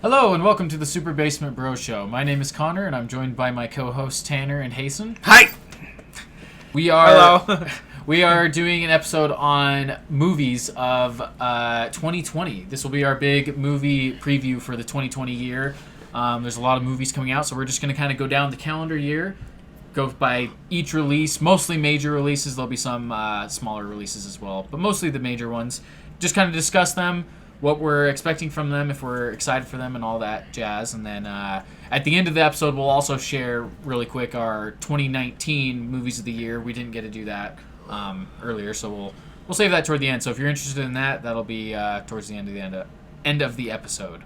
Hello and welcome to the Super Basement Bro Show. My name is Connor and I'm joined by my co-hosts Tanner and Hasten. Hi! Hello. We are doing an episode on movies of 2020. This will be our big movie preview for the 2020 year. There's a lot of movies coming out, so we're just going to kind of go down the calendar year, go by each release, mostly major releases. There'll be some smaller releases as well, but mostly the major ones. Just kind of discuss them, what we're expecting from them, if we're excited for them, and all that jazz. And then at the end of the episode, we'll also share really quick our 2019 movies of the year. We didn't get to do that earlier, so we'll save that toward the end. So if you're interested in that, that'll be towards the end of the episode.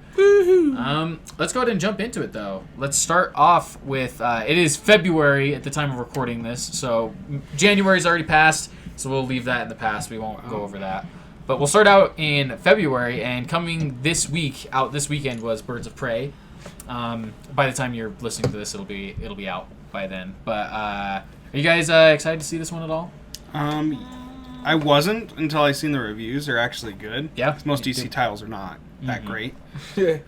Let's go ahead and jump into it, though. Let's start off with it is February at the time of recording this, so January's already passed, so we'll leave that in the past. We won't go over that. But we'll start out in February, and coming this weekend was Birds of Prey. By the time you're listening to this, it'll be out by then. But are you guys excited to see this one at all? I wasn't until I seen the reviews. They're actually good. Yeah. Most DC titles are not that great. Yeah.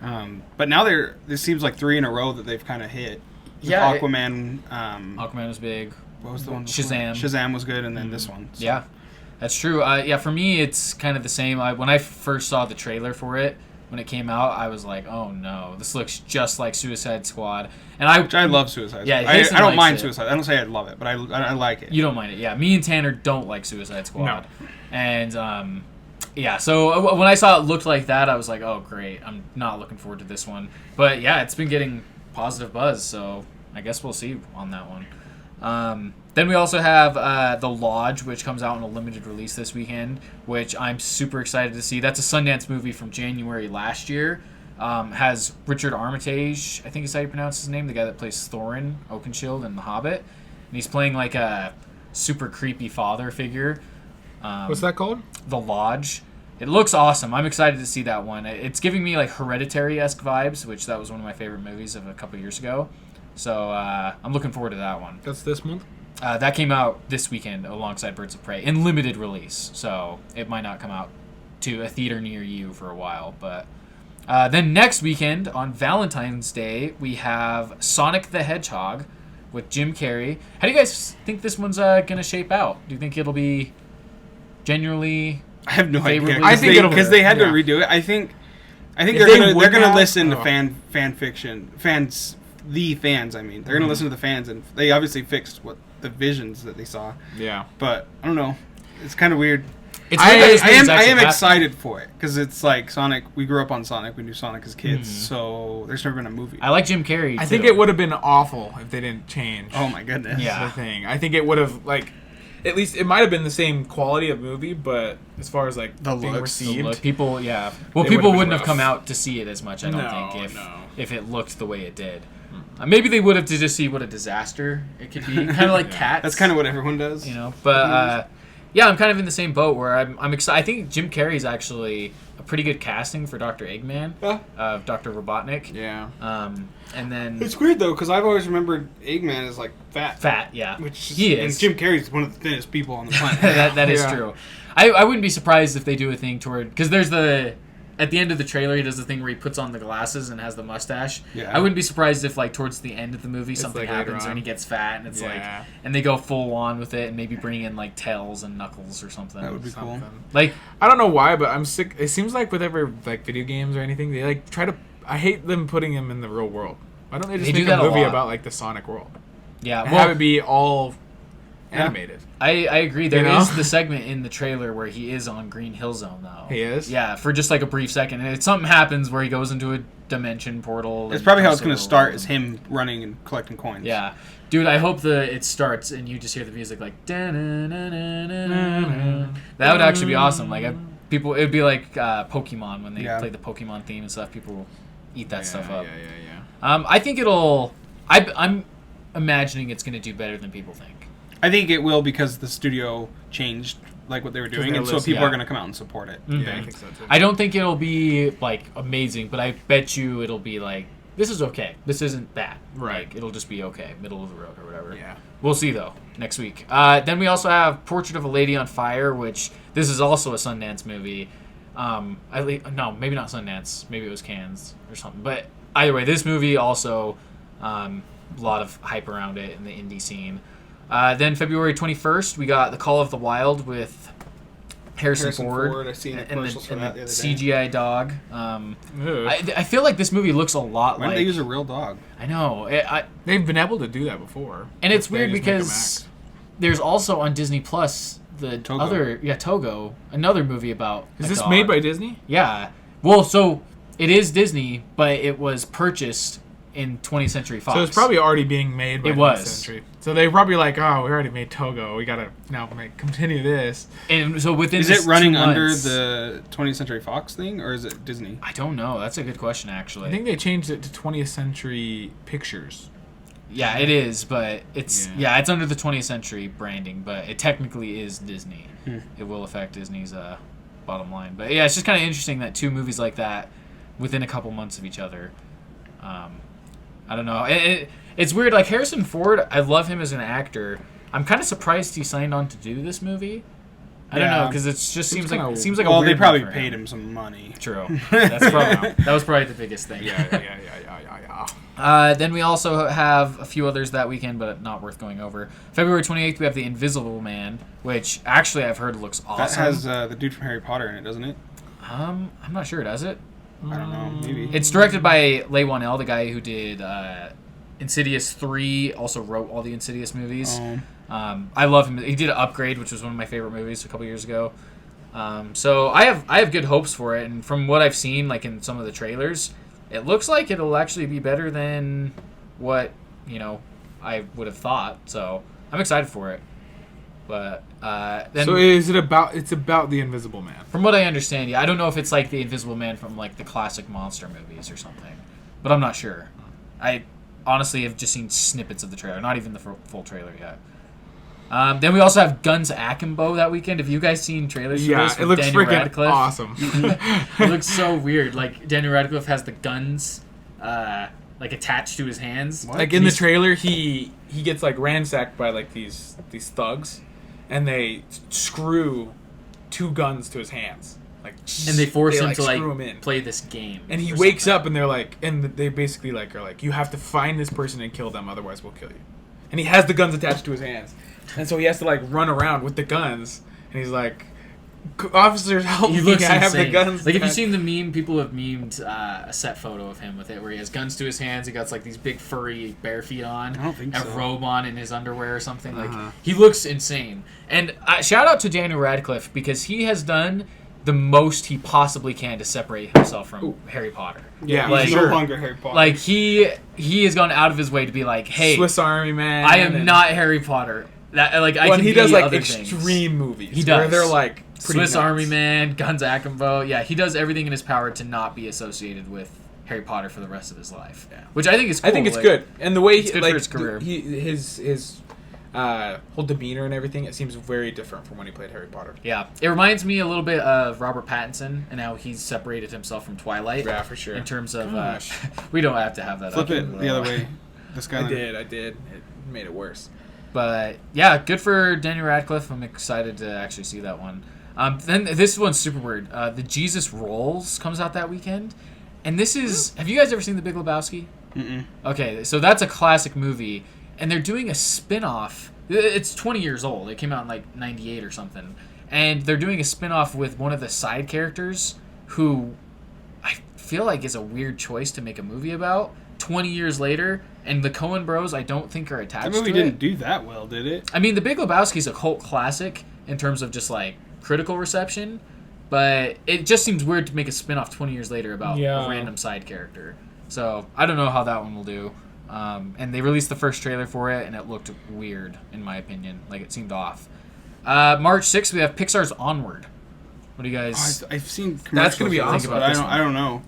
But now this seems like 3 in a row that they've kind of hit. Yeah. Aquaman. Aquaman was big. What was the one? Shazam. Shazam was good, and then this one. So. Yeah. That's true. For me, it's kind of the same. When I first saw the trailer for it, when it came out, I was like, oh no, this looks just like Suicide Squad. And I love Suicide Squad. Yeah, I don't mind Suicide. I don't say I love it, but I like it. You don't mind it, yeah. Me and Tanner don't like Suicide Squad. No. And, so when I saw it looked like that, I was like, oh, great. I'm not looking forward to this one. But, yeah, it's been getting positive buzz, so I guess we'll see on that one. Then we also have The Lodge, which comes out in a limited release this weekend, which I'm super excited to see. That's a Sundance movie from January last year. Has Richard Armitage, I think is how you pronounce his name, the guy that plays Thorin Oakenshield in The Hobbit. And he's playing like a super creepy father figure. What's that called? The Lodge. It looks awesome. I'm excited to see that one. It's giving me like Hereditary-esque vibes, which that was one of my favorite movies of a couple years ago. So I'm looking forward to that one. That's this month? That came out this weekend alongside Birds of Prey in limited release, so it might not come out to a theater near you for a while. But then next weekend, on Valentine's Day, we have Sonic the Hedgehog with Jim Carrey. How do you guys think this one's going to shape out? Do you think it'll be genuinely I have no idea. I think because they had to redo it. I think they're gonna listen to fan fiction fans. The fans, I mean, they're gonna listen to the fans, and they obviously fixed what the visions that they saw. Yeah, but I don't know. It's kind of weird. I am excited for it because it's like Sonic. We grew up on Sonic. We knew Sonic as kids, so there's never been a movie. I like Jim Carrey. I think it would have been awful if they didn't change. Oh my goodness! Yeah. The thing. I think it would have at least it might have been the same quality of movie, but as far as like the being looks, received, people, yeah. Well, It people would've been wouldn't have rough. come out to see it as much. I don't think No. if it looked the way it did. Maybe they would have to just see what a disaster it could be. Kind of like Cats. That's kind of what everyone does, you know. But yeah, I'm kind of in the same boat where I'm excited. I think Jim Carrey's actually a pretty good casting for Dr. Eggman, of Dr. Robotnik. Yeah. And then it's weird though because I've always remembered Eggman as like fat, yeah, which he is. And Jim Carrey's one of the thinnest people on the planet. that is true. I wouldn't be surprised if they do a thing toward because there's at the end of the trailer, he does the thing where he puts on the glasses and has the mustache. Yeah. I wouldn't be surprised if, like, towards the end of the movie, something happens and he gets fat, and it's and they go full on with it, and maybe bring in like Tails and Knuckles or something. That would be cool. Like, I don't know why, but I'm sick. It seems like whatever like video games or anything, they like try to. I hate them putting him in the real world. Why don't they just make a movie about like the Sonic world? Yeah, and have it be all animated. I agree. There is the segment in the trailer where he is on Green Hill Zone, though. He is? Yeah, for just like a brief second. And something happens where he goes into a dimension portal. It's probably how it's going to start, is him running and collecting coins. Yeah. Dude, I hope it starts and you just hear the music like... That would actually be awesome. Like, it would be like Pokemon when they play the Pokemon theme and stuff. People eat that stuff up. Yeah. I think I'm imagining it's going to do better than people think. I think it will because the studio changed like what they were doing, and so people are going to come out and support it. Mm-hmm. Yeah, I think so too. I don't think it'll be like amazing, but I bet you it'll be like, this is okay. This isn't bad. Right. Like, it'll just be okay, middle of the road or whatever. Yeah. We'll see though next week. Then we also have Portrait of a Lady on Fire, which this is also a Sundance movie. No, maybe not Sundance. Maybe it was Cannes or something. But either way, this movie also a lot of hype around it in the indie scene. Then February 21st, we got The Call of the Wild with Harrison Ford. I've seen and commercials for that the other day. CGI dog. I feel like this movie looks a lot Why like... did they use a real dog? I know. They've been able to do that before. And it's weird because there's also on Disney Plus the Togo. Togo, another movie about Is a this dog. made by Disney? Yeah. Well, so it is Disney, but it was purchased in 20th Century Fox. So it's probably already being made by 20th Century. So they probably like, oh, we already made Togo. We gotta now continue this. And so within is it running 2 under months, the 20th Century Fox thing, or is it Disney? I don't know. That's a good question, actually. I think they changed it to 20th Century Pictures. Yeah, it is, but it's it's under the 20th Century branding, but it technically is Disney. It will affect Disney's bottom line. But yeah, it's just kind of interesting that 2 movies like that within a couple months of each other. I don't know. It's weird. Like Harrison Ford, I love him as an actor. I'm kind of surprised he signed on to do this movie. I don't know, because it just seems like a weird well, they probably move for paid him some money. True. That's probably that was probably the biggest thing. Yeah. Then we also have a few others that weekend, but not worth going over. February 28th, we have The Invisible Man, which actually I've heard looks awesome. That has the dude from Harry Potter in it, doesn't it? I'm not sure. Does it? I don't know. Maybe. It's directed by Leigh Whannell, the guy who did Insidious 3, also wrote all the Insidious movies. I love him. He did Upgrade, which was one of my favorite movies a couple years ago. So I have good hopes for it, and from what I've seen, like in some of the trailers, it looks like it'll actually be better than what I would have thought. So I'm excited for it. But then, so is it about? It's about the Invisible Man. From what I understand, yeah, I don't know if it's like the Invisible Man from like the classic monster movies or something, but I'm not sure. I honestly have just seen snippets of the trailer, not even the full trailer yet. Then we also have Guns Akimbo that weekend. Have you guys seen trailers for this? It looks Daniel freaking Radcliffe? awesome. It looks so weird. Like Daniel Radcliffe has the guns like attached to his hands. What? Like in the trailer, he gets like ransacked by like these thugs, and they screw 2 guns to his hands. And they force him to play this game. And he wakes up, and they're like, and they basically like are like, you have to find this person and kill them, otherwise we'll kill you. And he has the guns attached to his hands, and so he has to like run around with the guns. And he's like, officers, help me! I have the guns. Like, if you've seen the meme, people have memed a set photo of him with it, where he has guns to his hands. He got like these big furry bare feet on, I don't think so. A robe on in his underwear or something. Like, he looks insane. And shout out to Daniel Radcliffe, because he has done the most he possibly can to separate himself from Harry Potter. Yeah, like, he's no longer Harry Potter. Like he has gone out of his way to be like, hey, Swiss Army Man. I am not Harry Potter. That I can he be does like other extreme things. movies. He does. Where they're like Swiss Army Man, Guns Akimbo. Yeah, he does everything in his power to not be associated with Harry Potter for the rest of his life. Yeah. Which I think is cool. I think it's good. And the way it's good for his career. His whole demeanor and everything, it seems very different from when he played Harry Potter. Yeah. It reminds me a little bit of Robert Pattinson and how he's separated himself from Twilight. Yeah, for sure. In terms of we don't have to have that. Flip it the other way. I did. It made it worse. But yeah, good for Daniel Radcliffe. I'm excited to actually see that one. Then this one's super weird. The Jesus Rolls comes out that weekend, and this is. Have you guys ever seen The Big Lebowski? Mm-mm. Okay, so that's a classic movie, and they're doing a spin-off. It's 20 years old. It came out in like 98 or something, and they're doing a spin-off with one of the side characters who I feel like is a weird choice to make a movie about 20 years later. And the Coen Bros, I don't think, are attached to it. That movie didn't do that well, did it? I mean, The Big Lebowski is a cult classic in terms of just, like, critical reception. But it just seems weird to make a spin-off 20 years later about a random side character. So, I don't know how that one will do. And they released the first trailer for it, and it looked weird, in my opinion. Like, it seemed off. March 6th, we have Pixar's Onward. What do you guys... I've seen commercials. That's going to be awesome. But I don't know.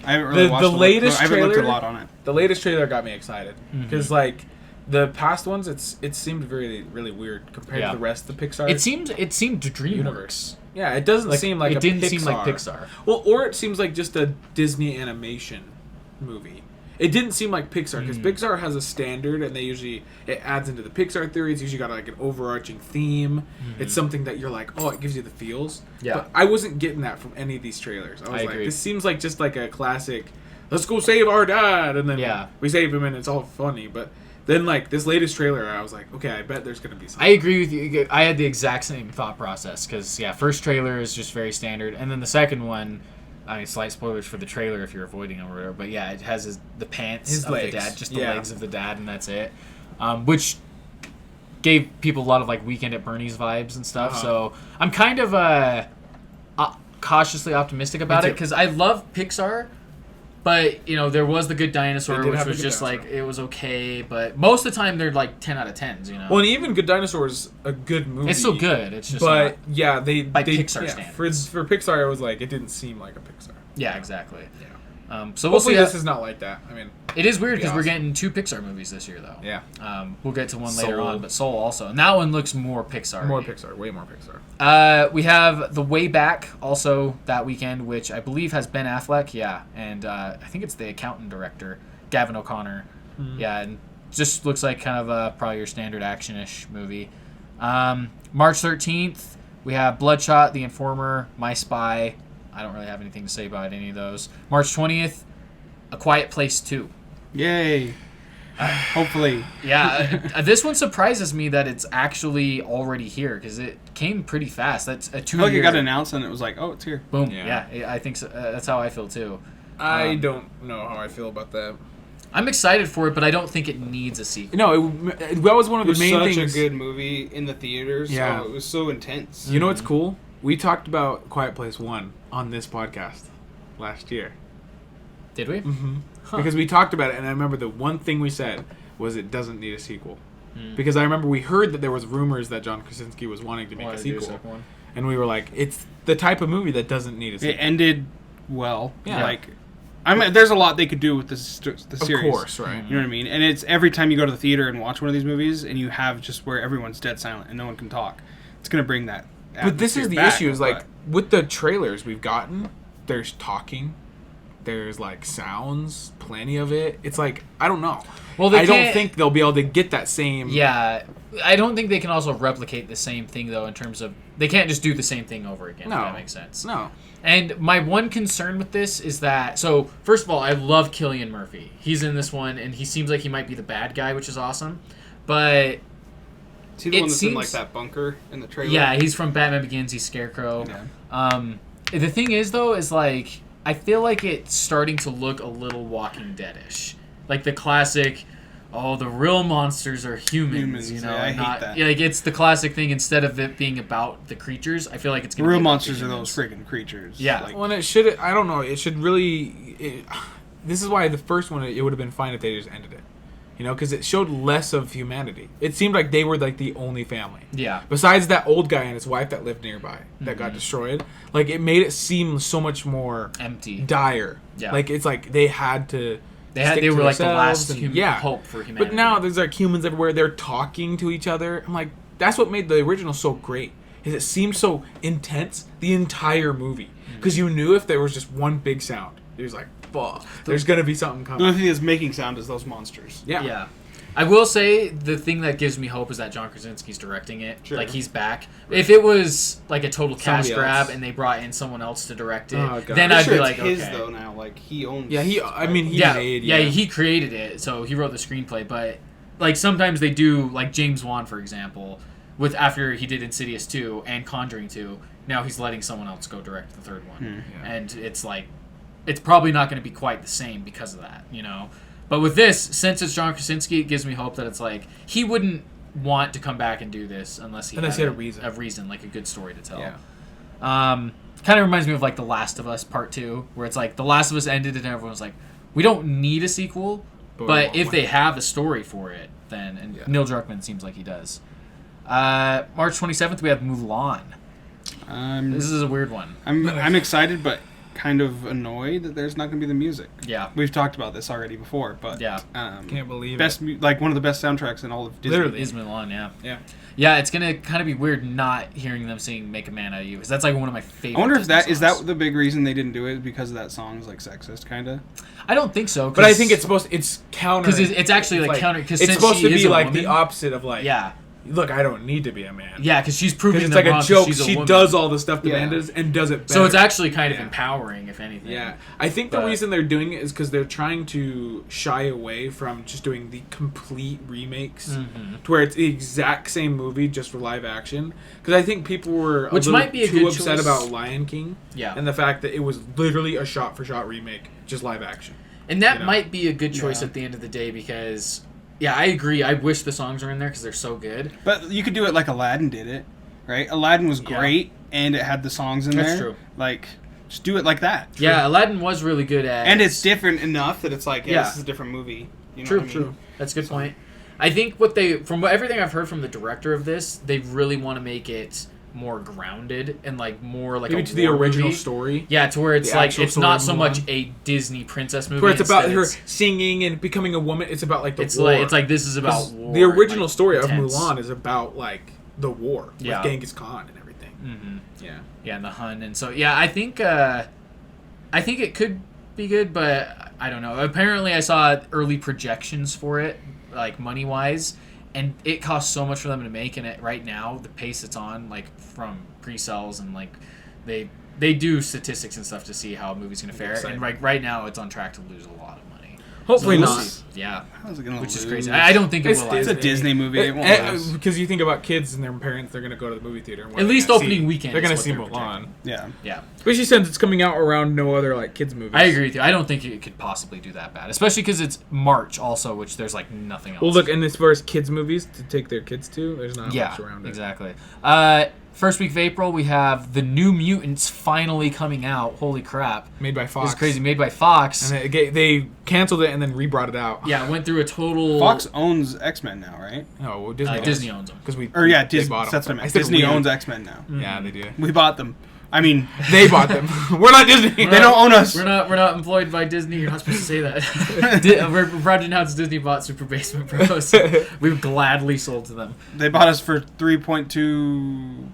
I haven't really watched the latest I haven't trailer, looked a lot on it. The latest trailer got me excited because like the past ones, it seemed really really weird compared to the rest of the Pixar. It seemed DreamWorks. Yeah, it doesn't seem like it didn't seem like Pixar. Well, or it seems like just a Disney animation movie. It didn't seem like Pixar, because Pixar has a standard, and it adds into the Pixar theory. It's usually got like an overarching theme. It's something that you're like, oh, it gives you the feels. Yeah. But I wasn't getting that from any of these trailers. I was like, agree. this seems like just like a classic, let's go save our dad, and then we save him, and it's all funny. But then, like, this latest trailer, I was like, okay, I bet there's going to be something. I agree with you. I had the exact same thought process, because, first trailer is just very standard, and then the second one, I mean, slight spoilers for the trailer if you're avoiding them or whatever, but yeah, it has the pants His of legs. the dad, just the legs of the dad, and that's it. Which gave people a lot of, like, Weekend at Bernie's vibes and stuff, so I'm kind of cautiously optimistic about it, because I love Pixar, but, you know, there was The Good Dinosaur, which was just, like, it was okay, but most of the time they're, like, 10 out of 10s, you know? Well, and even Good Dinosaur is a good movie. It's still good, it's just but, not by Pixar standards. For Pixar, it was like, it didn't seem like a Pixar. Yeah, exactly. Yeah. So we'll see. This is not like that. I mean, it is weird because we're getting 2 Pixar movies this year, though. Yeah. We'll get to one Soul. later on, but Soul also, and that one looks more Pixar. More Pixar, way more Pixar. We have The Way Back also that weekend, which I believe has Ben Affleck. Yeah, and I think it's the accountant director, Gavin O'Connor. Yeah, and just looks like kind of probably your standard action-ish movie. March 13th, we have Bloodshot, The Informer, My Spy. I don't really have anything to say about any of those. March 20th, A Quiet Place 2. Yay. Hopefully. Yeah, this one surprises me that it's actually already here, because it came pretty fast. That's a 2 year. I feel like it got announced and it was like, oh, it's here. Boom. Yeah. Yeah, I think so. That's how I feel too. I don't know how I feel about that. I'm excited for it, but I don't think it needs a sequel. No, that was one of the main things. things. Such a good movie in the theaters. Yeah. So it was so intense. You know what's cool? We talked about Quiet Place 1 on this podcast last year. Did we? Mm-hmm. Because we talked about it, and I remember the one thing we said was it doesn't need a sequel. Because I remember we heard that there was rumors that John Krasinski was wanting to make a sequel. And we were like, it's the type of movie that doesn't need a sequel. It ended well. Yeah. Like, I mean, there's a lot they could do with the series. Of course, right. You know what I mean? And it's every time you go to the theater and watch one of these movies, and you have just where everyone's dead silent and no one can talk, it's going to bring that. But this is the issue, is like, with the trailers we've gotten, there's talking, there's like sounds, plenty of it. It's like, I don't know. Well, I don't think they'll be able to get that same. Yeah, I don't think they can also replicate the same thing, though, in terms of they can't just do the same thing over again. No. If that makes sense. No. And my one concern with this is that, so first of all, I love Cillian Murphy. He's in this one, and he seems like he might be the bad guy, which is awesome. But is he the one that's in like that bunker in the trailer? Yeah, he's from Batman Begins. He's Scarecrow. Yeah. The thing is, though, is like I feel like it's starting to look a little Walking Dead-ish, like the classic. Oh, the real monsters are humans, you know. Yeah, I hate that. Yeah, like it's the classic thing. Instead of it being about the creatures, I feel like it's the going to real be monsters about are the those humans. freaking creatures. Yeah. Like, Well, and it should. I don't know. It should really. This is why the first one, it would have been fine if they just ended it. You know, because it showed less of humanity. It seemed like they were like the only family. Yeah. Besides that old guy and his wife that lived nearby that got destroyed, like it made it seem so much more empty, dire. Yeah. Like it's like they had to. They were like the last and, hope for humanity. But now there's like humans everywhere. They're talking to each other. I'm like, that's what made the original so great. Is it seemed so intense the entire movie, because you knew if there was just one big sound, it was like, fuck, there's gonna be something coming. The only thing that's making sound is those monsters. Yeah. Yeah. I will say the thing that gives me hope is that John Krasinski's directing it. Sure. Like he's back. If it was like a total cash Somebody grab else. and they brought in someone else to direct it, Oh, God. then I'm I'd sure be it's like, his okay. though now. Like he owns. Yeah, he made. Yeah, he created it, so he wrote the screenplay. But like sometimes they do, like James Wan, for example, with after he did Insidious 2 and Conjuring 2, now he's letting someone else go direct the third one, Yeah. and it's like, it's probably not going to be quite the same because of that, you know. But with this, since it's John Krasinski, it gives me hope that it's like he wouldn't want to come back and do this unless he had a reason. a reason, like a good story to tell. Yeah. Kind of reminds me of like The Last of Us Part 2, where it's like The Last of Us ended and everyone's like, we don't need a sequel, but if they have a story for it, then, and Neil Druckmann seems like he does. March 27th, we have Mulan. This is a weird one. I'm excited, but kind of annoyed that there's not going to be the music. Yeah. We've talked about this already before, but can't believe like one of the best soundtracks in all of Disney. Literally. Is Mulan, yeah. Yeah. Yeah, it's gonna kind of be weird not hearing them sing "Make a Man Out of You" because that's like one of my favorite. I wonder if Disney that is songs. that the big reason they didn't do it, is because of that song's like sexist, kind of. I don't think so, but I think it's counter because it's actually like counter. Because it's supposed to be like woman, the opposite of like yeah. Look, I don't need to be a man. Yeah, because she's proving it's them like wrong a joke. she's a She woman. does all the stuff the man does and does it better. So it's actually kind of empowering, if anything. Yeah. I think the reason they're doing it is because they're trying to shy away from just doing the complete remakes to where it's the exact same movie just for live action. Because I think people were Which might be too good upset choice. about Lion King. Yeah. And the fact that it was literally a shot-for-shot remake, just live action. And that might be a good choice at the end of the day because... Yeah, I agree. I wish the songs were in there because they're so good. But you could do it like Aladdin did it, right? Aladdin was great, and it had the songs in there. That's true. Like, just do it like that. Yeah, Aladdin was really good at... And it's different enough that it's like, this is a different movie. You know True, what I mean? true. That's a good point. I think from everything I've heard from the director of this, they really want to make it more grounded and like more like maybe a to the war original movie. story. Yeah, to where it's The like actual it's story not of so Mulan. much a Disney princess movie. Where it's about instead her it's- singing and becoming a woman. It's about like the It's war. like this is about war. The original like, story of intense. Mulan is about like the war with Yeah. Genghis Khan and everything. Mm-hmm. Yeah. Yeah, and the Hun, and so I think it could be good, but I don't know. Apparently, I saw early projections for it, like money wise, and it costs so much for them to make. And it right now, the pace it's on, like from pre-sales and like they do statistics and stuff to see how a movie's gonna fare. Exciting. And like right now, it's on track to lose a lot of money. Hopefully we'll not. see. Yeah, How's it gonna which is lose? crazy. I don't think it will. It's a either. Disney movie. It won't lose. Because you think about kids and their parents, they're going to go to the movie theater. And what At are they least gonna opening see? weekend They're is going to what see they're Mulan. projecting. Yeah. Yeah. Especially since it's coming out around no other like kids movies. I agree with you. I don't think it could possibly do that bad, especially because it's March also, which there's like nothing else. Well, look, and as far as kids movies to take their kids to, there's not much around it. Exactly. First week of April, we have the New Mutants finally coming out. Holy crap! Made by Fox. It's crazy. Made by Fox. And they canceled it and then re-brought it out. Yeah, it went through a total. Fox owns X-Men now, right? No, well, Disney. Disney owns them. Because Or Disney bought them. that's what I meant. said Disney we. owns X-Men now. Yeah, they do. We bought them. I mean, They bought them. We're not Disney. they don't own us. We're not employed by Disney. You're not supposed to say that. We're proud to announce Disney bought Super Basement Bros. We've gladly sold to them. They bought us for $3.2.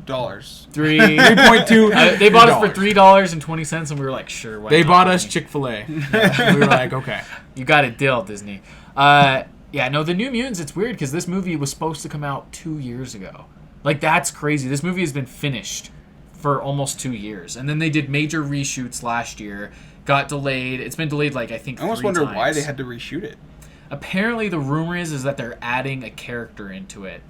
3.2. They bought us for $3.20, and we were like, sure. Why They not? bought us Chick-fil-A. We were like, okay. You got a deal, Disney. Yeah, no, the New Mutants, it's weird because this movie was supposed to come out 2 years ago. Like, that's crazy. This movie has been finished for almost 2 years. And then they did major reshoots last year, got delayed. It's been delayed, like, I think I almost 3 wonder times. why they had to reshoot it. Apparently, the rumor is that they're adding a character into it.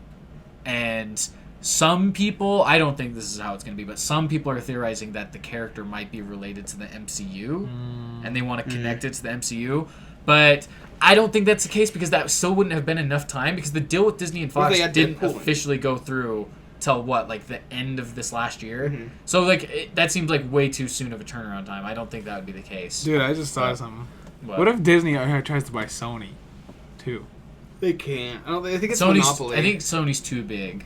And some people, I don't think this is how it's going to be, but some people are theorizing that the character might be related to the MCU. And they want to connect it to the MCU. But I don't think that's the case because that still wouldn't have been enough time because the deal with Disney and Well, Fox they had didn't Deadpool in. officially go through till like the end of this last year. So like that seems like way too soon of a turnaround time. I don't think that would be the case. Dude, I just thought of something. What? What if Disney tries to buy Sony, too? They can't. I think it's Sony's, monopoly. I think Sony's too big.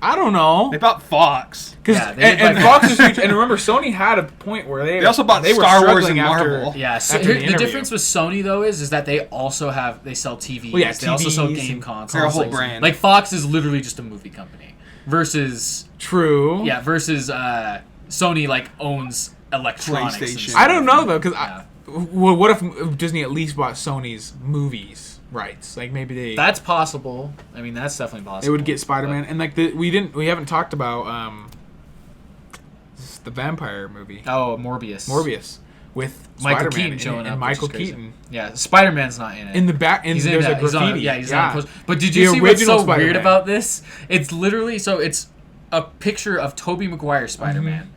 I don't know. They bought Fox. Yeah, they did and buy Fox is huge. And remember, Sony had a point where they also bought they were Star Wars struggling and after- Marvel. Yeah, so After the the interview. difference with Sony though is that they also sell TVs. Well, yeah, they also sell TVs game and- consoles. They're a whole like, brand. Like Fox is literally just a movie company versus True. versus Sony like owns electronics. and PlayStation. stuff. I don't know though, because Yeah. well, what if Disney at least bought Sony's movies rights? Like maybe they That's possible. I mean, that's definitely possible. they would get Spider-Man, and like we haven't talked about the vampire movie Oh, Morbius. with Michael Spider-Man Keaton in it, showing and up. Michael which is crazy. Keaton Yeah, Spider-Man's not in it. in the back, and He's in there's that. a graffiti. He's on a poster. But did The you see what's original so weird Spider-Man. about this? It's literally it's a picture of Tobey Maguire's Spider-Man,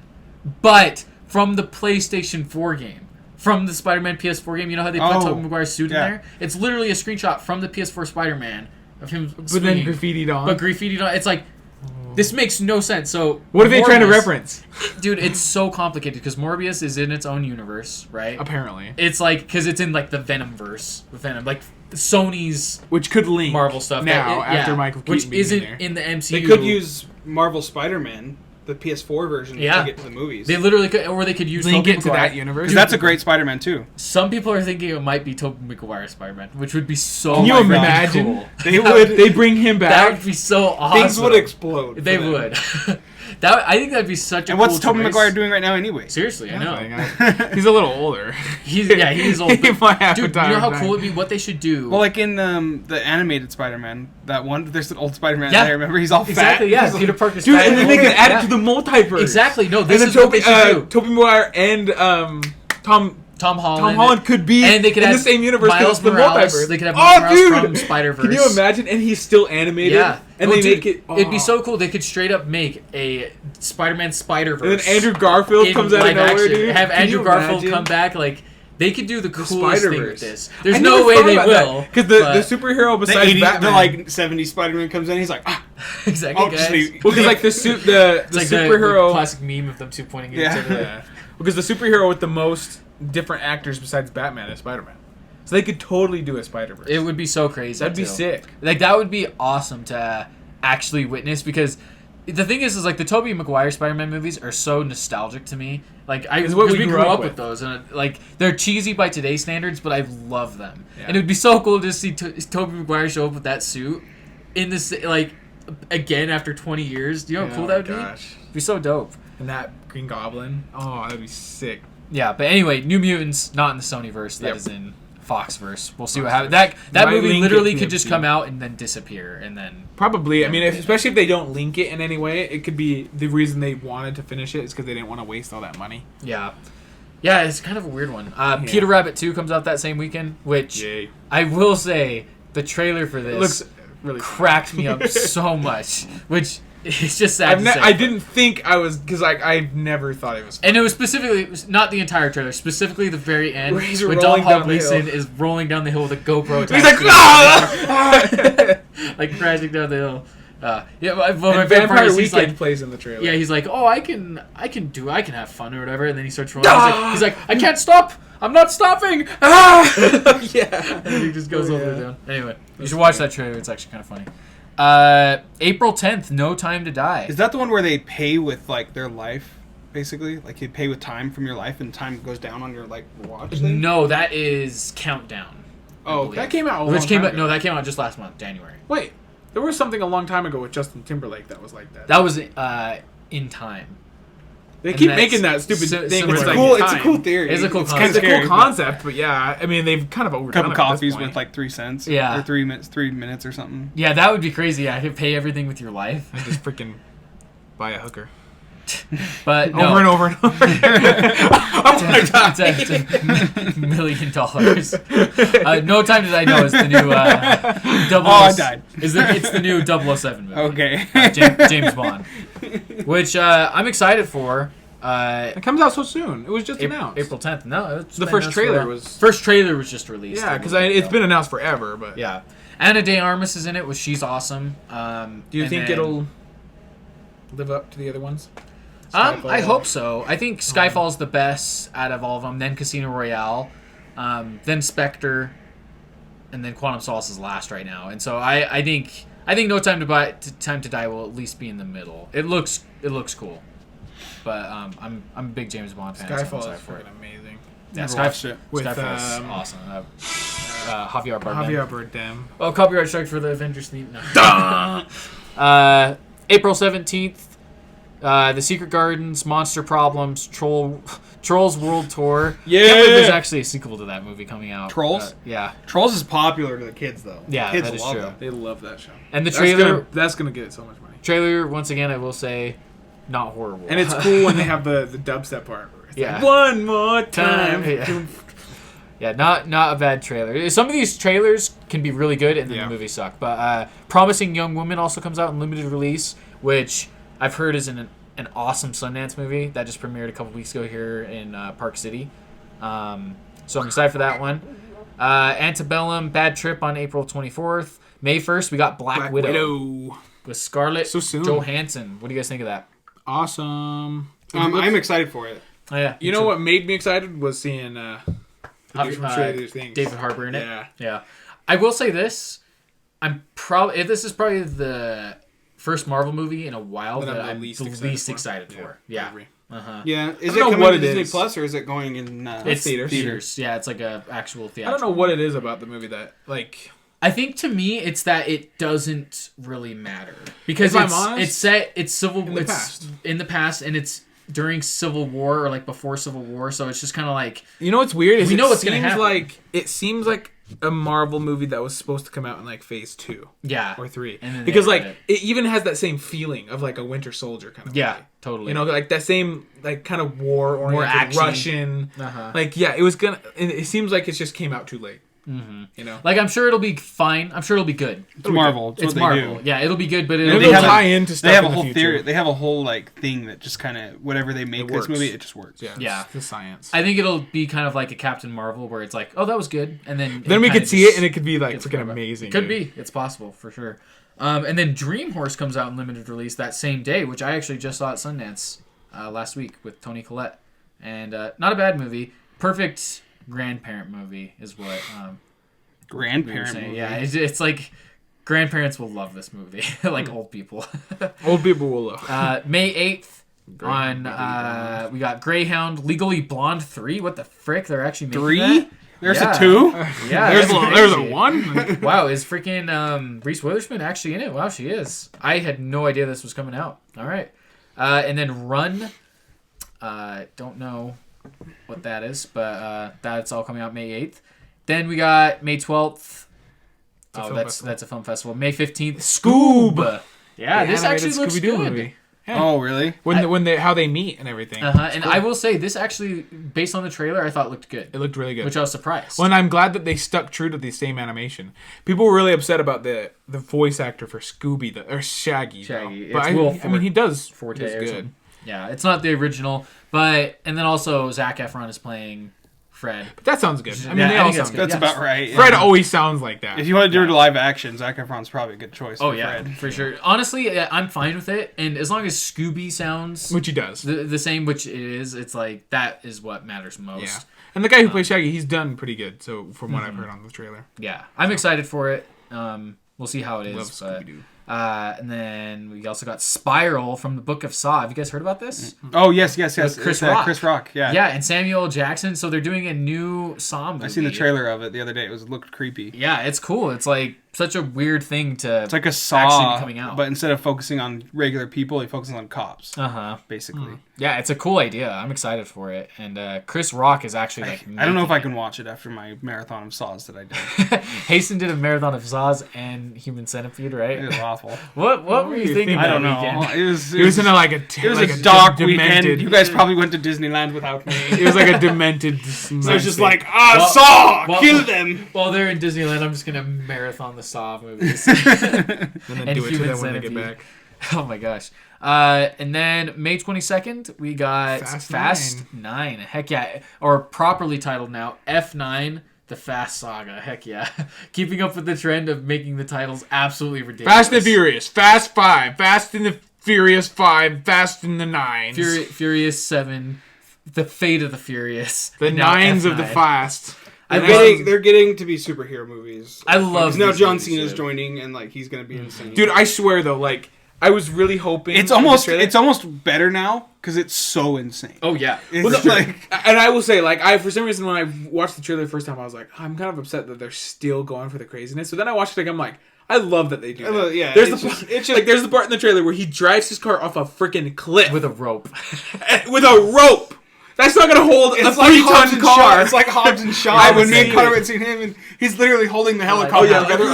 but from the PlayStation 4 game. From the Spider-Man PS4 game, you know how they put Tobey Maguire's suit in there? It's literally a screenshot from the PS4 Spider-Man of him But swinging, then graffitied on. But graffitied on. It's like, this makes no sense. So What are they trying to Morbius- reference? Dude, it's so complicated because Morbius is in its own universe, right? Apparently, It's like, because it's in like the Venomverse. Venom, like Sony's which could link Marvel stuff. now after Michael Keaton which being isn't there. in the MCU. They could use Marvel Spider-Man the PS4 version Yeah. to get to the movies. They literally could, or they could use Link Tobey it to Maguire. that universe. Because that's a great Spider-Man too. Some people are thinking it might be Tobey Maguire Spider-Man, which would be so. Can you my God, imagine? cool. They bring him That back. would be so awesome. Things would explode. They for them. would. I think that'd be such a. And what's cool Tobey choice. Maguire doing right now anyway? Seriously, I know. He's a little older. He's old. He might have Dude, a you know how time. cool it'd be? What they should do. Well, like in the animated Spider-Man, that one, there's an old Spider-Man Yeah. there. Remember, he's all exactly. fat. Yeah, He's Peter Parker's Dude, fat and then they older. can add Yeah. it to the multiverse. Exactly. No, this And is then what they should do. Tobey Maguire and Tom Holland. Tom Holland could be and they could in have the same universe because Miles it's the Morales. multiverse. They could have Miles Morales from Spider-Verse. Can you imagine? And he's still animated. Yeah. And No, they dude, make it. It'd be so cool. They could straight up make a Spider-Man Spider-Verse. And then Andrew Garfield in comes out of live nowhere, action. dude. Have Can Andrew you Garfield imagine? come back. Like they could do the coolest thing Spider-Verse. with this. There's no way they will. Because the superhero the besides 80s, Batman, the like 70s Spider-Man comes in. He's like, exactly. oh, just guys. leave. well, because like the It's like superhero, the classic meme of them two pointing at Yeah. each other. yeah. Because the superhero with the most different actors besides Batman is Spider-Man. So they could totally do a Spider-Verse. It would be so crazy. That'd be too. sick. Like that would be awesome to actually witness because the thing is like the Tobey Maguire Spider-Man movies are so nostalgic to me. Like It's what because we we grew grew up up with those and like they're cheesy by today's standards, but I love them. Yeah. And it'd be so cool to see Tobey Maguire show up with that suit in this like again after 20 years. Do you know how cool that would be? It'd be so dope. And that Green Goblin, oh, that'd be sick. Yeah, but anyway, New Mutants not in the Sonyverse. That Yep. is in Foxverse. We'll see what happens. That Might movie link literally it to could just MCU. come out and then disappear and then. Probably. I mean, especially if they don't link it in any way, it could be the reason they wanted to finish it is because they didn't want to waste all that money. Yeah. Yeah, it's kind of a weird one. Peter Rabbit 2 comes out that same weekend, which Yay. I will say the trailer for It this looks really cracked me up so much, which it's just sad to say. I didn't think I was, because like, I never thought it was fun. And it was specifically, not the entire trailer, specifically the very end Where he's when rolling Dom down the Gleason hill. is rolling down the hill with a GoPro He's attached like, to his ah! head, like crashing down the hill. Yeah, but my And favorite part Vampire is he's Weekend like, plays in the trailer. yeah, he's like, oh, I can have fun or whatever, and then he starts rolling. He's like, I can't stop. I'm not stopping. Ah! Yeah. And then he just goes all the way down. Anyway, you That's should watch funny. that trailer. It's actually kind of funny. April 10th, No Time to Die. Is that the one where they pay with like their life, basically? Like you pay with time from your life, and time goes down on your like watch thing? No, that is Countdown. I Oh, believe. That came out a Which long came time out? ago. No, that came out just last month, January. Wait, there was something a long time ago with Justin Timberlake that was like that. That was In Time. They and keep that's making that stupid so- thing. similar It's to like cool. time. It's a cool theory. It's a cool kinda It's a scary, cool but concept, but yeah, I mean they've kind of overdone a cup of it at this coffees point. with like 3 cents. Yeah. Or 3 minutes or something. Yeah, that would be crazy. I could pay everything with your life. And just freaking buy a hooker But no. over and over and over. I'm gonna die. It's $1 million. No Time to Die No is the new 00 I died. It's the new 007 movie. Okay. James Bond. Which I'm excited for. It comes out so soon. It was just announced. April 10th. No, it's The been first announced for a trailer while. was- First trailer was just released. Yeah, because it's been announced forever. But Yeah. Anna de Armas is in it, which she's awesome. do you and think then- it'll live up to the other ones? I Skyfall? hope so. I think Skyfall's the best out of all of them. Then Casino Royale, then Spectre, and then Quantum Solace is last right now. And so I think No Time to Die will at least be in the middle. It looks cool, but I'm a big James Bond fan. so I'm Skyfall excited is for it. freaking amazing. Yeah, Never watched it. With, Skyfall's awesome. Javier Bardem. Javier Bardem. Oh, copyright strike for the Avengers theme. No. April 17th. The Secret Gardens, Monster Problems, Trolls World Tour. Yeah! Can't believe there's actually a sequel to that movie coming out. Trolls? Yeah. Trolls is popular to the kids though. Yeah, kids that is love true. that. They love that show. And the trailer, That's gonna get so much money. trailer once again, I will say, not horrible. And it's cool when they have the dubstep part. Where it's Yeah. like, one more time. Yeah. Yeah, not a bad trailer. Some of these trailers can be really good, and then Yeah. the movies suck. But Promising Young Woman also comes out in limited release, which I've heard is an awesome Sundance movie that just premiered a couple weeks ago here in Park City. So I'm excited for that one. Antebellum, Bad Trip on April 24th. May 1st, we got Black Widow with Scarlett So soon. Johansson. What do you guys think of that? Awesome. I'm excited for it. Oh, yeah. You know what made me excited was seeing the dude from Stranger Things. David Harbour in it. Yeah. Yeah. I will say this. This is probably the first Marvel movie in a while That that I'm I'm the the least least excited excited for. for. Yeah. agree. Yeah, is I it don't know coming what to it Disney is. Plus or is it going in? It's theaters. theaters. Yeah, it's like a actual I theatrical. don't know what it is about the movie that like. I think to me it's that it doesn't really matter because If I'm honest, it's set it's civil in the it's past. in the past and it's during Civil War or like before Civil War, so it's just kind of like You know what's weird is we know what's gonna happen. It seems like a Marvel movie that was supposed to come out in like Phase 2 yeah or 3, And then because they like added it even has that same feeling of like a Winter Soldier kind of yeah movie. totally You know, like that same like kind of war More oriented action. Russian. Like yeah, it was gonna. It seems like it just came out too late. Mm-hmm. You know, like I'm sure it'll be fine. I'm sure it'll be good. It's Marvel. It's It's what Marvel. They do. Yeah, it'll be good, but and it'll they be it'll have tie into stuff. They have a in the whole future. theory. They have a whole like thing that just kind of whatever they make It this works. movie, it just works. Yeah, Yeah. it's the science. I think it'll be kind of like a Captain Marvel where it's like, oh, that was good, and then Then we kinda could see just it, and it could be like gets freaking forgot about. amazing. Could dude. be. It's possible for sure. And then Dream Horse comes out in limited release that same day, which I actually just saw at Sundance last week with Toni Collette, and not a bad movie. Perfect grandparent movie is what we were Grandparent saying. movie. Yeah, it's like grandparents will love this movie, like old people. Old people will love. May 8th. Greyhound, We got Greyhound, Legally Blonde 3. What the frick? They're actually making 3? that? There's Yeah. a 2? Yeah, there's that's there's a crazy. 1. Wow, is freaking Reese Witherspoon actually in it? Wow, she is. I had no idea this was coming out. All right. And then Run. Don't know what that is, but that's all coming out May 8th. Then we got May 12th. film That's festival. a film festival. May 15th. Scoob. Yeah, The this actually animated looks Scooby-Doo good. movie. Yeah. Oh, really? When they how they meet and everything. And I will say, this actually, based on the trailer, I thought looked good. It looked really good. Which I was surprised. Well, and I'm glad that they stuck true to the same animation. People were really upset about the voice actor for Scooby or Shaggy. Shaggy. Though. But It's Will I mean, he does Forte he does or good. something. Yeah, it's not the original, but and then also Zac Efron is playing Fred. But that sounds good. I mean, Yeah, they I all think that's sound good. good. That's Yes. about right. Fred yeah. always sounds like that. If you want to do it live action, Zac Efron's probably a good choice. Oh for yeah, Fred. for sure. Honestly, yeah, I'm fine with it, and as long as Scooby sounds Which he does. the same, which it is, it's like that is what matters most. Yeah. And the guy who plays Shaggy, he's done pretty good. So from what I've heard on the trailer, Yeah, I'm excited for it. We'll see how it is. love But, Scooby-Doo. and then we also got Spiral from the Book of Saw. Have you guys heard about this? Oh, yes. With Chris It's, Rock. Chris Rock, yeah. Yeah, and Samuel L. Jackson. So they're doing a new Saw movie. I seen the trailer of it the other day. It looked creepy. Yeah, it's cool. It's like such a weird thing to. It's like a actually Saw, be coming out. but instead of focusing on regular people, he focuses on cops, basically. Yeah, it's a cool idea. I'm excited for it. And Chris Rock is actually like. I don't know if I making can watch it after my marathon of Saws that I did. it. Hasten did a marathon of Saws and Human Centipede, right? It was awful. What were you thinking? I that don't know. weekend? It was in a, like a it was like a dark demented. weekend. You guys probably went to Disneyland without me. It was like a demented. So it's just like, Well- well- kill them. While they're in Disneyland, I'm just gonna marathon the Saw movies. and then and do it to Human them when they get Centipede. back. Oh my gosh. And then May 22nd, we got Fast Fast 9. Heck yeah. Or properly titled now, F9, The Fast Saga. Heck yeah. Keeping up with the trend of making the titles absolutely ridiculous. Fast and Furious, Fast 5, Fast and the Furious 5, Fast and the Nines. Furious 7, The Fate of the Furious. The and now Nines of the F9. Fast. They're getting to be superhero movies. I love Because now these John movies, Cena's dude. joining, and like he's gonna be insane. Dude, I swear though, like, I was really hoping. it's in the almost trailer- better now because it's so insane. Oh yeah. It's Well, no, like And I will say, like, for some reason, when I watched the trailer the first time, I was like, I'm kind of upset that they're still going for the craziness. So then I watched it again, I'm like, I love that they do that. yeah, There's it's the just- it's just, like, there's the part in the trailer where he drives his car off a freaking cliff With a rope. with a rope. That's not gonna hold a it's like 3-ton Hobbs and car. Shaw. It's like Hobbs and Shaw I when me see and Connor it. had seen him, and he's literally holding the Oh helicopter yeah, together.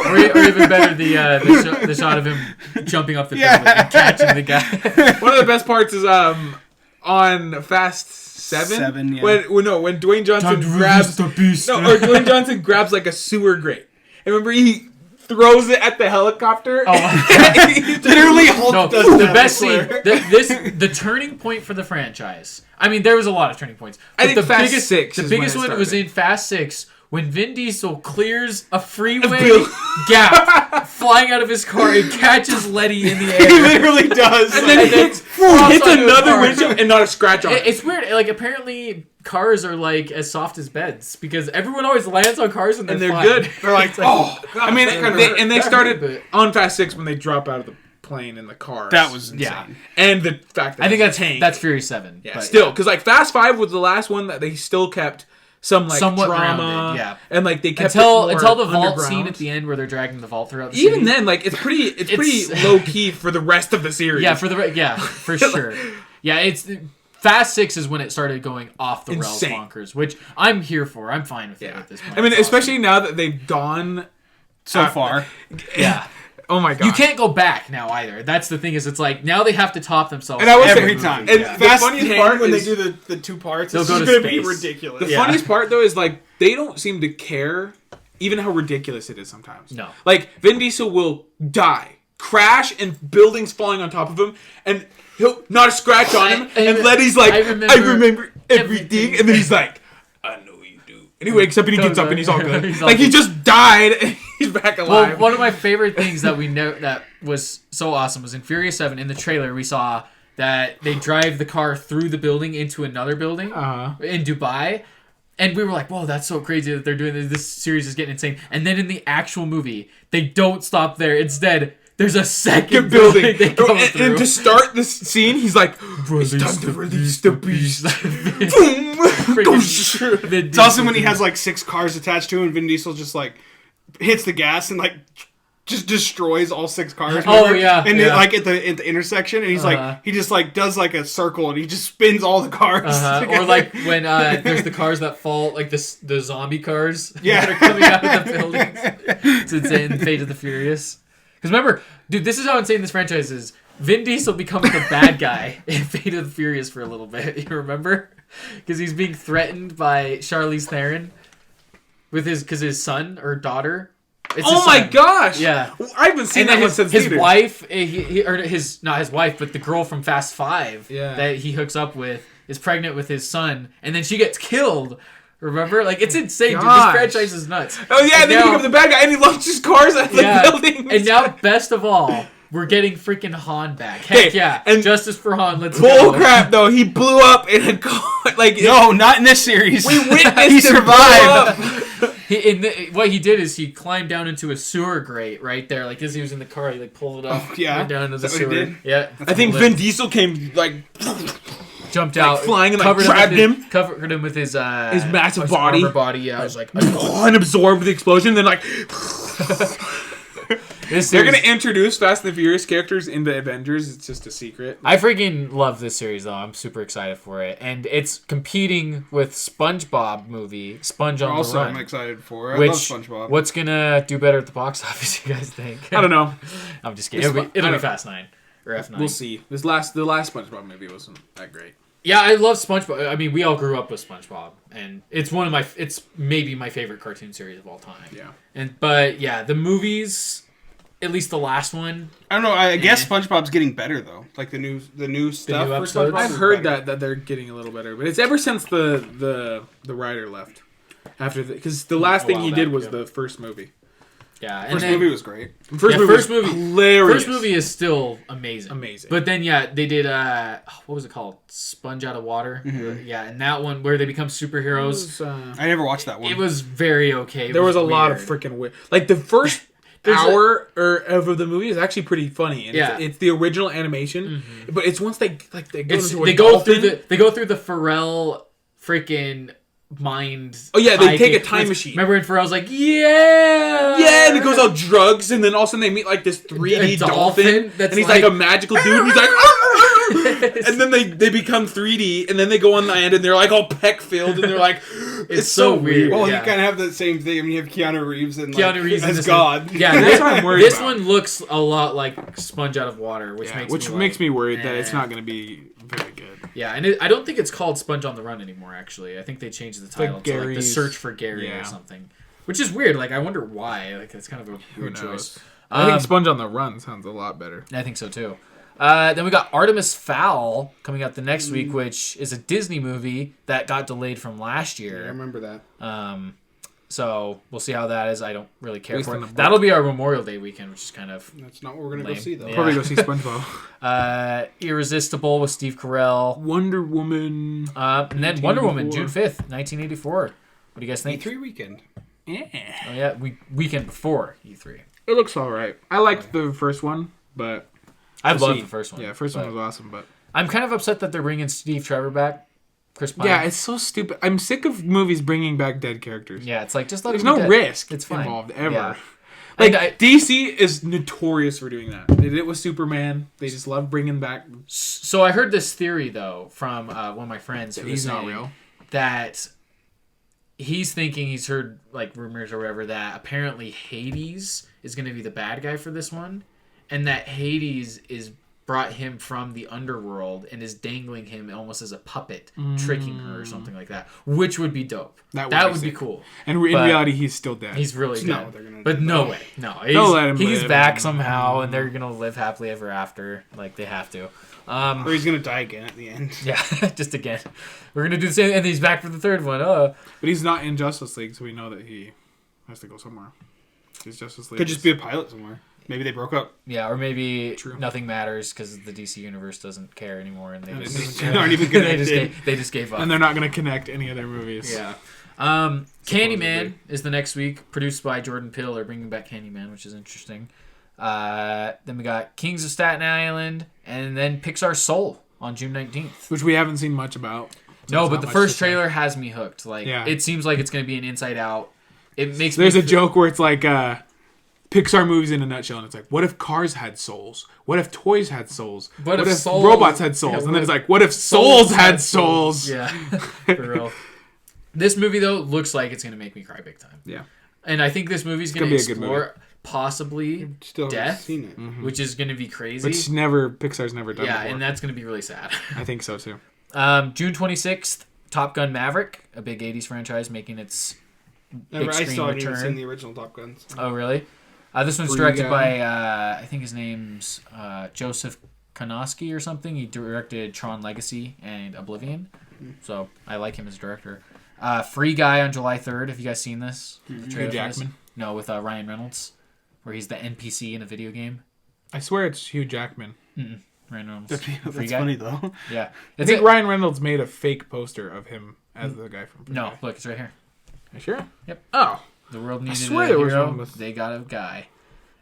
Or even better, the shot of him jumping up the building and catching the guy. One of the best parts is on Fast 7. 7, yeah. When Dwayne Johnson grabs Dwayne Johnson grabs like a sewer grate. And remember he throws it at the helicopter. Literally, Hulk No, does the that, best I scene, swear. the turning point for the franchise. I mean, there was a lot of turning points. I But think the Fast biggest, 6 the is biggest when it one was started. in Fast 6 when Vin Diesel clears a freeway Bill- gap, flying out of his car and catches Letty in the He air. literally does. And then And then hits cross onto his another car. windshield and not a scratch on it. It's weird. Like apparently, cars are like as soft as beds because everyone always lands on cars and they're they're fine. good. They're like, oh, God. I mean, they started but- on Fast 6 when they drop out of the plane in the car. That was insane. Yeah. And the fact that I think it's a tank. that's Fury 7. Yeah, but still, because like Fast 5 was the last one that they still kept some like Somewhat drama, grounded, yeah. and like they kept until it more the vault underground. scene at the end where they're dragging the vault throughout the Even city. then, like it's pretty low key for the rest of the series. Yeah, for sure. Yeah, it's Fast 6 is when it started going off the Insane. rails bonkers, which I'm here for. I'm fine with it at this point. I mean, It's especially now that they've gone So far. yeah. Oh my god! You can't go back now either. That's the thing is, it's like now they have to top themselves. And I would say- Every time. And And the Fast funniest 10, part when is- they do the 2 parts, They'll it's go just to going to be space. ridiculous. The funniest part though is like they don't seem to care even how ridiculous it is sometimes. No. Like Vin Diesel will die, crash, and buildings falling on top of him, and he'll not a scratch on him, and Letty's like, I remember everything, and then he's like, I know you do. And he wakes up and he gets up and he's all good. He's all Like he good. just died and he's back Well, alive. one of my favorite things that we know that was so awesome was in Furious 7. In the trailer, we saw that they drive the car through the building into another building in Dubai. And we were like, whoa, that's so crazy that they're doing this. This series is getting insane. And then in the actual movie, they don't stop there. Instead, there's a second building they go through. And to start this scene, he's like, it's time to release the beast. Boom! It's awesome when he has like 6 cars attached to him and Vin Diesel just like hits the gas and like just destroys all 6 cars. Oh, remember? yeah, And yeah. It, like at the intersection and he's like he just like does like a circle and he just spins all the cars together. Or like when there's the cars that fall, like the zombie cars Yeah. that are coming out of the buildings. It's insane. Fate of the Furious. Because remember, dude, this is how insane this franchise is. Vin Diesel becomes the bad guy in Fate of the Furious for a little bit. You remember? Because he's being threatened by Charlize Theron with his son or daughter. It's Oh his my son. gosh! Yeah. I haven't seen And that then one since his theater. wife, not his wife, but the girl from Fast 5 Yeah. that he hooks up with is pregnant with his son, and then she gets killed. Remember? Like, it's insane, dude. This Gosh. franchise is nuts. Oh yeah, and then he now- becomes the bad guy and he launches cars at the Yeah, building. and now, best of all, we're getting freaking Han back. Heck Hey, yeah. and Justice for Han, let's bull go. crap though, he blew up in a car. Like No, not in this series. we witnessed he him survived. blow up. What he did is he climbed down into a sewer grate right there. Like, as he was in the car, he like pulled it up. Oh, yeah? Went down into the Is that what he sewer. did? Yeah. I think Vin Diesel came like jumped out, flying and, like, covered grabbed covered him with his massive his body. armor body. Yeah, I was like, and absorbed the explosion. Then like this they're series- gonna introduce Fast and the Furious characters into Avengers. It's just a secret. I freaking love this series though. I'm super excited for it, and it's competing with SpongeBob movie, Sponge on Also, the Run. I'm excited for. I Which love SpongeBob. what's gonna do better at the box office? You guys think? I don't know. I'm just kidding. It'll be I don't- Fast 9 or F9. We'll see. The last SpongeBob movie wasn't that great. Yeah, I love SpongeBob. I mean, we all grew up with SpongeBob, and it's it's maybe my favorite cartoon series of all time. Yeah. But yeah, the movies, at least the last one. I don't know. I guess SpongeBob's getting better though. Like the new stuff for episodes? SpongeBob. I've is heard better. that they're getting a little better, but it's ever since the writer left. After because the last A thing while he did back, was yeah. the first movie. Yeah, and First then, movie was great. First movie first was movie- hilarious. First movie is still amazing. Amazing. But then yeah, they did what was it called? Sponge Out of Water. Yeah, and that one where they become superheroes. I never watched that one. It was very okay. It there was a lot of weird. freaking weird. Like the first hour of the movie is actually pretty funny. And Yeah. it's the original animation, but it's once they go into a they go dolphin. through the Pharrell freaking mind. Oh yeah, they take a hiking. time machine. Remember when Pharrell's like, yeah, Yeah, and it goes all drugs, and then all of a sudden they meet like this 3D A dolphin dolphin, that's and he's like- like a magical dude, and he's like, and then they become 3D, and then they go on land, and they're like all peck filled, and they're like, it's so weird. well, yeah. you kind of have the same thing. I mean, you have Keanu Reeves and Keanu Reeves as is God. Yeah, That's this, what I'm worried this about. one looks a lot like Sponge Out of Water, which makes me worried that it's eh. not going to be very good. Yeah, and I don't think it's called Sponge on the Run anymore. Actually, I think they changed the title like to like the Gary's- Search for Gary yeah. or something, which is weird. Like, I wonder why. Like, it's kind of a Who weird knows? choice. I think Sponge on the Run sounds a lot better. I think so too. Then we got Artemis Fowl coming out the next week, which is a Disney movie that got delayed from last year. Yeah, I remember that. So we'll see how that is. I don't really care Based for on the it. book. That'll be our Memorial Day weekend, which is kind of That's not what we're gonna go lame. see though. Yeah. Probably go see SpongeBob. Irresistible with Steve Carell. Wonder Woman. And then Wonder Woman, June 1984. 5th, 1984. What do you guys think? E3 weekend. Yeah. Oh, yeah, weekend before E3. It looks alright. I liked the first one, but I We'll loved see. the first one. yeah, first one but was awesome, but I'm kind of upset that they're bringing Steve Trevor back. Chris Pine. yeah, it's so stupid. I'm sick of movies bringing back dead characters. Yeah, it's like just let There's him be no dead. risk It's fine. involved ever. Yeah. Like And DC is notorious for doing that. They did it with Superman. They just love bringing back. So I heard this theory though from one of my friends who was He's not saying real. that he's thinking he's heard like rumors or whatever that apparently Hades is going to be the bad guy for this one, and that Hades is brought him from the underworld and is dangling him almost as a puppet, tricking her or something like that, which would be dope. That would be sick. cool. And in But reality, he's still dead. He's really No, dead. they're gonna But do no that. way. No. They'll let him He's live. back somehow, and they're going to live happily ever after. Like, they have to. Or he's gonna die again at the end. Yeah, just again. We're going to do the same, and he's back for the third one. Oh. But he's not in Justice League, so we know that he has to go somewhere. His Justice League Could just be a pilot somewhere. Maybe they broke up. Yeah, or maybe True. nothing matters because the DC universe doesn't care anymore, and they And it just, doesn't Aren't even they just gave up. and they're not going to connect any other movies. Yeah. Candyman is the next week, produced by Jordan Peele. They're bringing back Candyman, which is interesting. Then we got Kings of Staten Island, and then Pixar Soul on June 19th. Which we haven't seen much about. So No, it's but not the much first to say. trailer has me hooked. Like, Yeah. it seems like it's going to be an Inside Out. It makes There's me a joke where it's like Pixar movies in a nutshell, and it's like, what if cars had souls? What if toys had souls? What if souls- robots had souls? Yeah, and then what it's like, what if souls had souls? Yeah, for real. This movie, though, looks like it's going to make me cry big time. Yeah. And I think this movie's going to be a good explore possibly Still haven't death, seen it. which is going to be crazy. Which Pixar's never done Yeah, before. and that's going to be really sad. I think so too. June 26th, Top Gun Maverick, a big 80s franchise making its big I screen still haven't even return. seen the original Top Guns. Oh, really? This one's Free directed Guy. by, I think his name's Joseph Konosky or something. He directed Tron Legacy and Oblivion. So I like him as director. Free Guy on July 3rd. Have you guys seen this? The trailer Hugh for this? Jackman. No, with Ryan Reynolds, where he's the NPC in a video game. I swear it's Hugh Jackman. Ryan Reynolds. That's Free Guy? funny though. Yeah. I It's think it. Ryan Reynolds made a fake poster of him as the guy from Free No, Guy. look, it's right here. You sure? Yep. Oh. The world needed swear a there was hero. one with- They got a guy.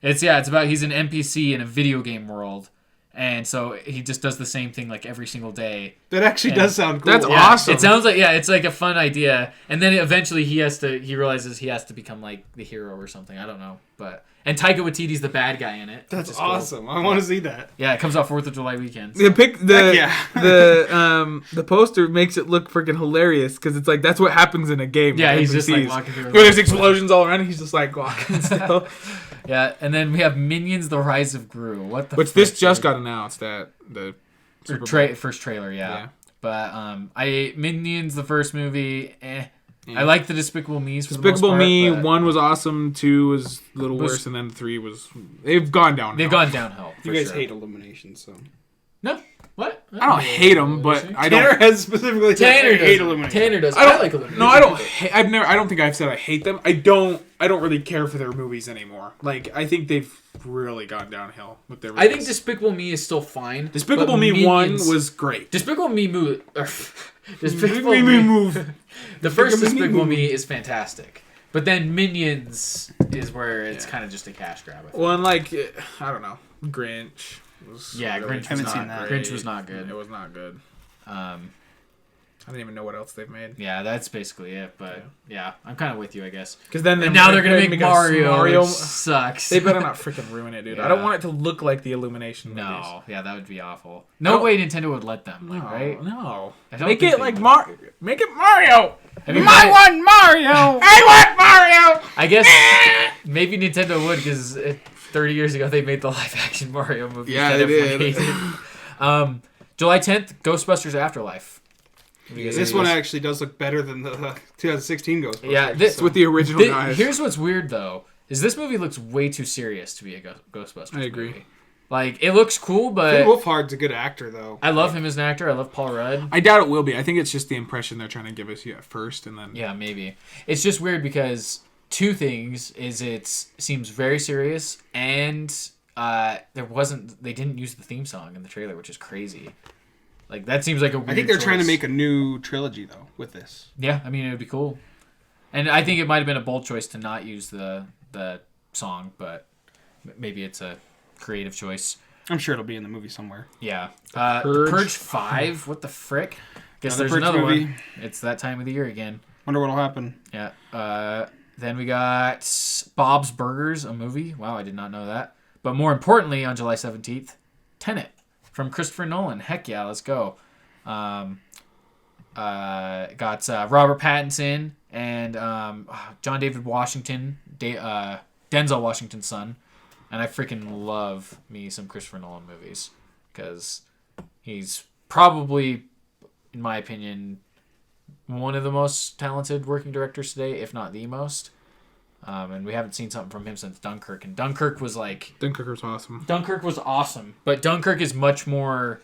It's about he's an NPC in a video game world, and so he just does the same thing like every single day. That actually does sound cool. That's Yeah, awesome. It sounds like it's like a fun idea, and then eventually he realizes he has to become like the hero or something. I don't know, and Taika Waititi's the bad guy in it. That's which is cool. awesome. I want to see that. Yeah, it comes out 4th of July weekend. The Heck yeah. the poster makes it look freaking hilarious because it's like that's what happens in a game. Yeah, with he's just like NPCs. walking through. Where there's explosions all around, and he's just like walking still. Yeah, and then we have Minions: The Rise of Gru. What the? Which this frick, just dude? got announced at the Or Super Bowl. first trailer, yeah. Yeah. But Minions, the first movie, I like the Despicable Me's. For Despicable the most part, Me but 1 was awesome, 2 was a little Was- worse, and then 3 was. They've gone down. They've gone downhill. You for guys sure. hate Illumination, so No, what? I don't hate them, but I Tanner don't. has specifically said Tanner I hate does. Illumination. Tanner does. I don't like Illumination. No, I don't. I've never. I don't think I've said I hate them. I don't really care for their movies anymore. Like I think they've really gone downhill with their. I think movies. Despicable Me is still fine. Despicable but Me Minions- 1 was great. Despicable Me movie. Despicable Me Me. move. The first Despicable Me Despicable movie. Me is fantastic, but then Minions is where it's kind of just a cash grab. I think. Well, and like I don't know, Grinch. Was Yeah, really Grinch was Haven't not. seen that. Grinch was not great. good. It was not good. I don't even know what else they've made. Yeah, that's basically it. But yeah, I'm kind of with you, I guess. Because then And now they're gonna make a Mario, which sucks. They better not freaking ruin it, dude. I don't Yeah. want it to look like the Illumination movies. No, yeah, that would be awful. No way Nintendo would let them, like, No, right? no. I don't Make think it they like would. Make it Mario. I mean, I want Mario. I want Mario. I guess maybe Nintendo would because 30 years ago they made the live-action Mario movie. Yeah, that they everyone did. hated. July 10th, Ghostbusters Afterlife. What do you guys This think one of actually does look better than the 2016 Ghostbusters. Yeah, this It's with the original guys. Here's what's weird though: is this movie looks way too serious to be a Ghostbusters. I agree. Movie. Like, it looks cool, but Finn Wolfhard's a good actor, though. I love him as an actor. I love Paul Rudd. I doubt it will be. I think it's just the impression they're trying to give us at first, and then Yeah, maybe. It's just weird because two things is it seems very serious, and they didn't use the theme song in the trailer, which is crazy. Like, that seems like a weird I think they're choice. trying to make a new trilogy, though, with this. Yeah, I mean, it would be cool. And I think it might have been a bold choice to not use the song, but maybe it's a creative choice. I'm sure it'll be in the movie somewhere. Yeah. Purge. Purge 5, what the frick? Guess Another there's Purge another movie. one. It's that time of the year again. Wonder what'll happen. Yeah. Then we got Bob's Burgers, a movie. Wow, I did not know that. But more importantly, on July 17th, Tenet from Christopher Nolan. Heck yeah, let's go. Got Robert Pattinson and John David Washington, Denzel Washington's son. And I freaking love me some Christopher Nolan movies because he's probably, in my opinion, one of the most talented working directors today, if not the most. And we haven't seen something from him since Dunkirk. And Dunkirk was awesome. Dunkirk was awesome. But Dunkirk is much more,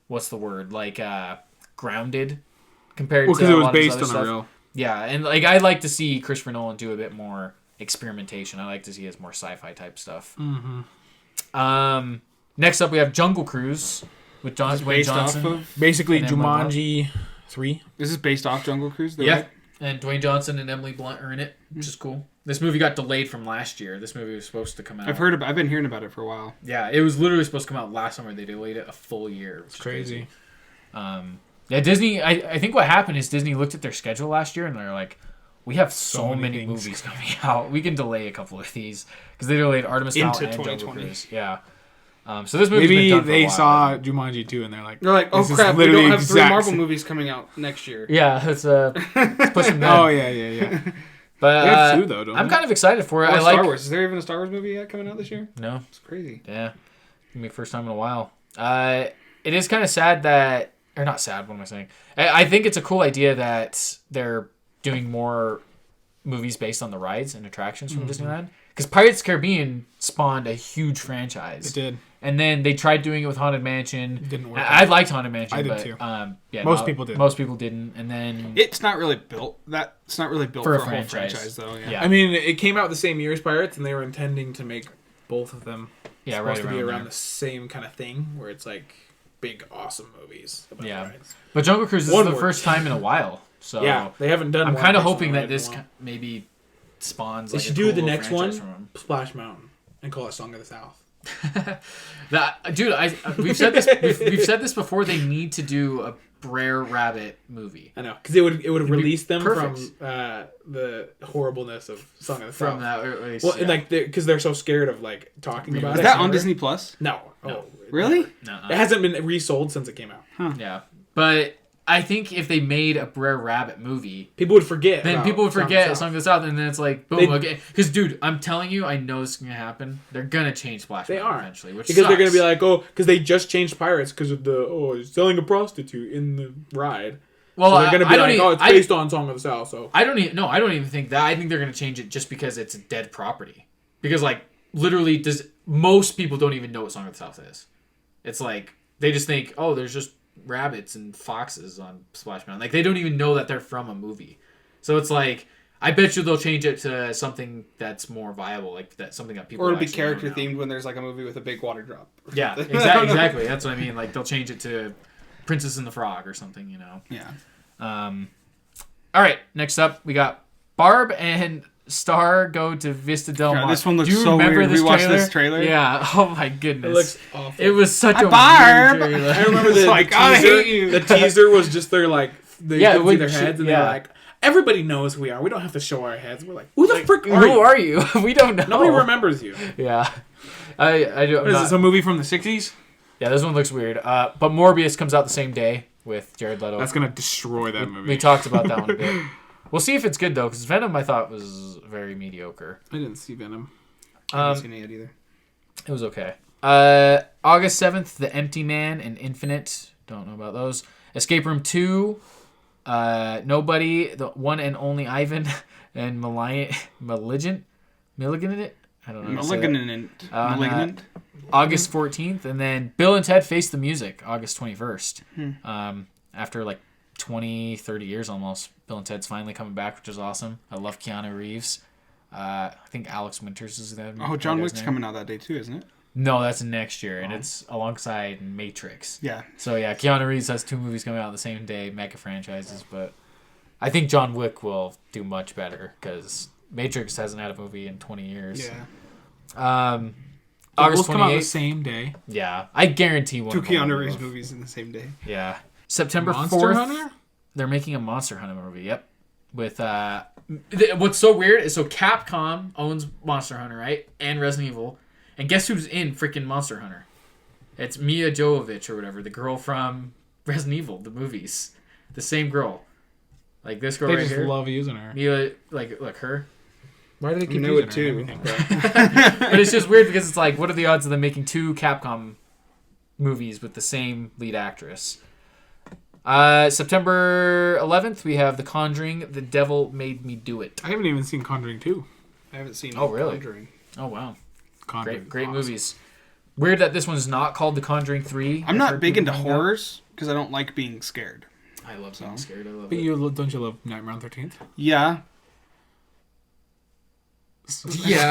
what's the word, like grounded compared to because a it was lot of his based other on stuff. a real. Yeah, and like I like to see Christopher Nolan do a bit more experimentation. I like to see his more sci-fi type stuff. Mm-hmm. Next up, we have Jungle Cruise with Dwayne Johnson. Basically, And Emily Jumanji 3. This is based off Jungle Cruise, though, Yeah, right? and Dwayne Johnson and Emily Blunt are in it, which is cool. This movie got delayed from last year. This movie was supposed to come out. I've been hearing about it for a while. Yeah, it was literally supposed to come out last summer. They delayed it a full year. It's Crazy. Yeah, Disney. I think what happened is Disney looked at their schedule last year and they're like, we have so many movies coming out. We can delay a couple of these because they delayed Artemis Fowl Into and Jungle 2020. Cruise. Yeah. So this movie's been Maybe done for a they while. saw Jumanji 2 and they're like, oh this is crap, we literally don't have 3 exact Marvel same- movies coming out next year. Yeah, it's pushing them. Oh, yeah. But We have 2, though, don't I'm we? kind of excited for it. Or I Star like Wars. Is there even a Star Wars movie yet coming out this year? No. It's crazy. Yeah. Gonna be the first time in a while. It is kind of sad that, or not sad, what am I saying? I think it's a cool idea that they're doing more movies based on the rides and attractions from Disneyland. Because Pirates of the Caribbean spawned a huge franchise. It did. And then they tried doing it with Haunted Mansion. Didn't work I liked Haunted Mansion. I did but, too. Yeah, Most people didn't. Most people didn't. And then It's not really built. It's not really built For for a a whole franchise. franchise, though. Yeah. Yeah. I mean, it came out the same year as Pirates, and they were intending to make both of them yeah, supposed right to be around around there. the same kind of thing, where it's like big, awesome movies about Yeah. rides. But Jungle Cruise is One the word. first time in a while. So Yeah, they haven't done. I'm one kind of based on hoping the that ride this in a while. maybe spawns. They Like should a do cool the little next franchise one, from 'em. Splash Mountain, and call it Song of the South. Dude, we've said this. We've said this before. They need to do a Brer Rabbit movie I know, because it would be release them perfect. from the horribleness of Song of the from South. that. At least, Well, yeah. and like because they're so scared of like talking about Is it. that on ever. Disney Plus? No. No. Oh, Really? no, It hasn't been resold since it came out. yeah, but I think if they made a Brer Rabbit movie, People would forget. then about people would Song of the forget South. Song of the South, and then it's like boom They- again. Because dude, I'm telling you, I know this is gonna happen. They're gonna change Splash They Mountain are eventually, which because they're gonna sucks. be like, oh, because they just changed Pirates because of the selling a prostitute in the ride. well, So they're gonna I be don't like, even, oh, it's based on Song of the South. So I don't even think that. I think they're gonna change it just because it's a dead property. Because like literally, most people don't even know what Song of the South is. It's like they just think, oh, there's just rabbits and foxes on Splash Mountain. Like they don't even know that they're from a movie. So it's like I bet you they'll change it to something that's more viable, like that something that people. Or it'll be actually character know now. themed when there's like a movie with a big water drop. Yeah, exactly. That's what I mean. Like they'll change it to Princess and the Frog or something. You know. Yeah. All right. Next up, we got Barb and Star go to Vista Del Mar. God, this one looks Do you so remember weird. This We watched trailer? this trailer? Yeah. Oh my goodness. it looks awful. It was such a Barb! weird trailer. I remember It's the like, teaser. I hate you. The teaser was just their like they Yeah, couldn't see when their she- heads and yeah. they're like, everybody knows who we are. We don't have to show our heads. We're like, who the frick are Who you? are you? We don't know. Nobody remembers you. Yeah. I do. I'm What is not- this, a movie from the 60s? Yeah, this one looks weird. But Morbius comes out the same day with Jared Leto. That's gonna destroy that movie. We talked about that one a bit. We'll see if it's good though, because Venom I thought was very mediocre. I didn't see Venom. I haven't seen it yet either. It was okay. August 7th, The Empty Man and Infinite. Don't know about those. Escape Room 2. Nobody. The One and Only Ivan. And Malignant. I don't know. how to say that. Malignant. Uh, Malignant. August 14th, and then Bill and Ted Face the Music, August 21st. After like 20, 30 years almost, Bill and Ted's finally coming back, which is awesome. I love Keanu Reeves. I think Alex Winters is that. Oh, John Wick's coming out that day too, isn't it? No, that's next year, and it's alongside Matrix. Yeah. So yeah, Keanu Reeves has 2 movies coming out the same day, mega franchises, but I think John Wick will do much better because Matrix hasn't had a movie in 20 years. Yeah. August 28th. Come out the same day. Yeah, I guarantee one. 2 Keanu Reeves movies in the same day. Yeah. September Monster 4th. Hunter? They're making a Monster Hunter movie. Yep. With what's so weird is Capcom owns Monster Hunter, right? And Resident Evil. And guess who's in freaking Monster Hunter? It's Mia Jovovich or whatever, the girl from Resident Evil, the movies. The same girl. Like this girl They right just here. love using her. Mia, like, look, her. Why do they keep know using it her too. and everything? But it's just weird because it's like, what are the odds of them making 2 Capcom movies with the same lead actress? September 11th, we have The Conjuring, The Devil Made Me Do It. I haven't even seen Conjuring 2. I haven't seen. Oh, really? Conjuring. Oh, wow. Conjuring. Great awesome. movies. Weird that this one's not called The Conjuring 3. I'm not big into horrors because I don't like being scared. I love being scared. I love But it. don't you love Nightmare on 13th? Yeah. Yeah.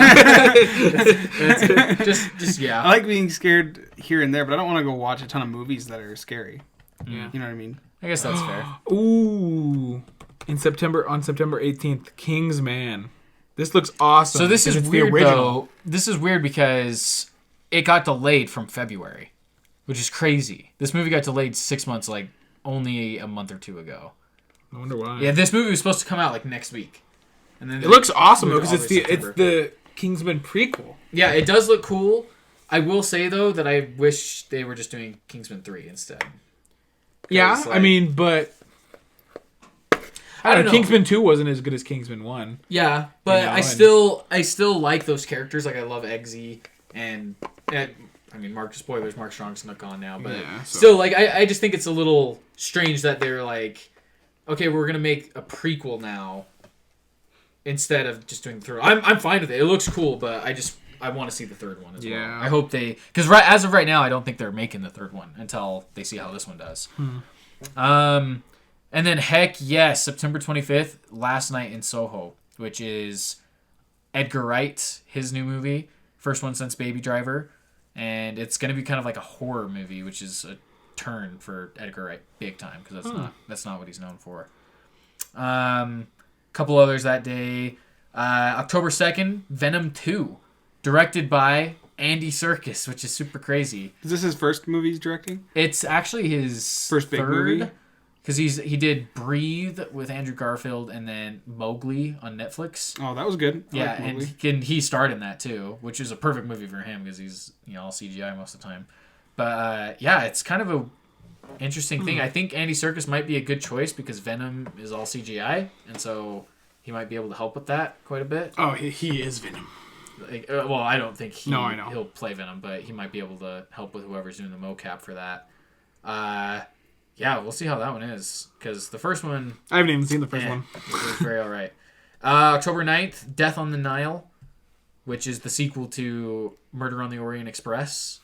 that's it. Just yeah. I like being scared here and there, but I don't want to go watch a ton of movies that are scary. Yeah. You know what I mean? I guess that's fair. Ooh. On September 18th, Kingsman. This looks awesome. So this because is it's the weird original. though. This is weird because it got delayed from February, which is crazy. This movie got delayed 6 months, like only a month or 2 ago. I wonder why. Yeah, this movie was supposed to come out like next week, and then It looks awesome moved because all the way it's September. the Kingsman prequel. Yeah, it does look cool. I will say though that I wish they were just doing Kingsman 3 instead. Yeah, like- I mean, but I don't know. Kingsman 2 wasn't as good as Kingsman 1. Yeah, but You know, I still like those characters. Like I love Eggsy and I mean, spoilers. Mark Strong's not gone now, but Yeah, so- still, like I just think it's a little strange that they're like, okay, we're gonna make a prequel now instead of just doing the third. I'm fine with it. It looks cool, but I want to see the third one as well. Yeah. I hope because as of right now, I don't think they're making the third one until they see how this one does. And then heck yes, September 25th, Last Night in Soho, which is Edgar Wright, his new movie, first one since Baby Driver, and it's gonna be kind of like a horror movie, which is a turn for Edgar Wright big time because that's not what he's known for. Couple others that day, October 2nd, Venom 2, directed by Andy Serkis, which is super crazy. Is this his first movie he's directing? It's actually his First big movie? because he did Breathe with Andrew Garfield and then Mowgli on Netflix. Oh, that was good. I Yeah, liked and he starred in that too, which is a perfect movie for him because he's all CGI most of the time. But yeah, it's kind of a interesting thing. I think Andy Serkis might be a good choice because Venom is all CGI, and so he might be able to help with that quite a bit. Oh, he is Venom. Like, well, I don't think I know. he'll play Venom, but he might be able to help with whoever's doing the mocap for that. Yeah, we'll see how that one is because the first one. I haven't even seen the first one. It was very alright. October 9th, Death on the Nile, which is the sequel to Murder on the Orient Express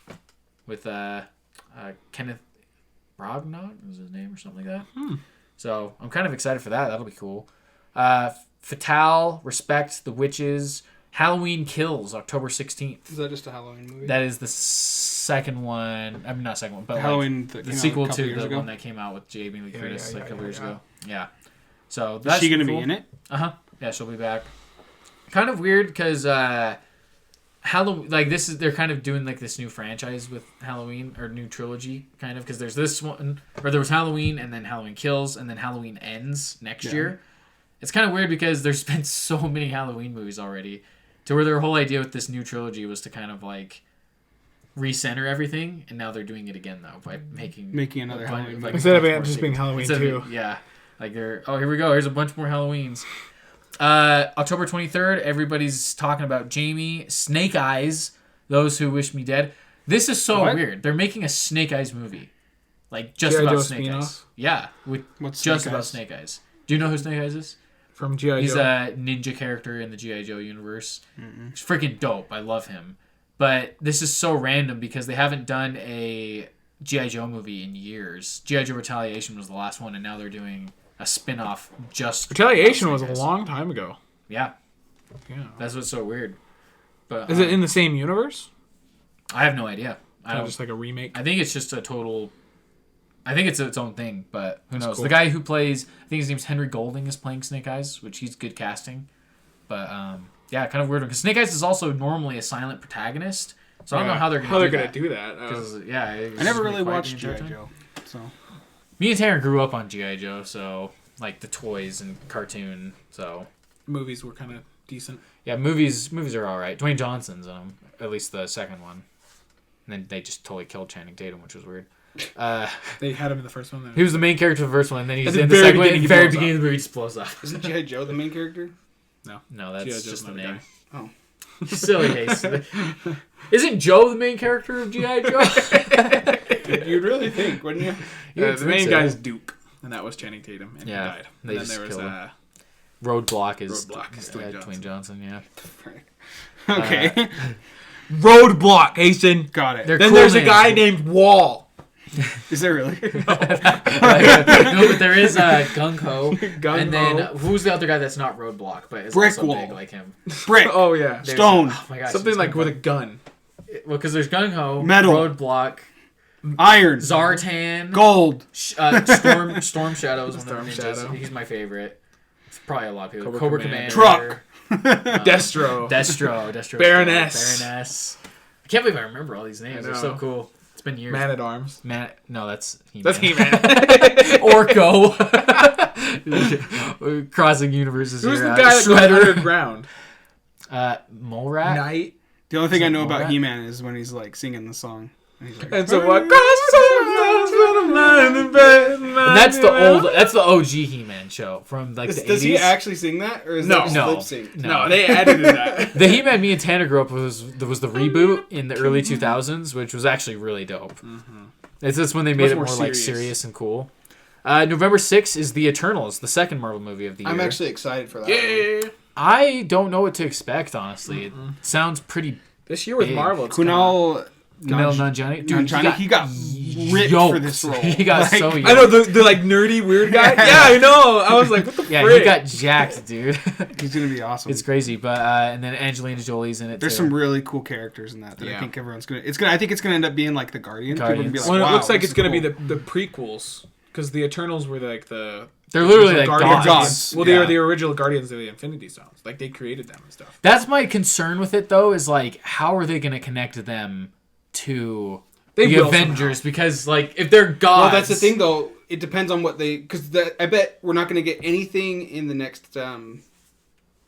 with Kenneth Branagh is his name or something like that. So I'm kind of excited for that. That'll be cool. Fatale, Respect, The Witches, Halloween Kills, October 16th. Is that just a Halloween movie? That is the second one. I mean, not second one, but Halloween like that came the out sequel a couple to years the ago? one that came out with Jamie Lee Curtis yeah, a couple years yeah. ago. Yeah. So Is that's she going to cool. be in it? Yeah, she'll be back. Kind of weird because Halloween, like they're kind of doing like this new franchise with Halloween or new trilogy kind of because there's this one or there was Halloween and then Halloween Kills and then Halloween Ends next year. It's kind of weird because there's been so many Halloween movies already to where their whole idea with this new trilogy was to kind of like recenter everything, and now they're doing it again though by making another a bunch- Halloween like, movie. Instead of much it more just being sequels. Halloween Instead of 2. yeah, like they're here we go. Here's a bunch more Halloweens. October 23rd, everybody's talking about Jamie Snake Eyes. Those Who Wish Me Dead. This is so What? weird. They're making a Snake Eyes movie, like just G.I. about Joe Snake spin-off? Eyes. Yeah, with What's just Snake about Eyes? Snake Eyes. Do you know who Snake Eyes is? From G.I. He's Joe. a ninja character in the G.I. Joe universe. He's freaking dope. I love him. But this is so random because they haven't done a G.I. Joe movie in years. G.I. Joe Retaliation was the last one, and now they're doing a spin-off just... Retaliation was a long time ago. Yeah. Yeah. That's what's so weird. But Is it in the same universe? I have no idea. I don't... Just like a remake? I think it's just a total... I think it's its own thing, but who knows? Cool. The guy who plays... I think his name's Henry Golding is playing Snake Eyes, which he's good casting. But, yeah, kind of weird. Because Snake Eyes is also normally a silent protagonist. So I don't know how they're going to do that. Because, yeah. I never really watched G.I. Joe, so... Me and Taryn grew up on G.I. Joe, so... Like, the toys and cartoon, so... Movies were kind of decent. Yeah, movies are alright. Dwayne Johnson's in them. At least the second one. And then they just totally killed Channing Tatum, which was weird. They had him in the first one. He was the main character of the first one, and then he's At in the the very second one, beginning, and he the very blows up. beginning of the movie just blows up. Isn't G.I. Joe the main character? No, that's G.I. Joe's just the another name. guy. Oh. Silly haste. Isn't Joe the main character of G.I. Joe? You'd really think, wouldn't you? The main guy's Duke, and that was Channing Tatum, and Yeah, he died. they And then just there was killed him. Roadblock is Dwayne Dwayne Johnson, yeah. Okay. Roadblock, Hasten. Got it. They're Then cool there's a names. guy named Wall. Is there really? No, but there is Gung Ho. And then Ho. who's the other guy that's not Roadblock, but is Brick also Wall. big like him? Brick. Oh yeah, There's- Stone. Oh my gosh, something it's like Gung with Ho. a gun. Well, because there's Gung Ho, Metal. Roadblock, Iron. Zartan, Gold. Storm Shadow is one of the Storm ninjas. Shadow. He's my favorite. It's probably a lot of people. Cobra Cobra Commander. Commander. Truck. Destro. Destro. Baroness. I can't believe I remember all these names. I They're know. so cool. It's been years. Man at Arms. No, that's He-Man. That's He-Man. Orko. Crossing universes Who's here. the guy that goes Shredder. underground? Mole Rat. Night. The only thing I know What? about He-Man is when he's like singing the song. And he's like, And so what? And that's the OG He-Man show from like the 80s. Does he actually sing that, or is No. that just No. lip sync? No, they edited that. The He-Man me and Tanner grew up with was the reboot in the early 2000s, which was actually really dope. That's when they made Much it more more like serious. serious and cool. November 6th is The Eternals, the second Marvel movie of the year. I'm actually excited for that. Yeah. I don't know what to expect, honestly. It sounds pretty... This year with Big. Marvel, it's Kunal Kumail Nanjiani? Dude, he got ripped yoked. for this role. He got so yoked. I know the like nerdy weird guy. Yeah, I know. I was like, what the Yeah, frick? he got jacked, dude. He's gonna be awesome. It's crazy, but and then Angelina Jolie's in it. There's too. some really cool characters in that Yeah. I think everyone's gonna. I think it's gonna end up being like the Guardians. People are gonna be like, Well, wow, it looks like this it's gonna is be cool. the prequels because the Eternals were like the. They're literally like Guardians. gods. Well, they Yeah. are the original Guardians of the Infinity Stones. Like they created them and stuff. That's my concern with it, though, is like, how are they going to connect them to They the will Avengers? Because like, if they're gods, Well, that's the thing though. It depends on what they because I bet we're not gonna get anything in the next.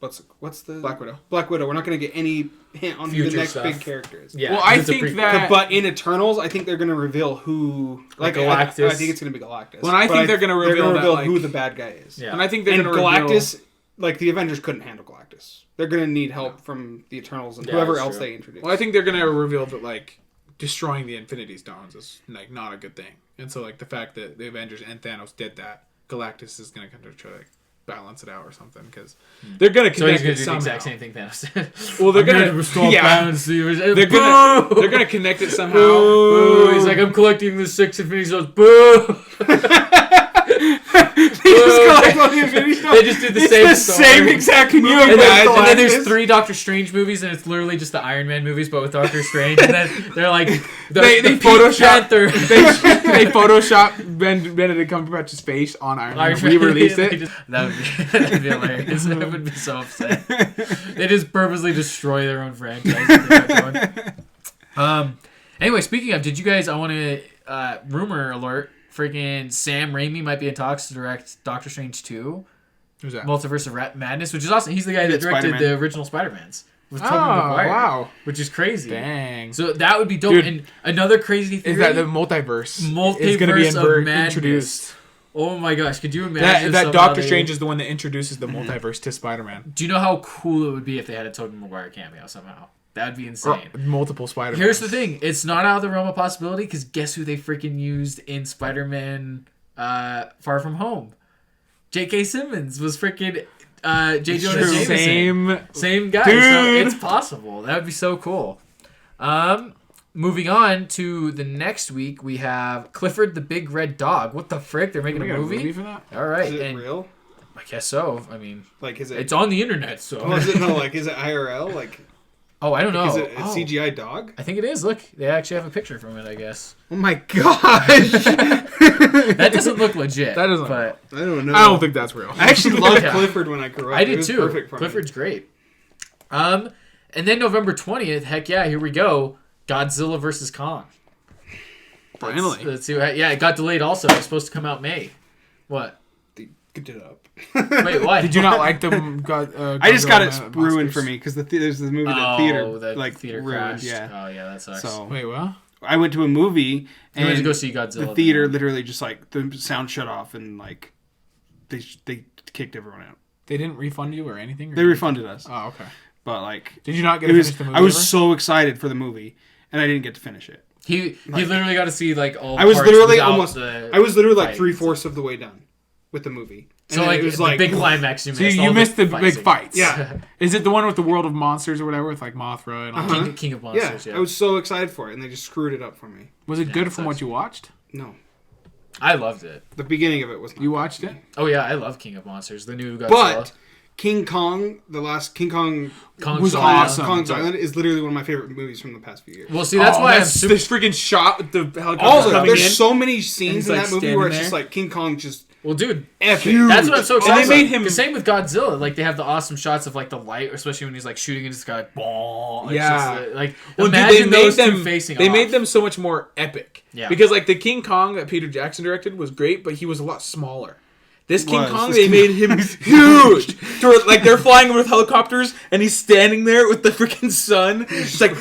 What's the Black Widow. Black Widow. We're not gonna get any hint on Future the next stuff. big characters. Yeah, Well, I it's a think prequel. that- But in Eternals, I think they're gonna reveal who Galactus. I think it's gonna be Galactus. Well, I But think they're gonna reveal that, like- who the bad guy is. Yeah. And I think they're And gonna reveal- Galactus, like the Avengers couldn't handle Galactus. They're gonna need help from the Eternals and Yeah, whoever that's else true. they introduce. Well, I think they're gonna reveal that like destroying the Infinity Stones is like not a good thing, and so like the fact that the Avengers and Thanos did that, Galactus is gonna kind of try to balance it out or something because they're gonna So he's connect going it to do the somehow. exact same thing Thanos did. Well, they're I'm here gonna to restore yeah, balance. they're gonna connect it somehow. Boo! He's like, I'm collecting the 6 Infinity Stones. Boo! They just did the It's same the story. same exact. Can you And imagine? then there's 3 Doctor Strange movies, and it's literally just the Iron Man movies, but with Doctor Strange. And then they're like, They Pink Photoshop- Panther. they Photoshop Benedict Cumberbatch's face on Iron Man. Re-released They it. just- that'd be hilarious. I would be so upset. They just purposely destroy their own franchise. Anyway, speaking of, did you guys? I want to rumor alert. Freaking Sam Raimi might be in talks to direct Doctor Strange 2, Who's that? Multiverse of Madness, which is awesome. He's the guy that It's directed Spider-Man. the original Spider-Mans with Oh, Tobey Maguire, wow. which is crazy. Dang. So that would be dope. Dude, and another crazy theory Is that the multiverse? Multiverse is going to be of Madness. introduced. Oh my gosh, could you imagine That somehow Doctor they- Strange is the one that introduces the multiverse to Spider-Man. Do you know how cool it would be if they had a Tobey Maguire cameo somehow? That would be Or insane. multiple Spider-Man. Here's the thing. It's not out of the realm of possibility because guess who they freaking used in Spider-Man Far From Home? J.K. Simmons was freaking J. Jonah Jameson. Same. Same guy. Dude. So it's possible. That would be so cool. Moving on to the next week, we have Clifford the Big Red Dog. What the frick? They're making a movie for that? All right. Is it real? I guess so. I mean, Like, is it? it's on the internet, so. Well, is it is it IRL? Like, oh, I don't know. is it a CGI dog? I think it is. Look, they actually have a picture from it, I guess. Oh my gosh! That doesn't look legit. That doesn't. But I don't know. I don't think that's real. I actually loved Yeah. Clifford when I grew up. I It did was too. Perfect for Clifford's great. And then November 20th, heck yeah, here we go. Godzilla vs. Kong. Finally. Let's see what, yeah, it got delayed also. It was supposed to come out May. What? me. Get it up. Wait, why? Did you not like the? I just got it Godzilla ruined Oscars? for me because there's the movie Oh, the theater the like theater ruined. crashed. Yeah. Oh, yeah, that sucks. So Wait, what? I went to a movie I went and to go see Godzilla. the theater literally just like the sound shut off and like they kicked everyone out. They didn't refund you or anything? Or They refunded us, Oh, okay. but like Did you not get it to was. finish the movie? I was ever? so excited for the movie and I didn't get to finish it. He literally got to see like all. I was parts literally without almost. the I was literally like fight. 3/4 of the way done with the movie. And So then like it was the like big climax you So missed. you all missed the fight big scenes. fights. Yeah. Is it the one with the World of Monsters or whatever with like Mothra and all? Uh-huh. King of Yeah, Monsters. Yeah, I was so excited for it, and they just screwed it up for me. Was it Yeah, good it from sucks. what you watched? No, I loved it. the beginning of it was not. You watched it? Oh yeah, I love King of Monsters. The new Godzilla. But King Kong, the last King Kong, Kong's was Island. awesome. Kong's Island is literally one of my favorite movies from the past few years. Well, see, that's why I'm super. this freaking shot with the helicopter All of it. coming There's in. so many scenes he's, in like, that movie where it's standing just there. like King Kong just Well, dude, epic. that's what I'm so And excited they made about. him- The same with Godzilla. Like they have the awesome shots of like the light, especially when he's like shooting into the sky. Like, bong. It's Yeah. just, like Well, dude, imagine those two facing They off. made them so much more epic. Yeah. Because like the King Kong that Peter Jackson directed was great, but he was a lot smaller. This King Was. Kong, This they King- made him huge. To where, like they're flying with helicopters, and he's standing there with the freaking sun. It's like,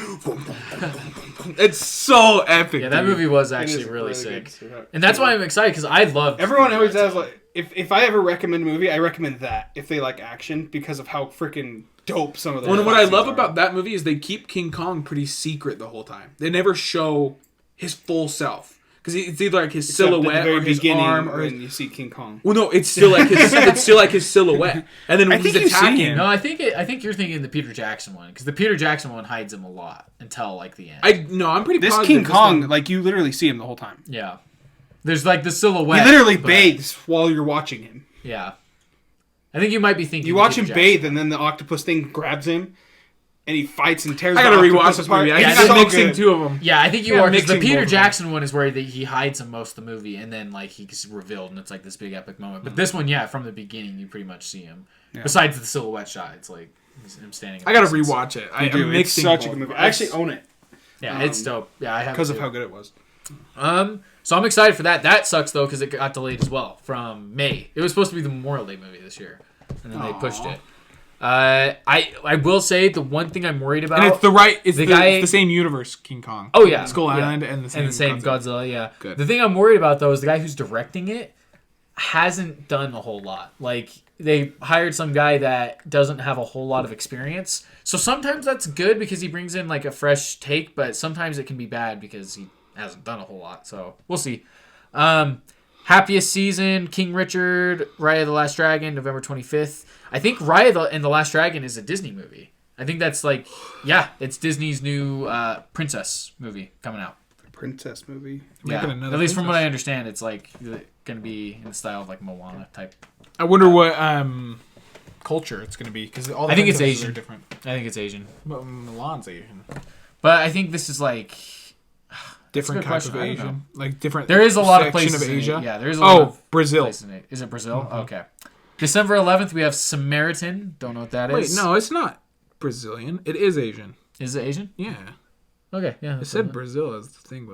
it's so epic. Yeah, that dude. movie was It actually is really good. sick, and that's why I'm excited because I love. Everyone always says like if I ever recommend a movie, I recommend that if they like action because of how freaking dope some of the. Well, what I fight love scenes about are. that movie is they keep King Kong pretty secret the whole time. They never show his full self because it's either like his Except at the silhouette very or his beginning arm or his, when you see King Kong. well, no, it's still like his silhouette. And then when I he's think you've seen attacking, him. No, I think you're thinking the Peter Jackson one because the Peter Jackson one hides him a lot until like the end. I'm pretty This positive King Kong, one- like you literally see him the whole time. Yeah, there's like the silhouette. He literally but- bathes while you're watching him. Yeah, I think you might be thinking. You watch Peter him Jackson. bathe, and then the octopus thing grabs him, and he fights and tears. I gotta the rewatch octopus this apart. movie. I Yeah, keep it's so mixing good. two of them. Yeah, I think you Yeah, are because the mixing Peter both of them. Jackson one is where he hides him most of the movie, and then like he's revealed, and it's like this big epic moment. But this one, yeah, from the beginning, you pretty much see him. Yeah. Besides the silhouette shot, it's like him standing. I gotta up against- rewatch it. You do. I'm It's mixing such a both. good movie. I actually own it Yeah, it's dope. Yeah, I have because it of too. how good it was. So I'm excited for that. That sucks though because it got delayed as well from May. It was supposed to be the Memorial Day movie this year, and then they pushed Aw. it. I will say the one thing I'm worried about. And it's The guy- it's the same universe, King Kong. Oh yeah, Skull yeah. Island and the same Godzilla. Yeah. Good. The thing I'm worried about though is the guy who's directing it hasn't done a whole lot. Like they hired some guy that doesn't have a whole lot of experience. So sometimes that's good because he brings in like a fresh take, but sometimes it can be bad because he hasn't done a whole lot. So we'll see. Happiest Season, King Richard, Raya the Last Dragon, November 25th. I think Raya and the Last Dragon is a Disney movie. I think that's like, yeah, it's Disney's new princess movie coming out. Princess movie. Yeah, Making another at least from what princess. I understand, it's like going to be in the style of like Moana type. I wonder what culture it's gonna be because all the I think it's princesses Asian. are different. I think it's Asian. But Milan's Asian. But I think this is like Different good type of question. I don't Asian, like different. there is a lot of section places of in Asia. it. Yeah, there is a lot Oh, of Brazil. places in it. Is it Brazil? Okay. December 11th, we have Samaritan. Don't know what that Wait, is. no, it's not Brazilian. It is Asian. Is it Asian? Yeah, Okay, yeah. it that's said what- Brazil as the thing,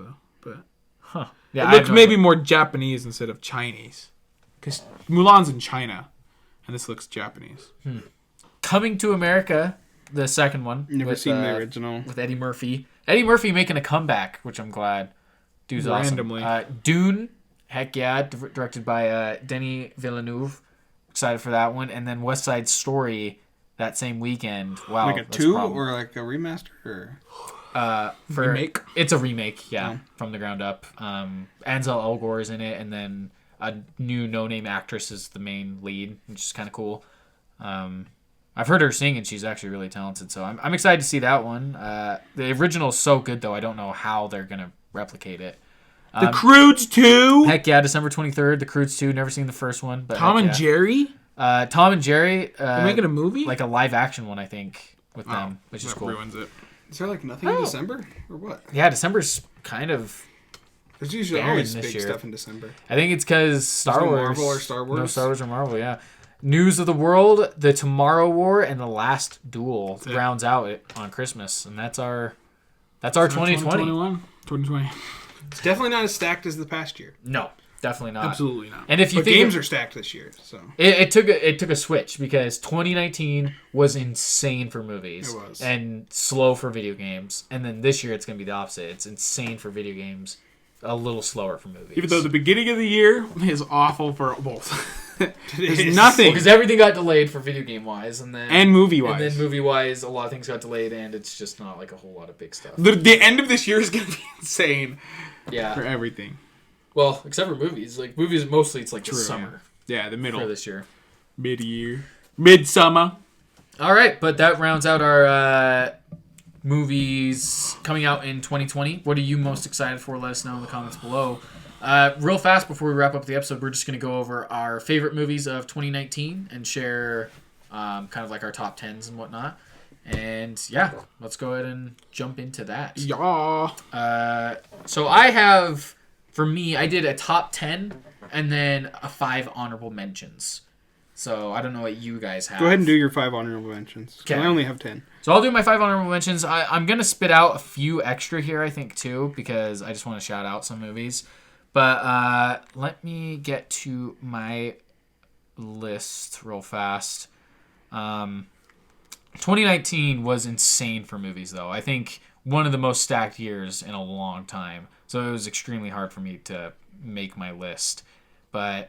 but Huh. Yeah, it I have looks no maybe idea. more Japanese instead of Chinese. Because Mulan's in China, and this looks Japanese. Coming to America, the second one. Never with, seen the original. With Eddie Murphy. Eddie Murphy making a comeback, which I'm glad. Dude's Randomly. awesome. Dune, heck yeah, directed by Denis Villeneuve. Excited for that one. And then West Side Story that same weekend. Wow. Like a that's 2 problem. or like a remaster? Or? For, Remake? It's a remake, yeah, Oh. from the ground up. Ansel Elgort is in it, and then a new no-name actress is the main lead, which is kind of cool. I've heard her sing, and she's actually really talented. So I'm excited to see that one. The original is so good, though. I don't know how they're gonna replicate it. The Croods 2. Heck yeah, December 23rd. The Croods 2. Never seen the first one, but Tom and Jerry. Tom and Jerry. They're making a movie, like a live action one, I think, with them, which is cool. Ruins it. Is there like nothing in December or what? Yeah, December's kind of. There's usually always big stuff in December. I think it's because Star Wars. Marvel or Star Wars? No, Star Wars or Marvel, yeah. News of the World, The Tomorrow War, and The Last Duel rounds out it on Christmas. And that's our 2020. 2020. It's definitely not as stacked as the past year. No, definitely not. Absolutely not. And if you think games are stacked this year, so it took a switch because 2019 was insane for movies. It was. And slow for video games. And then this year it's going to be the opposite. It's insane for video games, a little slower for movies. Even though the beginning of the year is awful for both. There's nothing. Because everything got delayed for video game wise, and movie wise. And then movie wise, a lot of things got delayed, and it's just not like a whole lot of big stuff. The end of this year is going to be insane. Yeah. For everything. Well, except for movies. Like movies, mostly it's like the summer. Yeah, the middle for this year. Mid-year. Midsummer. All right, but that rounds out our movies coming out in 2020. What are you most excited for? Let us know in the comments below. Real fast before we wrap up the episode, we're just going to go over our favorite movies of 2019 and share kind of like our top 10s and whatnot. And yeah, let's go ahead and jump into that. Yeah. So I have, for me, I did a top 10 and then a 5 honorable mentions. So I don't know what you guys have. Go ahead and do your 5 honorable mentions. Okay. I only have 10. So I'll do my 5 honorable mentions. I'm going to spit out a few extra here, I think, too, because I just want to shout out some movies. But let me get to my list real fast. 2019 was insane for movies, though. I think one of the most stacked years in a long time. So it was extremely hard for me to make my list. But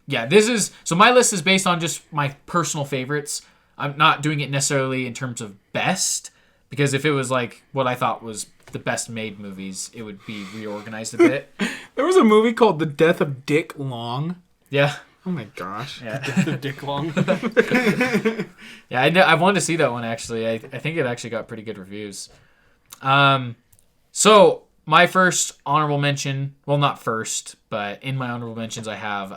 yeah, so my list is based on just my personal favorites. I'm not doing it necessarily in terms of best, because if it was like what I thought was the best made movies, it would be reorganized a bit. There was a movie called The Death of Dick Long. Yeah. Oh my gosh. Yeah. The Dick Long. Yeah, I wanted to see that one, actually. I think it actually got pretty good reviews. So my first honorable mention, well, not first, but in my honorable mentions I have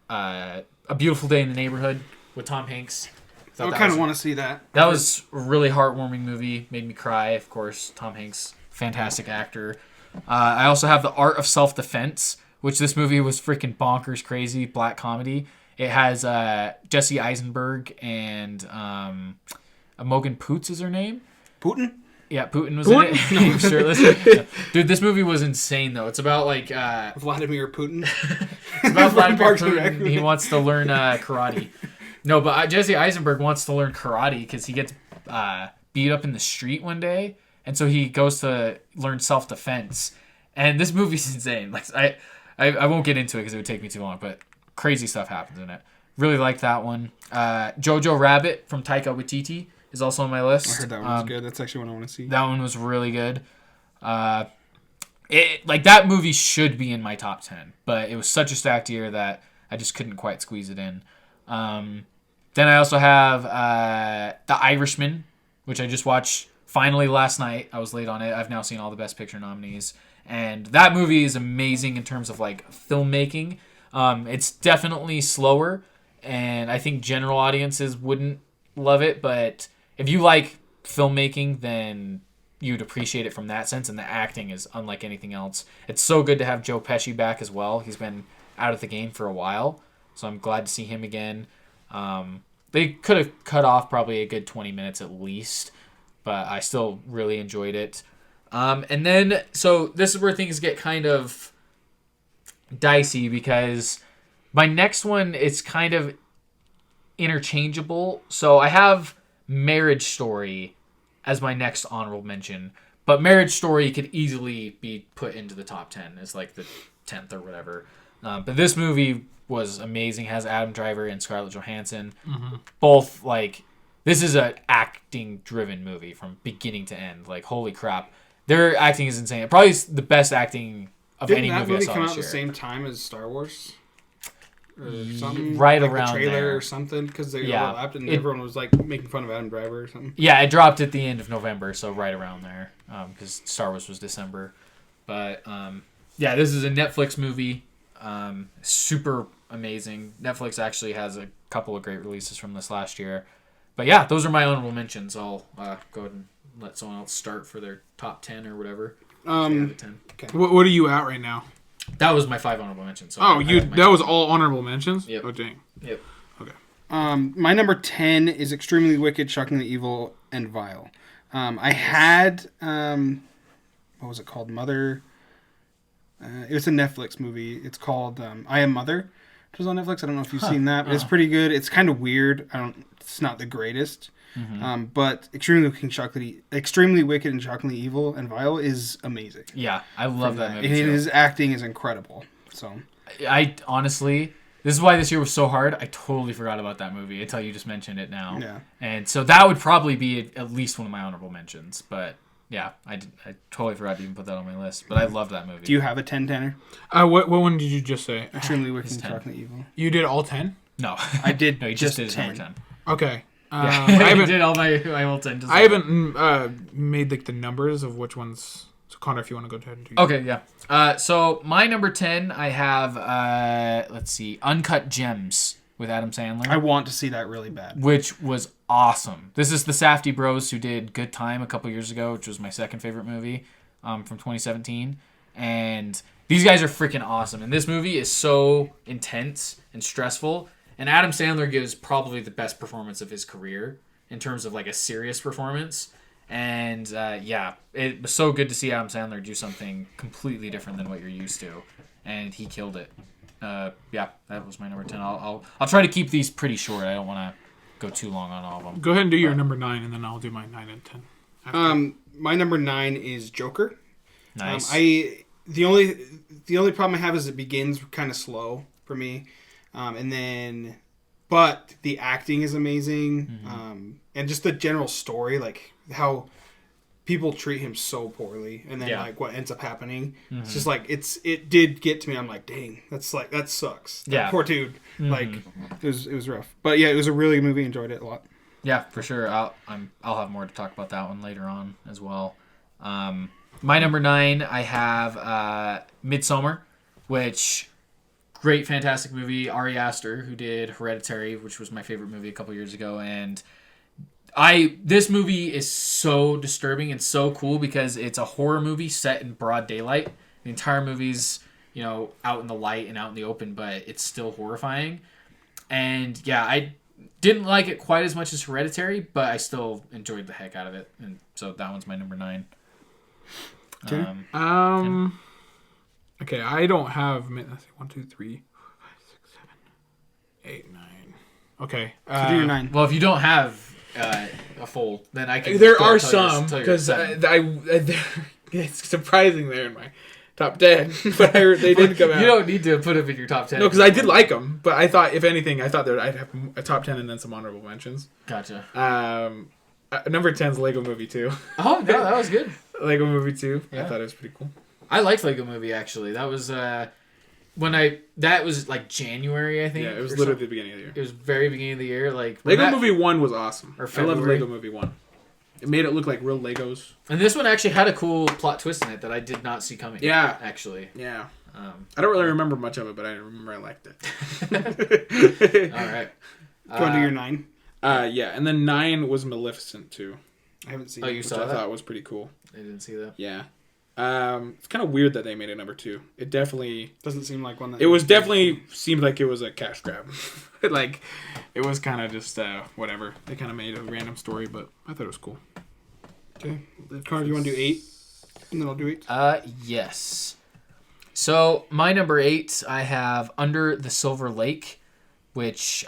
A Beautiful Day in the Neighborhood with Tom Hanks. I kind of want to see that. That was a really heartwarming movie. Made me cry, of course. Tom Hanks, fantastic actor. I also have The Art of Self-Defense, which this movie was freaking bonkers crazy, black comedy. It has Jesse Eisenberg and Morgan Poots is her name. Putin? Yeah, Putin was in it. He was shirtless. Yeah. Dude, this movie was insane, though. It's about like... Vladimir Putin. It's about Vladimir Putin. He wants to learn karate. No, but Jesse Eisenberg wants to learn karate because he gets beat up in the street one day. And so he goes to learn self-defense. And this movie's insane. Like I won't get into it because it would take me too long, but crazy stuff happens in it. Really like that one. Jojo Rabbit from Taika Waititi is also on my list. I heard that one was good. That's actually what I want to see. That one was really good. That movie should be in my top 10, but it was such a stacked year that I just couldn't quite squeeze it in. Then I also have The Irishman, which I just watched finally last night. I was late on it. I've now seen all the Best Picture nominees. And that movie is amazing in terms of like filmmaking. It's definitely slower, and I think general audiences wouldn't love it. But if you like filmmaking, then you'd appreciate it from that sense. And the acting is unlike anything else. It's so good to have Joe Pesci back as well. He's been out of the game for a while, so I'm glad to see him again. They could have cut off probably a good 20 minutes at least, but I still really enjoyed it. And then, so this is where things get kind of dicey because my next one is kind of interchangeable. So I have Marriage Story as my next honorable mention, but Marriage Story could easily be put into the top 10 as like the 10th or whatever. But this movie was amazing. It has Adam Driver and Scarlett Johansson. Mm-hmm. Both like, this is an acting driven movie from beginning to end. Like, holy crap. Their acting is insane. Probably the best acting of any movie I saw this year. Didn't that movie come out at the same time as Star Wars? or something, right like around the trailer there or something, because they Yeah. overlapped and everyone was like making fun of Adam Driver or something. Yeah, it dropped at the end of November, so right around there, because Star Wars was December. But yeah, this is a Netflix movie, super amazing. Netflix actually has a couple of great releases from this last year. But yeah, those are my honorable mentions. I'll go ahead and let someone else start for their top 10 or whatever. Okay. What are you at right now? That was my 5 honorable mentions. So that was all honorable mentions? Yep. Oh, dang. Yep. Okay. My number 10 is Extremely Wicked, Shockingly Evil, and Vile. I had, what was it called? Mother. It was a Netflix movie. It's called I Am Mother, which was on Netflix. I don't know if you've seen that. But it's pretty good. It's kind of weird. It's not the greatest. Mm-hmm. But Extremely Wicked and Shockingly Evil and Vile is amazing. Yeah, I love that movie. And his acting is incredible. So I honestly, this is why this year was so hard. I totally forgot about that movie until you just mentioned it now. Yeah. And so that would probably be at least one of my honorable mentions. But yeah, I totally forgot to even put that on my list. But I love that movie. Do you have a 10 tenner? What one did you just say? Extremely Wicked and Shockingly Evil. You did all 10? No, I did. No, he just did his number 10. Okay. Yeah. I haven't did all my whole 10. I haven't made the numbers of which ones. So Connor, if you want to go ahead and do. Okay, yeah. So my number 10, I have let's see, Uncut Gems with Adam Sandler. I want to see that really bad. Which was awesome. This is the Safdie bros who did Good Time a couple years ago, which was my second favorite movie from 2017. And these guys are freaking awesome. And this movie is so intense and stressful. And Adam Sandler gives probably the best performance of his career in terms of like a serious performance. And yeah, it was so good to see Adam Sandler do something completely different than what you're used to. And he killed it. Yeah, that was my number 10. I'll try to keep these pretty short. I don't want to go too long on all of them. Go ahead and do your number 9, and then I'll do my 9 and 10. After. My number 9 is Joker. Nice. The only problem I have is it begins kind of slow for me, but the acting is amazing, and just the general story, like how people treat him so poorly, and then like what ends up happening. It's just like it did get to me. I'm like, dang, that sucks. That poor dude. Like it was rough, but yeah, it was a really good movie. Enjoyed it a lot. Yeah, for sure. I'll have more to talk about that one later on as well. My number 9, I have Midsommar, which great, fantastic movie. Ari Aster, who did Hereditary, which was my favorite movie a couple years ago, and this movie is so disturbing and so cool because it's a horror movie set in broad daylight. The entire movie's out in the light and out in the open, but it's still horrifying. And yeah, I didn't like it quite as much as Hereditary, but I still enjoyed the heck out of it, and so that one's my number 9. Okay, I don't have. Let's see, 1, 2, 3, 4, 5, 6, 7, 8, 9. Okay. So do your 9. Well, if you don't have a full, then I can. There are some because it's surprising they're in my top 10, but they didn't come out. You don't need to put them in your top 10. No, because I did like them, but I thought, if anything, I'd have a top 10 and then some honorable mentions. Gotcha. Number 10 is Lego Movie 2. Oh, no, that was good. Lego Movie 2. Yeah. I thought it was pretty cool. I liked Lego Movie, actually. That was that was like January, I think. Yeah, it was literally the beginning of the year. It was very beginning of the year. Like Lego Movie 1 was awesome. Or I loved February. Lego Movie 1. It made it look like real Legos. And this one actually had a cool plot twist in it that I did not see coming. Yeah. Actually. Yeah. I don't really remember much of it, but I remember I liked it. All right. Do you want to do your 9? Yeah, and then 9 was Maleficent 2. I haven't seen it. it. You which saw I that? thought was pretty cool. I didn't see that. Yeah. It's kind of weird that they made it number 2. It definitely doesn't seem like one that. It was definitely seemed like it was a cash grab. Like it was kind of just whatever. They kind of made a random story, but I thought it was cool. Okay, Connor, do you want to do 8? And then I'll do 8. Yes. So my number 8, I have Under the Silver Lake, which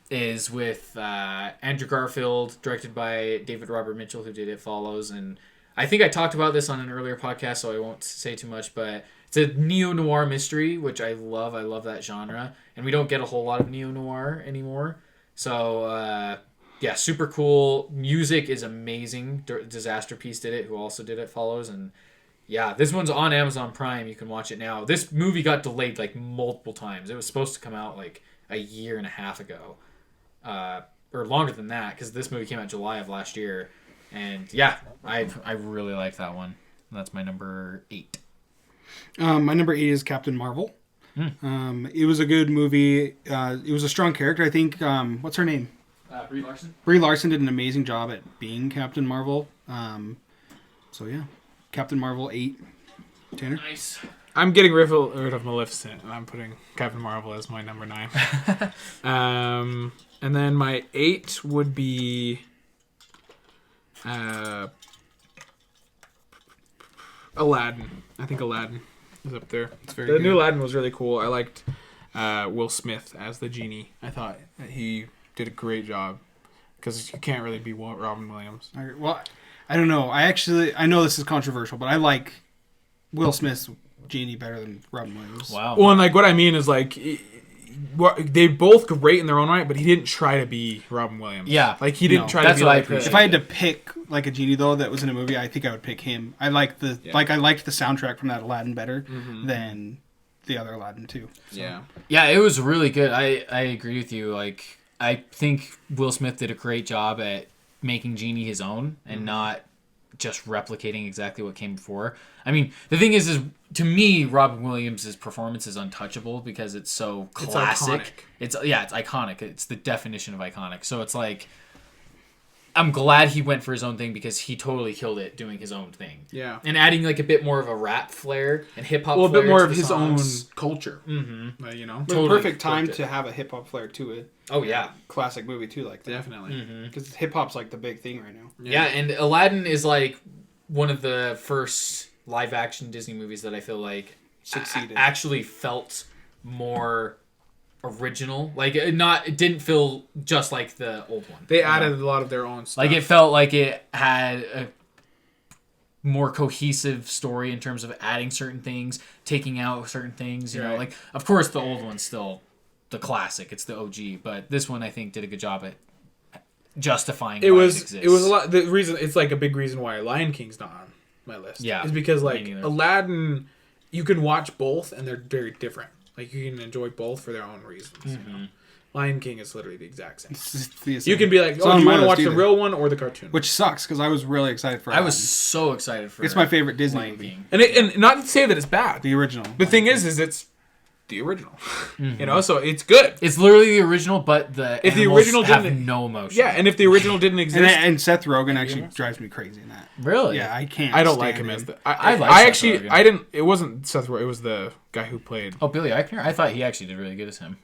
is with Andrew Garfield, directed by David Robert Mitchell, who did It Follows, and I think I talked about this on an earlier podcast, so I won't say too much, but it's a neo-noir mystery, which I love. I love that genre, and we don't get a whole lot of neo-noir anymore. So, yeah, super cool. Music is amazing. Disaster Piece did it, who also did It Follows, and Yeah, this one's on Amazon Prime. You can watch it now. This movie got delayed like multiple times. It was supposed to come out like a year and a half ago, or longer than that, because this movie came out July of last year. And yeah, I really like that one. That's my number 8. My number 8 is Captain Marvel. It was a good movie. It was a strong character. I think. What's her name? Brie Larson. Brie Larson did an amazing job at being Captain Marvel. So yeah, Captain Marvel 8. Tanner. Nice. I'm getting rid of Maleficent, and I'm putting Captain Marvel as my number 9. And then my 8 would be Aladdin. I think Aladdin is up there. It's very The good. new Aladdin was really cool. I liked Will Smith as the genie. I thought that he did a great job because you can't really be Robin Williams. Well, I don't know. I know this is controversial, but I like Will Smith's genie better than Robin Williams. Wow. Well, and like what I mean is like they both great in their own right, but he didn't try to be Robin Williams. Yeah. like he didn't No, try to that's be what I like. appreciate. If I had to pick like a genie though that was in a movie, I think I would pick him. I like I liked the soundtrack from that Aladdin better than the other Aladdin too. Yeah. Yeah, it was really good. I agree with you. Like, I think Will Smith did a great job at making Genie his own and not just replicating exactly what came before. I mean, the thing is to me, Robin Williams' performance is untouchable because it's so classic. It's iconic. It's the definition of iconic. So it's like, I'm glad he went for his own thing because he totally killed it doing his own thing. Yeah. And adding like a bit more of a rap flair and hip hop. Well, a bit more to of the his songs. own culture. Mm-hmm. You know. The Totally perfect time flipped it. to have a hip hop flair to it. Oh yeah. Classic movie too, like that. Definitely. Because hip hop's like the big thing right now. Yeah, and Aladdin is like one of the first live action Disney movies that I feel like Succeeded. actually felt more original. Like it didn't feel just like the old one. They added a lot of their own stuff. Like it felt like it had a more cohesive story in terms of adding certain things, taking out certain things, you know, Right. like of course the old one's still the classic, it's the OG, but this one I think did a good job at justifying it why was exists. it was a lot. The reason it's like a big reason why Lion King's not on my list. Yeah, is because me like neither. Aladdin, you can watch both and they're very different. Like you can enjoy both for their own reasons. You know? Lion King is literally the exact same. You can be like, It's oh, on do you my want to watch list the either. real one or the cartoon? Which sucks because I was really excited for. I was Aladdin. so excited for It's my favorite Disney Lion movie. King. and not to say that it's bad. The original. The thing is it's the original. You know, so it's good. It's literally the original, but If the animals original have didn't- no emotion. Yeah, and if the original didn't exist, and Seth Rogen actually drives me crazy in that. Really? Yeah, I can't. I don't stand like him as the. I like I Seth actually Rogen. I didn't. It wasn't Seth Rogen. It was the guy who played. Oh, Billy Eichner? I thought he actually did really good as him.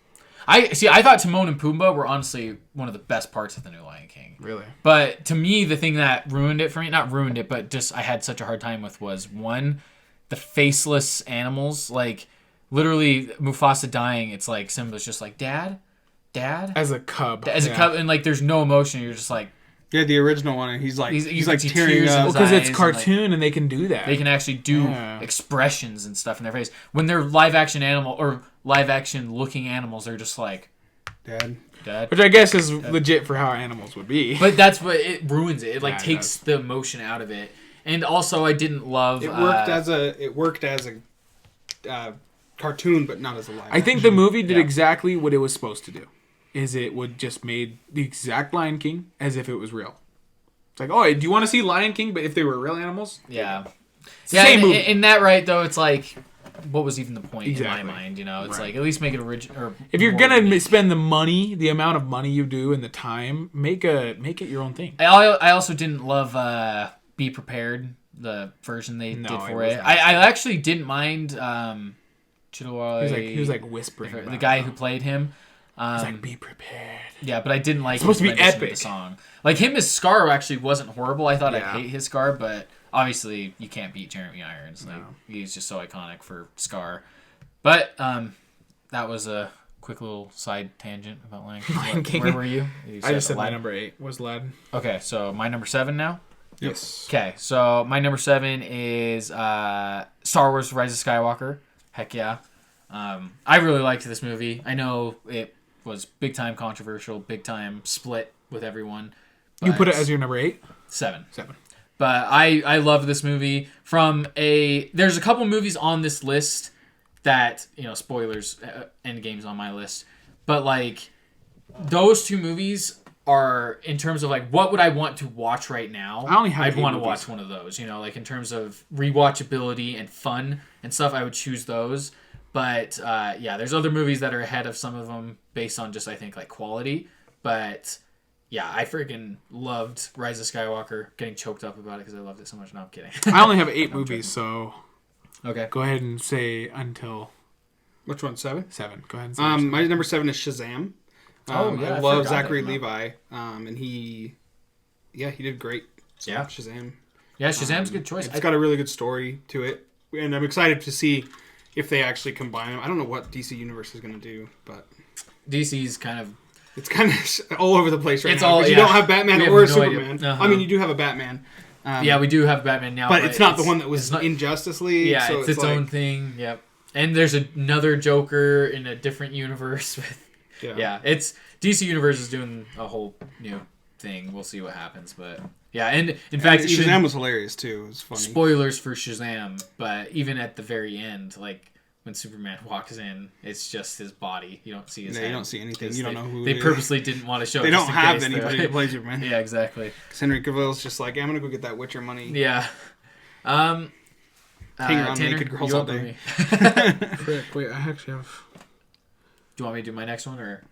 I thought Timon and Pumbaa were honestly one of the best parts of the new Lion King. Really. But to me, the thing that ruined it for me, not ruined it, but just I had such a hard time with was one, the faceless animals. Like, literally, Mufasa dying, it's like Simba's just like, Dad? As a cub. As a cub, and like there's no emotion. You're just like, Yeah, the original one, and he's like He's- he's you like can see tearing tears in up. his Because it's eyes and, cartoon and they can do that. they can actually do Yeah. expressions and stuff in their face. When they're live action looking animals, they're just like, Dad. Dad. Which I guess is legit for how animals would be. But that's what it ruins it. It like Yeah, it takes the emotion out of it. And also, I didn't love. It worked as a cartoon, but not as a live. I think the movie did Yeah. exactly what it was supposed to do. Is it would just made the exact Lion King as if it was real. It's like, oh, do you want to see Lion King, but if they were real animals? Yeah. It's the Yeah. same In, movie. in that right though, it's like, what was even the point Exactly. in my mind? You know, it's Right. like at least make it original. If you're gonna spend the money, the amount of money you do, and the time, make it your own thing. I also didn't love Be Prepared, the version they No, did it for was it. not. I actually didn't mind Chidori, He was like whispering. the about guy it. who played him. He's like, be prepared. Yeah, but I didn't like supposed his to be rendition of epic. the song. Like him as Scar actually wasn't horrible. I thought Yeah. I'd hate his Scar, but obviously you can't beat Jeremy Irons. Like No. he's just so iconic for Scar. But that was a quick little side tangent about Lion King. Lion King. Where were you? I just said my Aladdin. number 8 was Aladdin. Okay, so my number 7 now. Yes. Okay, so my number 7 is Star Wars: Rise of Skywalker. Heck yeah. I really liked this movie. I know it was big time controversial, big time split with everyone. You put it but as your number 8? 7. 7. But I love this movie. There's a couple movies on this list that, spoilers, Endgame's on my list. But, like, those two movies are, in terms of, like, what would I want to watch right now? I'd want to watch one of those. Like, in terms of rewatchability and fun and stuff, I would choose those. But, there's other movies that are ahead of some of them based on just, I think, like, quality. But... yeah, I freaking loved Rise of Skywalker. Getting choked up about it because I loved it so much. No, I'm kidding. I only have 8 movies, so okay. Go ahead and say until Which one? 7? 7. Go ahead and say my number 7 is Shazam. I love Zachary Levi, and he did great. So, yeah, Shazam. Yeah, Shazam's a good choice. It's got a really good story to it, and I'm excited to see if they actually combine them. I don't know what DC Universe is going to do, but DC's kind of. It's kind of all over the place right it's now. You don't have Batman or Superman. Uh-huh. I mean, you do have a Batman. We do have Batman now. But it's not the one that was in Justice League. Yeah, so it's its own thing. Yep. And there's another Joker in a different universe. Yeah, it's DC Universe is doing a whole new thing. We'll see what happens. But yeah, and in fact, Shazam was hilarious too. It was funny. Spoilers for Shazam, but even at the very end, like... when Superman walks in, it's just his body. You don't see his head. You don't see anything. You don't know who they purposely didn't want to show. They don't have anybody to play Superman. Yeah, exactly. Because Henry Cavill's just like, I'm gonna go get that Witcher money. Yeah. Hang around Tanner, naked girls all day. Frick, wait, I actually have. Do you want me to do my next one or?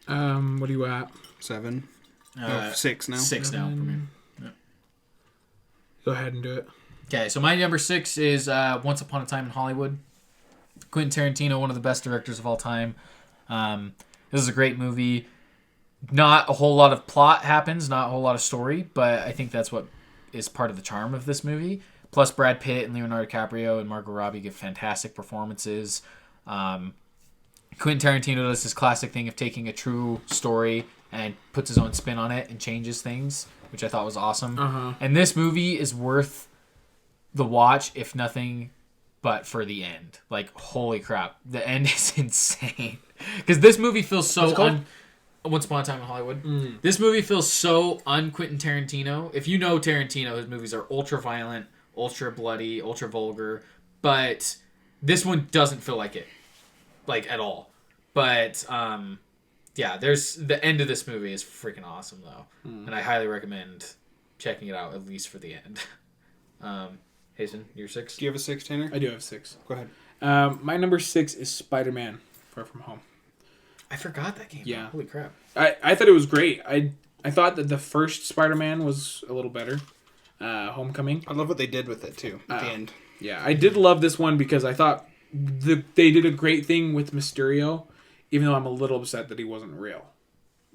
What are you at? 7. 6 now. 6 now for me. Yeah. Go ahead and do it. Okay, so my number 6 is Once Upon a Time in Hollywood. Quentin Tarantino, one of the best directors of all time. This is a great movie. Not a whole lot of plot happens, not a whole lot of story, but I think that's what is part of the charm of this movie. Plus, Brad Pitt and Leonardo DiCaprio and Margot Robbie give fantastic performances. Quentin Tarantino does this classic thing of taking a true story and puts his own spin on it and changes things, which I thought was awesome. Uh-huh. And this movie is worth the watch, if nothing but for the end. Like, holy crap. The end is insane. Because this movie feels so... Once Upon a Time in Hollywood. Mm. This movie feels so un-Quentin Tarantino. If you know Tarantino, his movies are ultra-violent, ultra-bloody, ultra-vulgar. But this one doesn't feel like it. Like, at all. But, there's... The end of this movie is freaking awesome, though. Mm. And I highly recommend checking it out, at least for the end. Hazen, you're 6? Do you have a 6, Tanner? I do have 6. Go ahead. My number 6 is Spider-Man Far From Home. I forgot that game. Yeah. Holy crap. I thought it was great. I thought that the first Spider-Man was a little better. Homecoming. I love what they did with it, too, at the end. Yeah, I did love this one because I thought they did a great thing with Mysterio, even though I'm a little upset that he wasn't real.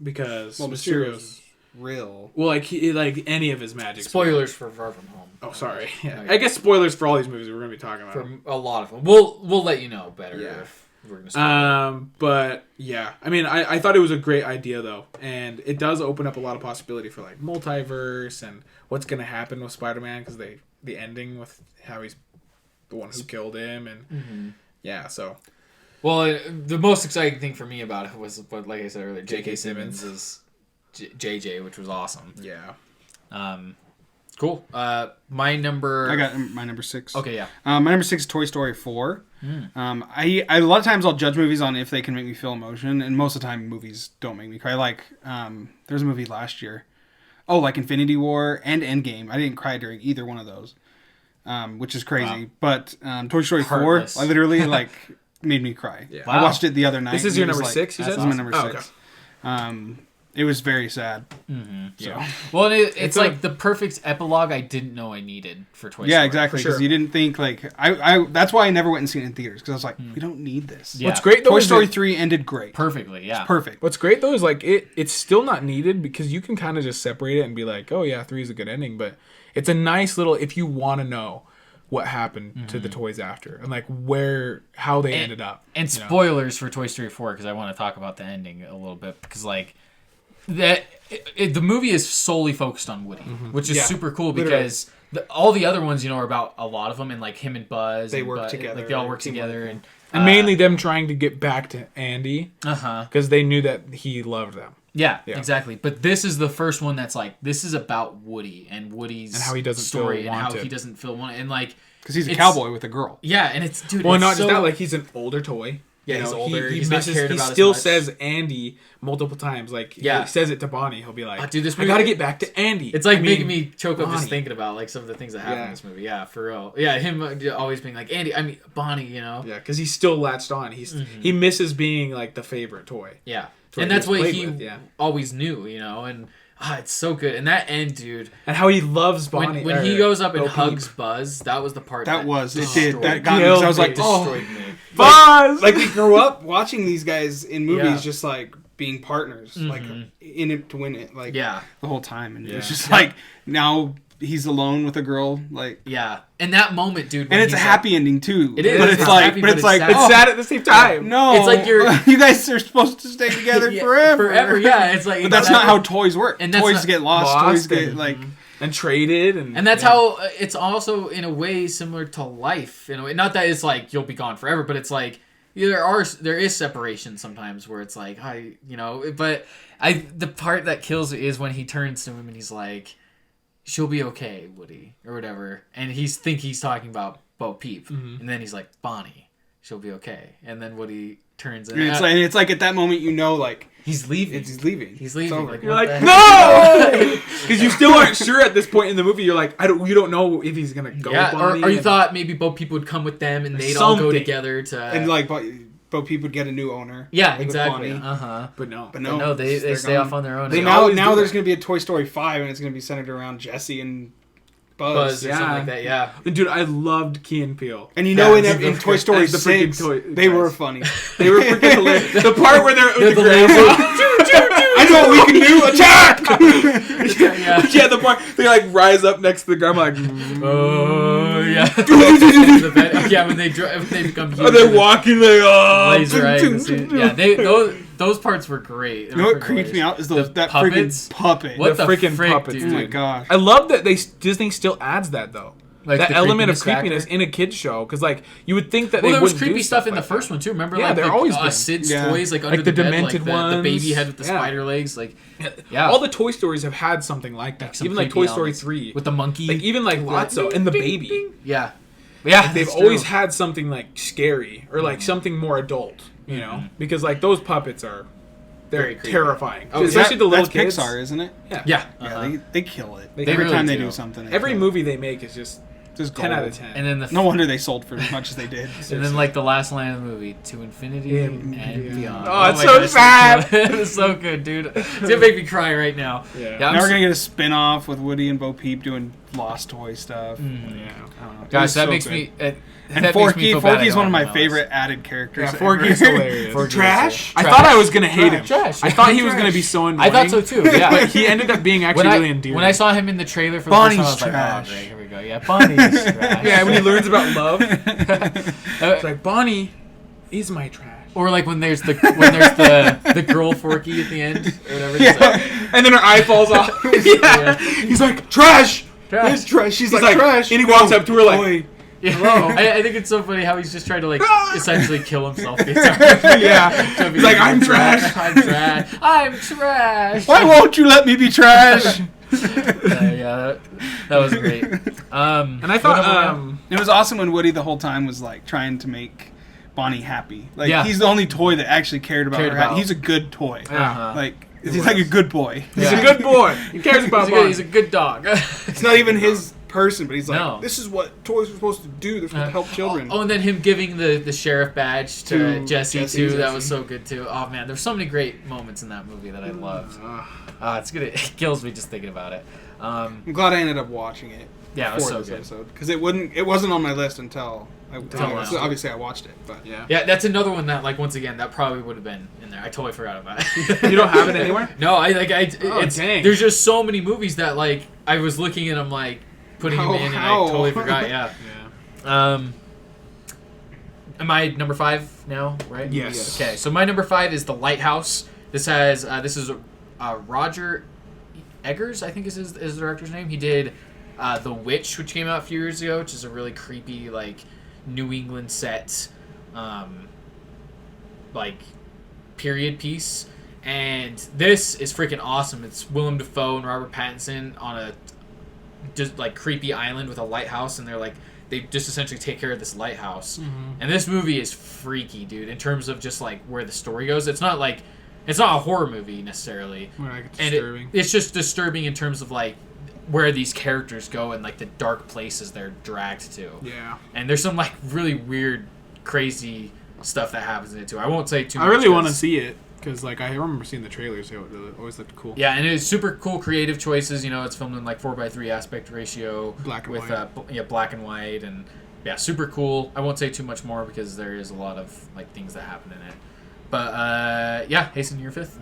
Because Mysterio's... real. Well, like any of his magic. Spoilers for Far From Home. Oh, sorry. Yeah. I guess spoilers for all these movies we're going to be talking about. For a lot of them. We'll let you know better if we're going to spoil but yeah. I mean, I thought it was a great idea though, and it does open up a lot of possibility for like multiverse and what's going to happen with Spider-Man because the ending with how he's the one who killed him and yeah, so well, the most exciting thing for me about it was what, like I said earlier, J.K. Simmons is JJ, which was awesome. Yeah. Cool. My number... I got my number 6. Okay, yeah. My number 6 is Toy Story 4. I a lot of times I'll judge movies on if they can make me feel emotion, and most of the time movies don't make me cry. Like, there's a movie last year. Oh, like Infinity War and Endgame. I didn't cry during either one of those, which is crazy. Wow. But Toy Story Heartless. 4, I literally, made me cry. Yeah. Wow. I watched it the other night. This is your number 6, you said? This is my number 6. Okay. It was very sad. Mm-hmm. So. Yeah. Well, it's like the perfect epilogue I didn't know I needed for Toy Story. Yeah, exactly. Because you didn't think I that's why I never went and seen it in theaters because I was like, we don't need this. Yeah. What's great though Toy Story 3 ended great. Perfectly. Yeah. It's perfect. What's great though is like it's still not needed because you can kind of just separate it and be like, oh yeah, 3 is a good ending, but it's a nice little if you want to know what happened to the toys after and like how they ended up. And spoilers for Toy Story 4 because I want to talk about the ending a little bit because like the movie is solely focused on Woody, which is super cool because all the other ones, are about a lot of them and like him and Buzz. They work together. Like they all work together and mainly them trying to get back to Andy because they knew that he loved them. Yeah, Yeah. exactly. But this is the first one that's like, this is about Woody and Woody's And how he doesn't story feel and how wanted. he doesn't feel wanted. And like, Because he's a It's- cowboy with a girl. yeah, and it's, dude, Well, it's not so, just that, like he's an older toy. Yeah, You he's know, older. He He's not misses, cared he about as still much. says Andy multiple times. Like Yeah. he says it to Bonnie. He'll be like, Oh, dude, this I movie- gotta get back to Andy. It's like I mean, making me choke up just Bonnie. thinking about like some of the things that happen Yeah. in this movie. Yeah, for real. Yeah, him always being like, Andy, I mean, Bonnie, you know? Yeah, because he's still latched on. He misses being like the favorite toy. Yeah. what And he that's was what played he with, yeah. always knew, you know? And it's so good. And that end, dude, And how he loves Bonnie. when he goes up and Bo hugs Peep. Buzz, that was the part That was. It did. destroyed That got me. Killed 'Cause I was me. like, oh. destroyed me. Buzz! Like, we grew up watching these guys in movies Yeah. just, like, being partners. Like, in it to win it. Like, Yeah. the whole time. And it's Yeah. just like, now he's alone with a girl. Like, Yeah. And that moment, dude. when and it's a he's happy ending, too. It is. But It's it's like, happy, but but it's it's like, sad. It's oh, sad at the same time. no. It's like you're- you guys are supposed to stay together Yeah, forever. Forever, yeah. It's like, But that's not how toys work. And that's toys not- get lost. Toys get, and- like... And traded. And that's how it's also in a way similar to life. In a way, not that it's like you'll be gone forever, but it's like there is separation sometimes where it's like But the part that kills it is when he turns to him and he's like, "She'll be okay, Woody," or whatever, and he's talking about Bo Peep, and then he's like, "Bonnie, she'll be okay," and then Woody turns and And it's like at that moment, you know, like, he's leaving. he's leaving. He's leaving. over. Like, You're what like, the no! Because you still aren't sure at this point in the movie. You're like, you don't know if he's gonna go Yeah, with Bonnie. or you and- thought maybe Bo Peep would come with them and they'd all go something. together to. And, like, Bo Peep would get a new owner. yeah, like with exactly. Bonnie. Uh huh. But no. But No, no, they they're stay gone. off on their own. They Now always do there's that. going to be a Toy Story 5, and it's going to be centered around Jesse and Buzz Buzz. or Yeah. something like that. Yeah. Dude, I Key and Peele. And you know, As in the- Toy Story as the freaking 6, toy they guys. were funny. They were freaking hilarious. The part where they're They're with the the grandpa. I know what we can do. Attack! Yeah. Yeah, the part they like rise up next to the grandma like. Oh yeah. The bed- yeah, when they become huge. Are they and walking like oh? Laser eye. Yeah, those parts were great. You know what creeps me out is that puppets? freaking puppet. What The the freaking frick, puppets, dude? Oh my gosh. I love that Disney still adds that though. Like that the element of creepiness creepiness factor? in a kids show because like you would think that Well, they there was wouldn't creepy do stuff in the like first that. one too. Remember, Yeah, like there the, always been. Sid's Yeah. toys, like under the the bed, demented like the baby ones. head with the Yeah. spider legs, like yeah, All the Toy Stories have had something like that. some Even like creepy Toy Story elements. 3. with the monkey. Like even like Lotso and the baby. yeah, yeah, They've that's always true. had something like scary or like something more adult, you know? Because like those puppets are Very creepy. terrifying. Oh, Especially the little that's kids. Pixar, isn't it? Yeah. Yeah, Yeah, uh-huh. they kill it. They Every really time they do. do something. they Every kill it. movie they make is just Just 10 out of gold. 10. and then the No wonder they sold for as much as they did. and then like the last line of the movie, to infinity And and beyond. Oh, it's my so God, sad. It's so good, dude. It's gonna make me cry right now. Yeah. I'm Now we're so- gonna get a spin-off with Woody and Bo Peep doing Lost Toy stuff. Yeah. I don't know. It Gosh, was that so makes good. me. And that makes me Forky, feel bad I Forky's don't one of have my him on favorite added characters. Yeah, Forky's ever. hilarious. Forky's Trash. I thought I was gonna hate him. Trash. I thought he was Trash. gonna be so annoying. I thought so too. Yeah. But he ended up being actually really endearing. when I saw him in the trailer for the Bonnie's first time, I was trash. like, oh, great, here we go. Yeah, Bonnie's trash. yeah, when he learns about love, Uh, it's like Bonnie is my trash. or like when there's the girl Forky at the end or whatever. It's like, And then her eye falls off. Yeah. He's like trash. trash. It's trash. She's He's like, trash. and he walks up to her like, Boy. Yeah. I think it's so funny how he's just trying to like essentially kill himself. The entire movie. yeah. He's like, I'm trash. I'm trash. I'm trash. Why won't you let me be trash? Yeah, that was great. And I thought, It was awesome when Woody the whole time was like trying to make Bonnie happy. Like Yeah. he's the only toy that actually cared about Cared her. about. He's a good toy. Uh-huh. Like he's like a good boy. he's Yeah. a good boy. He cares about Bonnie. He's a good dog. It's not even his person, but he's like, No. this is what toys are supposed to do. They're supposed to help children. Oh, and then him giving the sheriff badge to To Jesse Jesse, too. That Jesse. was so good too. Oh man, there's so many great moments in that movie that I loved. It's good. It kills me just thinking about it. I'm glad I ended up watching it. Yeah, it was for so this good. episode because it wasn't on my list until now. so obviously I watched it. But Yeah. Yeah, that's another one that like once again that probably would have been in there. I totally forgot about it. You don't have it anywhere? No, Oh, dang. There's just so many movies that like I was looking and I'm like putting them in and I How? totally forgot. Yeah. Yeah. Am I number 5 now? Right. Yes. Okay, so my number 5 is The Lighthouse. This is Roger Eggers, I think is his director's name. He did The Witch, which came out a few years ago, which is a really creepy like New England set, like period piece. And this is freaking awesome. It's Willem Dafoe and Robert Pattinson on a just like creepy island with a lighthouse, and they just essentially take care of this lighthouse. And this movie is freaky, dude, in terms of just like where the story goes. It's not a horror movie necessarily. Like And it's just disturbing in terms of like where these characters go and like the dark places they're dragged to. Yeah. And there's some like really weird, crazy stuff that happens in it too. I won't say too much. I really want to see it because like I remember seeing the trailers. It always looked cool. Yeah, and it's super cool creative choices. You know, it's filmed in like 4:3 aspect ratio. Black and with, white. Black and white, and yeah, super cool. I won't say too much more because there is a lot of like things that happen in it. But yeah, Hasten, your fifth.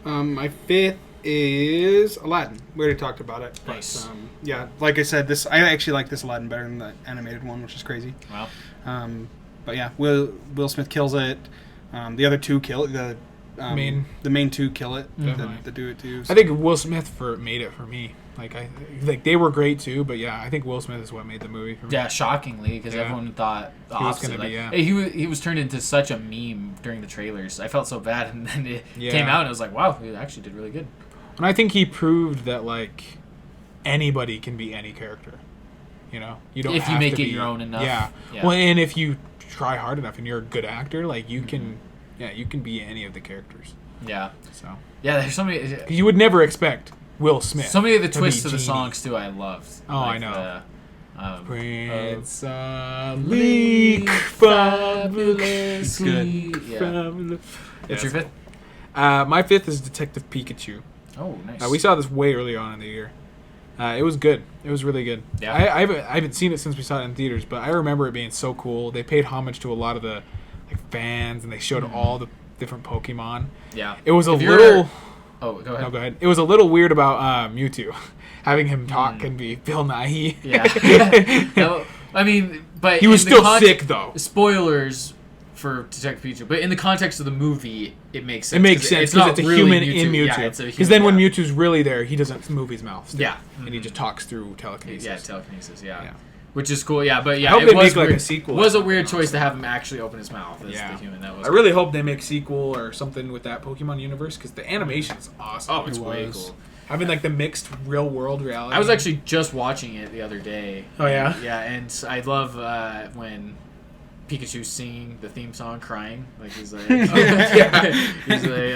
My fifth is Aladdin. We already talked about it. But, Nice. yeah, like I said, I actually like this Aladdin better than the animated one, which is crazy. Wow. But yeah, Will Smith kills it. The other two kill it. The main two kill it. The do it too. I think Will Smith made it for me. Like they were great too, but yeah, I think Will Smith is what made the movie for me. Yeah, shockingly, because everyone thought the He was opposite. gonna be, Like, yeah. he was turned into such a meme during the trailers. I felt so bad, and then it Yeah. came out, and I was like, wow, he actually did really good. And I think he proved that like anybody can be any character. You know, you don't If you have make to it be, your own enough. Yeah. Yeah. Well, and if you try hard enough and you're a good actor, like you can, you can be any of the characters. Yeah. So yeah, there's so many. 'cause you would never expect Will Smith. So many of the to be twists of the Genie. songs too, I loved. Oh, I know. Prince Leak fabulously. Yeah. What's your fifth? My fifth is Detective Pikachu. Oh, nice. We saw this way early on in the year. It was good. It was really good. Yeah. I haven't seen it since we saw it in theaters, but I remember it being so cool. They paid homage to a lot of the fans, and they showed all the different Pokemon. Yeah. It was If a you're- little. Oh, go ahead. No, go ahead. It was a little weird about Mewtwo, having him talk and be Bill Nighy. Yeah. No, I mean, but He was in the still sick though. Spoilers for Detective Pikachu, but in the context of the movie, it makes sense. It makes 'cause sense not because it's a really human in Mewtwo. Yeah, it's a Because human, then when yeah. Mewtwo's really there, he doesn't move his mouth. Still, Yeah. and he just talks through telekinesis. Yeah, telekinesis. Yeah. Yeah. Which is cool. Yeah, but yeah, I hope it they was make, like, weird. a sequel Was or a weird something, choice to have him actually open his mouth as Yeah. the human. That was. I really hope they make sequel or something with that Pokemon universe because the animation is awesome. Oh, it's way was. cool. Having like the mixed real world reality. I was actually just watching it the other day. Oh, yeah? Yeah, and I love when Pikachu's singing the theme song, crying. Like he's like, Yeah. he's like,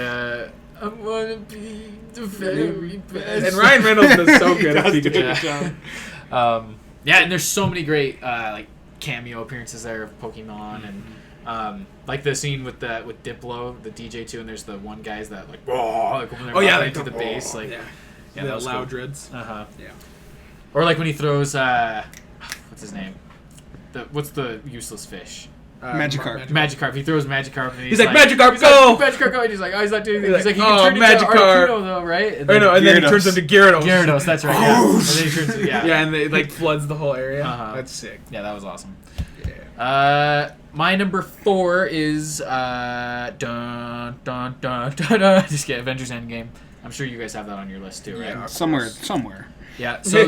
I wanna be the very best. And Ryan Reynolds does so good at He does do a Pikachu. good job. Yeah, and there's so many great like cameo appearances there of Pokemon, and like the scene with Diplo, the DJ too, and there's the one guys that like, like when they're Yeah, running like to the base, like yeah, that the was loud cool. dreads. Yeah. Yeah. Or like when he throws what's his name? What's the useless fish? Magikarp. Magikarp. He throws Magikarp, and He's like, "Magikarp, go!" Magikarp, go! And he's like, "Oh, he's not doing anything." He's He's like, like, "He "Oh, can turn into Magikarp." Articuno, though, right?" And I know, and then he Gyarados. turns into Gyarados. Gyarados. That's right. Yeah. And then he turns. Yeah. Yeah, and it like floods the whole area. Uh-huh. That's sick. Yeah, that was awesome. Yeah. My number 4 is dun dun dun dun dun. Just get Avengers Endgame. I'm sure you guys have that on your list too, right? Yeah. Somewhere. Yeah. So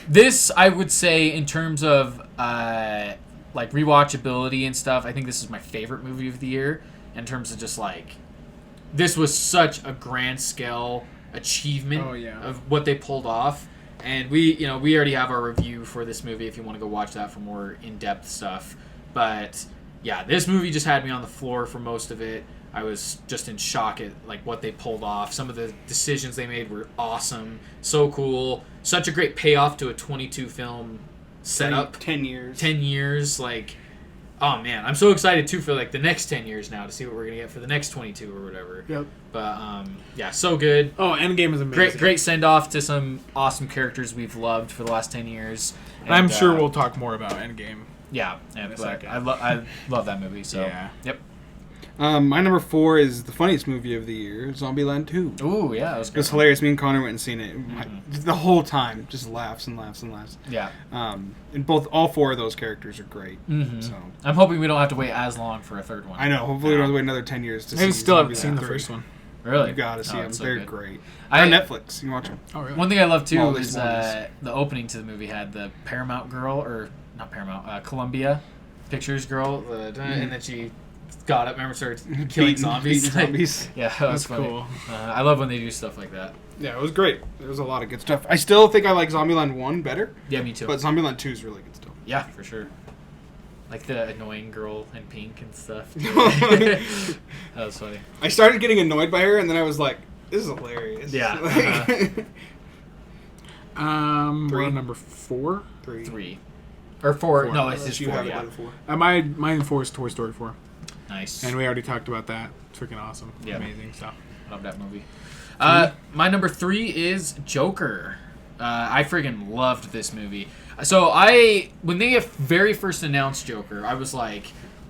this, I would say, in terms of like rewatchability and stuff, I think this is my favorite movie of the year. In terms of just like, this was such a grand scale achievement of what they pulled off. And we already have our review for this movie if you want to go watch that for more in-depth stuff. But yeah, this movie just had me on the floor for most of it. I was just in shock at like what they pulled off. Some of the decisions they made were awesome, so cool. Such a great payoff to a 22 film setup. 10 years. 10 years, like, oh man, I'm so excited too for like the next 10 years now to see what we're gonna get for the next 22 or whatever. Yep. But yeah, so good. Oh, Endgame is amazing. Great send off to some awesome characters we've loved for the last 10 years. And I'm sure we'll talk more about Endgame. Yeah, in a but second. I love that movie. So Yeah. Yep. My number 4 is the funniest movie of the year, Zombieland 2. Ooh, yeah, that was It good. was hilarious. Me and Connor went and seen it. The whole time, just laughs and laughs and laughs. Yeah. And all 4 of those characters are great. So I'm hoping we don't have to wait as long for a third one. I know. Hopefully, we don't have to wait another 10 years to see. I still haven't Zombieland seen the 3. first one. Really? You gotta see Oh, them. it's so They're good. great. I- On Netflix. You can watch them. Oh, really? One thing I love too Well, is there's the opening to the movie had the Paramount girl, or not Paramount, Columbia Pictures girl, and then she got up, remember, started killing zombies. Beating zombies. Yeah, that was That's funny. cool. I love when they do stuff like that. Yeah, it was great. There was a lot of good stuff. I still think I like Zombieland 1 better, Yeah, me too. but Zombieland 2 is really good still. Yeah, for sure. Like the annoying girl in pink and stuff. That was funny. I started getting annoyed by her, and then I was like, this is hilarious. Yeah, Like- We're Three. on number 4. 3. Or 4. Four. No, it's just You 4, have it yeah. by the 4. Mine 4 is Toy Story 4. Nice. And we already talked about that. It's freaking awesome. Yeah. Amazing stuff. Love that movie. My number 3 is Joker. I friggin' loved this movie. So when they very first announced Joker, I was like,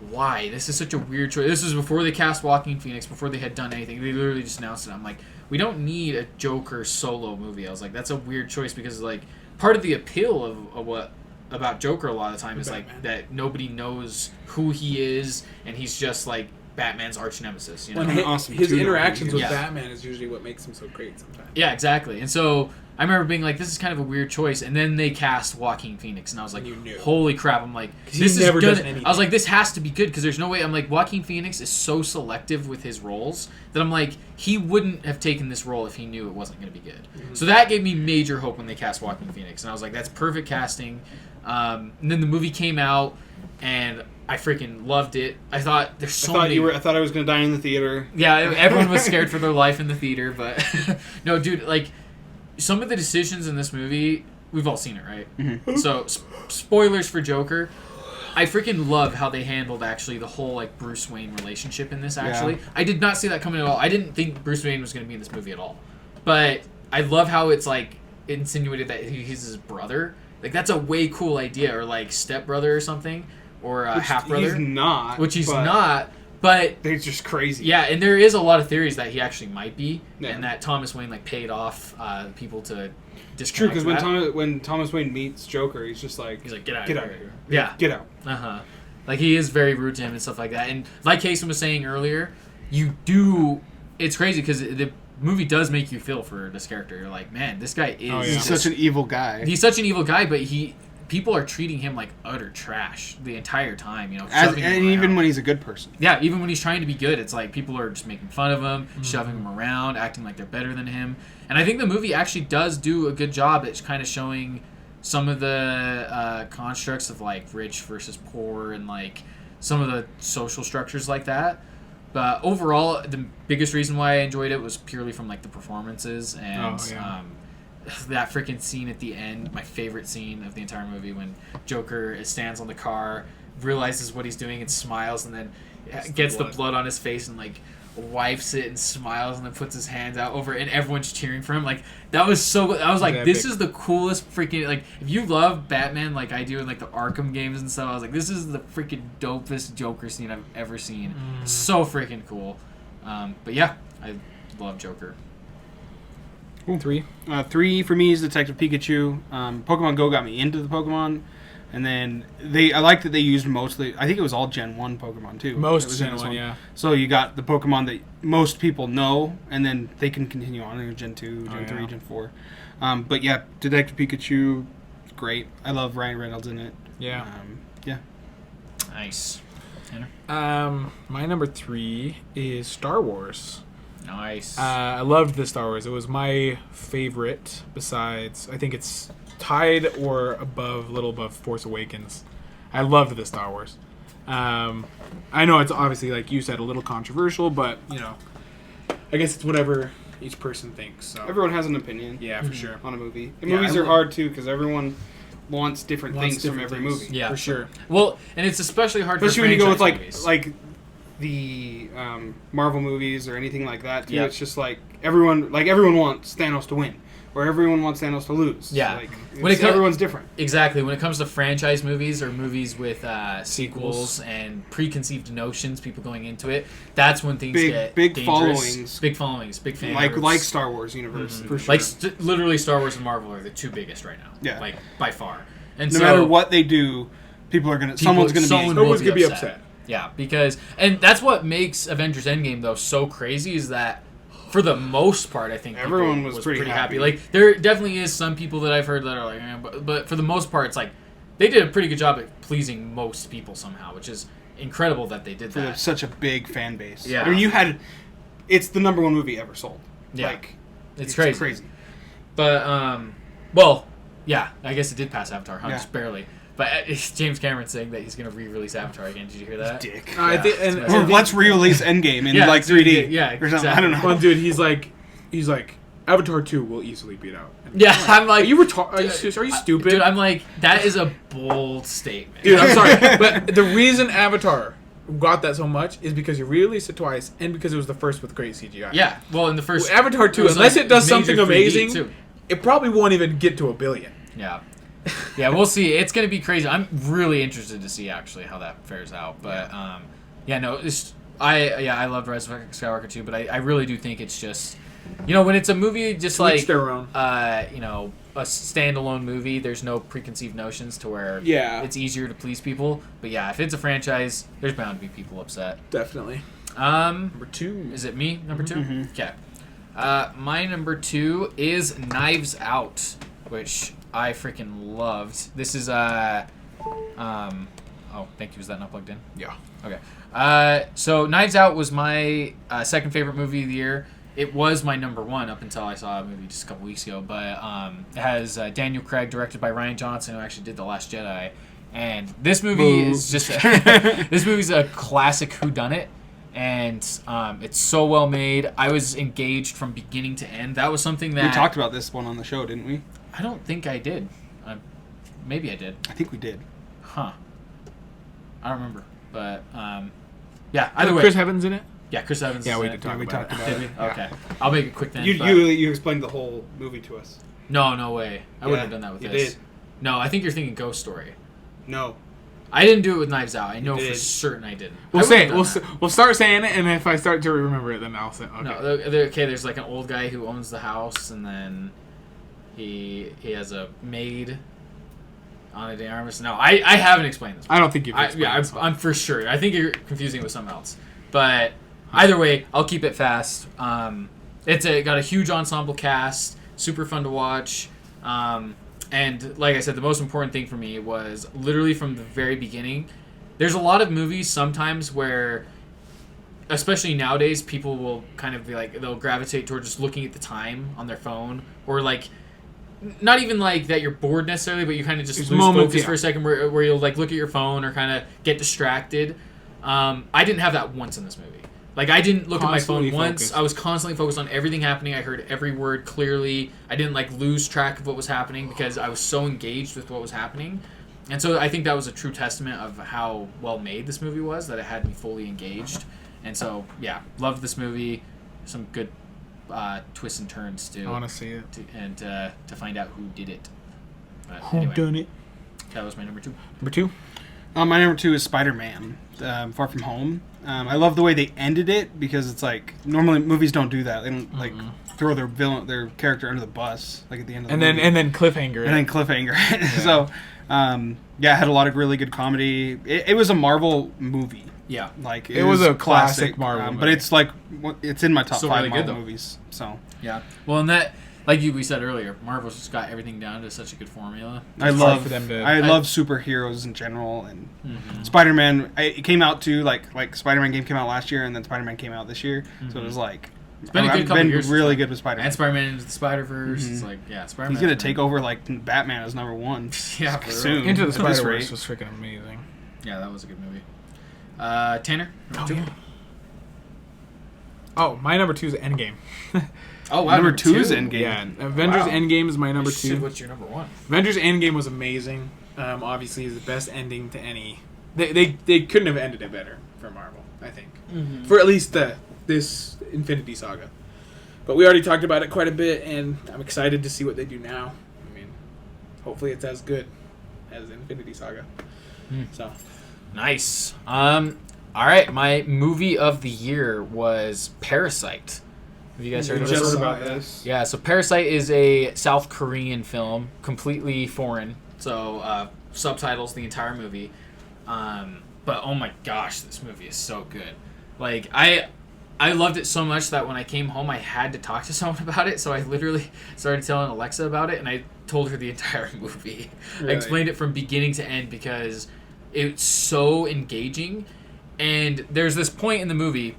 why? This is such a weird choice. This was before they cast Joaquin Phoenix, before they had done anything. They literally just announced it. I'm like, we don't need a Joker solo movie. I was like, that's a weird choice because like part of the appeal of what about Joker a lot of the time is like that nobody knows who he is, and he's just like Batman's arch nemesis. You know? An awesome his two-year-old interactions with Yeah. Batman is usually what makes him so great sometimes. Yeah, exactly. And so I remember being like, this is kind of a weird choice. And then they cast Joaquin Phoenix, and I was like, And you knew. holy crap. I'm like, 'Cause he this is never good. does anything. I was like, this has to be good because there's no way. I'm like, Joaquin Phoenix is so selective with his roles that I'm like, he wouldn't have taken this role if he knew it wasn't going to be good. Mm-hmm. So that gave me major hope when they cast Joaquin Phoenix. And I was like, that's perfect casting. And then the movie came out, and I freaking loved it. I thought there's so many. I thought I was going to die in the theater. Yeah, everyone was scared for their life in the theater, but no, dude, like some of the decisions in this movie, we've all seen it, right? Mm-hmm. So, spoilers for Joker. I freaking love how they handled actually the whole like Bruce Wayne relationship in this. Actually, Yeah. I did not see that coming at all. I didn't think Bruce Wayne was going to be in this movie at all, but I love how it's like insinuated that he's his brother. Like that's a way cool idea, or like stepbrother or something, or half brother, He's not. which he's but not. But They're just crazy. yeah, and there is a lot of theories that he actually might be, Yeah. and that Thomas Wayne like paid off people to It's true, disconnect. because when Thomas Wayne meets Joker, he's just like, he's like, get out get of out here. of here. Yeah, Get out. like he is very rude to him and stuff like that. And like Kason was saying earlier, it's crazy because the movie does make you feel for this character. You're like, man, this guy is Oh, yeah. He's such an evil guy. he's such an evil guy, but people are treating him like utter trash the entire time. You know, As, shoving him and even around. when he's a good person. Yeah, even when he's trying to be good, it's like people are just making fun of him, shoving him around, acting like they're better than him. And I think the movie actually does do a good job at kind of showing some of the constructs of like rich versus poor and like some of the social structures like that. But overall, the biggest reason why I enjoyed it was purely from like the performances and that freaking scene at the end, my favorite scene of the entire movie, when Joker stands on the car, realizes what he's doing and smiles, and then gets the blood on his face and like wipes it and smiles and then puts his hands out over it, and everyone's cheering for him. Like that was so I was like, Epic. this is the coolest freaking, like, if you love Batman like I do in like the Arkham games and stuff, I was like, this is the freaking dopest Joker scene I've ever seen. So freaking cool. But yeah, I love Joker. 3. 3 for me is Detective Pikachu. Pokemon Go got me into the Pokemon, and then I like that they used mostly. I think it was all Gen 1 Pokemon too. Most that was in Gen this 1, yeah. So you got the Pokemon that most people know, and then they can continue on in Gen 2, Gen 3, yeah. Gen 4. But yeah, Detective Pikachu, great. I love Ryan Reynolds in it. Yeah. Yeah. Nice. My number 3 is Star Wars. Nice. I loved the Star Wars. It was my favorite. Besides, I think it's tied or a little above Force Awakens. I loved the Star Wars. I know it's obviously, like you said, a little controversial, but you know, I guess it's whatever each person thinks. So Everyone has an opinion. yeah, for sure. On a movie. And Yeah, movies I are love- hard too, because everyone wants different Wants things from different every things. movie. Yeah, for sure. Well, and it's especially hard Especially for when you go with franchise like movies. the Marvel movies or anything like that too. Yeah. It's just like everyone wants Thanos to win, or everyone wants Thanos to lose. Yeah. Like, When it co- everyone's different. Exactly. When it comes to franchise movies or movies with sequels Sequels. and preconceived notions, people going into it, that's when things Big- get big dangerous. followings. Big followings. Big fan Like groups. Star Wars universe. For sure. Like literally, Star Wars and Marvel are the two biggest right now. Yeah. Like by far. And No so, matter what they do, someone's gonna someone be. will Someone's gonna be upset. Yeah, because and that's what makes Avengers Endgame though so crazy is that for the most part I think people Everyone was pretty happy. Like there definitely is some people that I've heard that are like, but for the most part it's like they did a pretty good job at pleasing most people somehow, which is incredible that they did for that. such a big fan base. Yeah. I mean, it's the number one movie ever sold. Yeah. Like, It's crazy. But, yeah, I guess it did pass Avatar, huh? Yeah. Just barely. But James Cameron's saying that he's going to re-release Avatar again. Did you hear that? Dick. I think, and, Or let's re-release Endgame in like 3D. Yeah, or something. exactly. I don't know. well, dude, he's like, Avatar 2 will easily beat out. Yeah, I'm like... Are you stupid? Dude, I'm like, that is a bold statement. Dude, I'm sorry, but the reason Avatar got that so much is because you re-released it twice, and because it was the first with great CGI. Yeah, well, in the first... Avatar 2, was, unless like, it does major something 3D amazing, too. it probably won't even get to $1 billion. Yeah. Yeah, we'll see. It's going to be crazy. I'm really interested to see, actually, how that fares out. But, I loved Rise of Skywalker too, but I really do think it's just... when it's a movie just Each like... their own. A standalone movie, there's no preconceived notions to where Yeah. it's easier to please people. But yeah, if it's a franchise, there's bound to be people upset. Definitely. Number 2. Is it me? Number 2? Mhm. Okay. My number 2 is Knives Out, which I freaking loved. This is oh, thank you. Is that not plugged in? Yeah. Okay. So Knives Out was my second favorite movie of the year. It was my number 1 up until I saw a movie just a couple weeks ago. But it has Daniel Craig, directed by Ryan Johnson, who actually did The Last Jedi. And this movie is just this movie's a classic whodunit. And it's so well made. I was engaged from beginning to end. That was something that... We talked about this one on the show, didn't we? I don't think I did. Maybe I did. I think we did. Huh. I don't remember. But, yeah, either way. Chris Evans in it? Yeah, Chris Evans Yeah, is we in did it. talk we about talked it. about Did it. we? Okay. I'll make it quick then. You, but- you explained the whole movie to us. No way. I wouldn't have done that with you this. did. No, I think you're thinking Ghost Story. No. I didn't do it with Knives Out. I know for did. certain I didn't. We'll I say it. wouldn't have done We'll start saying it, and if I start to remember it, then I'll say okay. that. No, there's like an old guy who owns the house, and then he has a maid on a de Armas. No, I haven't explained this. I don't think you've explained this one. I'm for sure. I think you're confusing it with something else. But either way, I'll keep it fast. It's got a huge ensemble cast, super fun to watch. And like I said, the most important thing for me was literally from the very beginning. There's a lot of movies sometimes where, especially nowadays, people will kind of be like, they'll gravitate towards just looking at the time on their phone, or like, not even like that you're bored necessarily, but you kind of just There's lose moments, focus yeah. for a second where you'll like look at your phone or kind of get distracted. I didn't have that once in this movie. Like, I didn't look at my phone Constantly once. focused. I was constantly focused on everything happening. I heard every word clearly. I didn't, like, lose track of what was happening because I was so engaged with what was happening. And so I think that was a true testament of how well made this movie was, that it had me fully engaged. And so, yeah, loved this movie. Some good twists and turns, too. I want to see it. To find out who did it. But Who anyway, done it? that was my number 2. Number 2? My number 2 is Spider-Man, Far From Home. I love the way they ended it because it's like normally movies don't do that. They don't like throw their character under the bus like at the end of the movie. And then cliffhanger. And then cliffhanger. So, it had a lot of really good comedy. It was a Marvel movie. Yeah. Like It was a classic Marvel but movie. it's like it's in my top Still 5 really good, Marvel though. movies. So Yeah. Well, and that, like we said earlier, Marvel's just got everything down to such a good formula. I It's hard love for them to- I love superheroes in general, and Spider-Man. It came out too like Spider-Man game came out last year, and then Spider-Man came out this year. So it was like It's been a good I've couple been years. really good with Spider-Man. And Spider-Man Into the Spider-Verse. It's like, yeah, Spider-Man. He's gonna take over like Batman as number 1 Yeah, for real. soon. Into the at this Spider-Verse rate. was freaking amazing. Yeah, that was a good movie. Tanner? number 2? Oh, my number 2 is Endgame. Oh, wow. Number 2 is Endgame. Yeah, Avengers Wow. Endgame is my number Shit, 2. what's your number 1? Avengers Endgame was amazing. Obviously, is the best ending to any. They couldn't have ended it better for Marvel, I think. For at least this Infinity Saga. But we already talked about it quite a bit, and I'm excited to see what they do now. I mean, hopefully it's as good as Infinity Saga. So, Nice. All right, my movie of the year was Parasite. Have you guys heard of Just this? about this. Yeah, so Parasite is a South Korean film, completely foreign. So subtitles the entire movie. But oh my gosh, this movie is so good. Like I loved it so much that when I came home, I had to talk to someone about it. So I literally started telling Alexa about it, and I told her the entire movie. Really? I explained it from beginning to end because it's so engaging. And there's this point in the movie,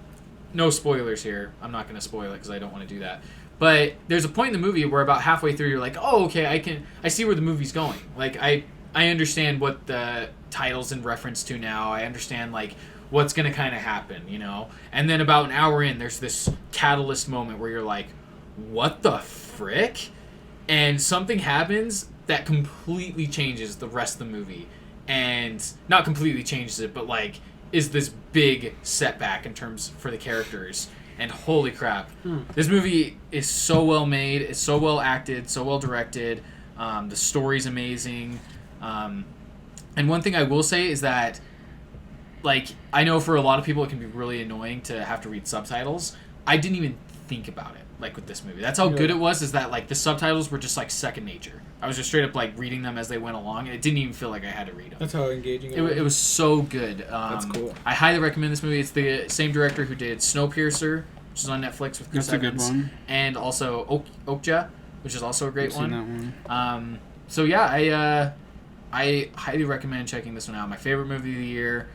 no spoilers here. I'm not going to spoil it because I don't want to do that. But there's a point in the movie where about halfway through you're like, oh, okay, I see where the movie's going. Like I understand what the title's in reference to now. I understand like what's going to kind of happen, you know? And then about an hour in, there's this catalyst moment where you're like, what the frick? And something happens that completely changes the rest of the movie. And not completely changes it, but like is this big setback in terms for the characters. And holy crap, this movie is so well made, it's so well acted, so well directed. The story's amazing. And one thing I will say is that, like, I know for a lot of people it can be really annoying to have to read subtitles. I didn't even think about it, like, with this movie. That's how good it was, is that, like, the subtitles were just, like, second nature. I was just straight up, like, reading them as they went along, and it didn't even feel like I had to read them. That's how engaging it was so good. That's cool. I highly recommend this movie. It's the same director who did Snowpiercer, which is on Netflix with Chris Evans. That's a good one. And also Okja, which is also a great one. That one. So yeah, I highly recommend checking this one out. My favorite movie of the year.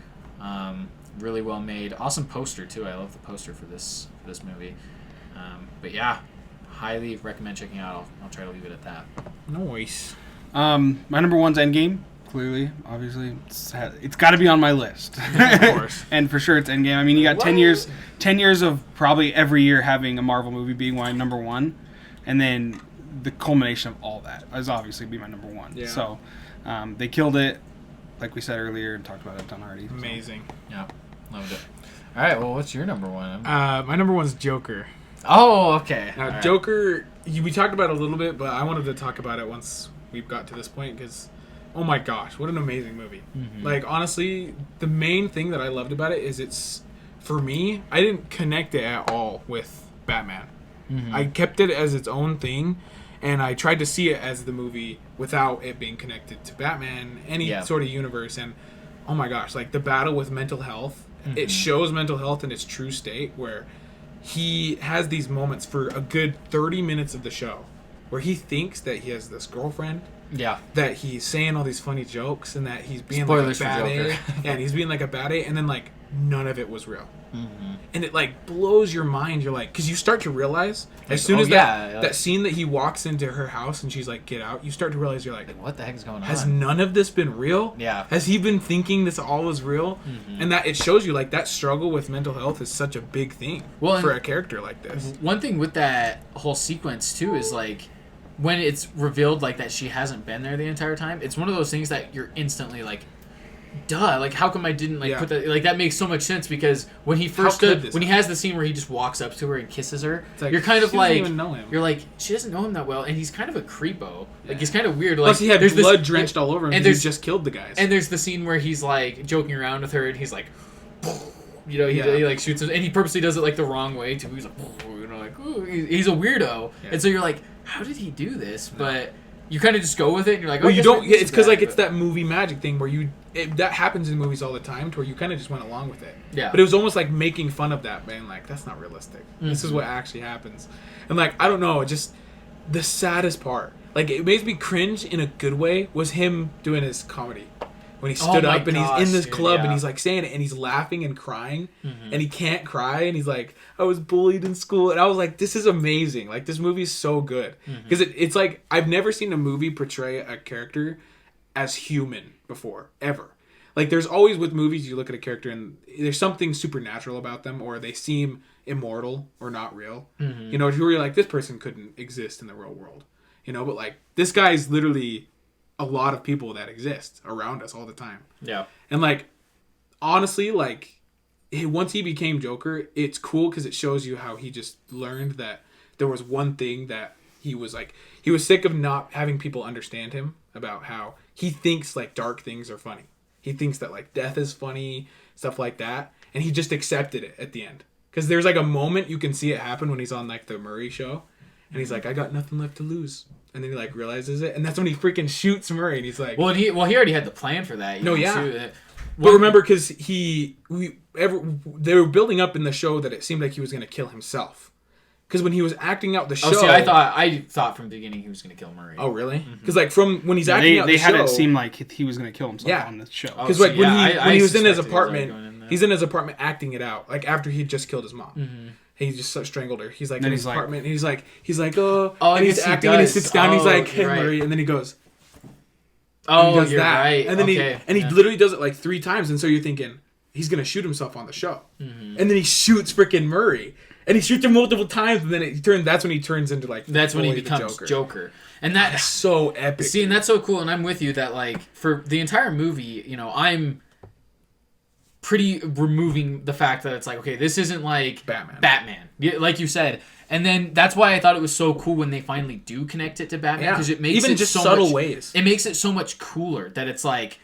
Really well made. Awesome poster too. I love the poster for this movie. But yeah, highly recommend checking out. I'll try to leave it at that. Nice. My number one's Endgame. Clearly, obviously, it's got to be on my list. Of course. And for sure, it's Endgame. I mean, you got 10 years of probably every year having a Marvel movie being my number one, and then the culmination of all that is obviously be my number one. Yeah. So they killed it, like we said earlier and talked about it a ton already. Amazing. Yeah, loved it. All right, well, what's your number one? My number one's Joker. Oh, okay. Now, right. Joker, we talked about it a little bit, but I wanted to talk about it once we got to this point because, oh my gosh, what an amazing movie. Mm-hmm. Like, honestly, the main thing that I loved about it is it's, for me, I didn't connect it at all with Batman. Mm-hmm. I kept it as its own thing, and I tried to see it as the movie without it being connected to Batman, any sort of universe. And, oh my gosh, like, the battle with mental health, it shows mental health in its true state, where he has these moments for a good 30 minutes of the show where he thinks that he has this girlfriend, that he's saying all these funny jokes, and that he's being Spoilers like a bad A. Yeah, and he's being like a bad A, and then like none of it was real. And it like blows your mind. You're like, because you start to realize as soon as that scene that he walks into her house and she's like, get out, you start to realize you're like, what the heck is going on? Has none of this been real? Yeah. Has he been thinking this all was real? And that it shows you like that struggle with mental health is such a big thing for a character like this. One thing with that whole sequence too is like when it's revealed like that she hasn't been there the entire time, it's one of those things that you're instantly like, duh, like how come I didn't like put that, like that makes so much sense, because when he first when he has the scene where he just walks up to her and kisses her, like, you're kind of like, even know him. You're like, she doesn't know him that well, and he's kind of a creepo. Like he's kind of weird. Like, plus he had blood drenched all over him, and he's just killed the guys. And there's the scene where he's like joking around with her, and he's like, you know, he like shoots him, and he purposely does it like the wrong way too. He's like, you know, like, ooh, he's a weirdo, and so you're like, how did he do this? But you kind of just go with it, and you're like, oh, well, you don't. Yeah, it's because like it's that movie magic thing where that happens in movies all the time, to where you kind of just went along with it. Yeah. But it was almost like making fun of that, man. Like that's not realistic. This is what actually happens, and like I don't know, just the saddest part. Like it makes me cringe in a good way was him doing his comedy. When he stood up and he's in this club and he's like saying it and he's laughing and crying and he can't cry and he's like, I was bullied in school, and I was like, this is amazing. Like this movie is so good because it's like I've never seen a movie portray a character as human before ever. Like there's always with movies you look at a character and there's something supernatural about them, or they seem immortal or not real. You know, where you're like, this person couldn't exist in the real world. You know, but like this guy's literally a lot of people that exist around us all the time. Yeah. And like, honestly, like once he became Joker, it's cool because it shows you how he just learned that there was one thing that he was sick of not having people understand him about, how he thinks like dark things are funny. He thinks that like death is funny, stuff like that. And he just accepted it at the end. Because there's like a moment you can see it happen when he's on like the Murray show. And he's like, I got nothing left to lose. And then he like realizes it, and that's when he freaking shoots Murray, and he's like, well, he already had the plan for that. But remember, because they were building up in the show that it seemed like he was going to kill himself. Because when he was acting out the show, I thought from the beginning he was going to kill Murray. Oh, really? Because like from when he's acting out the show, they had it seem like he was going to kill himself on the show. Because like when he was in his apartment, He's in his apartment acting it out, like after he just killed his mom. Mm-hmm. He just strangled her. He's like Then in his he's like- apartment, and he's like, oh, Oh, and he's yes, he acting, and he does. sits down, and he's Oh, like, hey, right. Murray, and then he goes, Oh, he does you're that, right. and then okay. he literally does it like 3 times, and so you're thinking he's gonna shoot himself on the show, and then he shoots freaking Murray, and he shoots him multiple times, and then that's when he turns into like That's when he fully the becomes Joker. And that's so epic. See, and that's so cool, and I'm with you that, like, for the entire movie, you know, I'm pretty removing the fact that it's like, okay, this isn't like Batman. Yeah, like you said. And then that's why I thought it was so cool when they finally do connect it to Batman, because it makes even it just so subtle much, ways. It makes it so much cooler that it's like,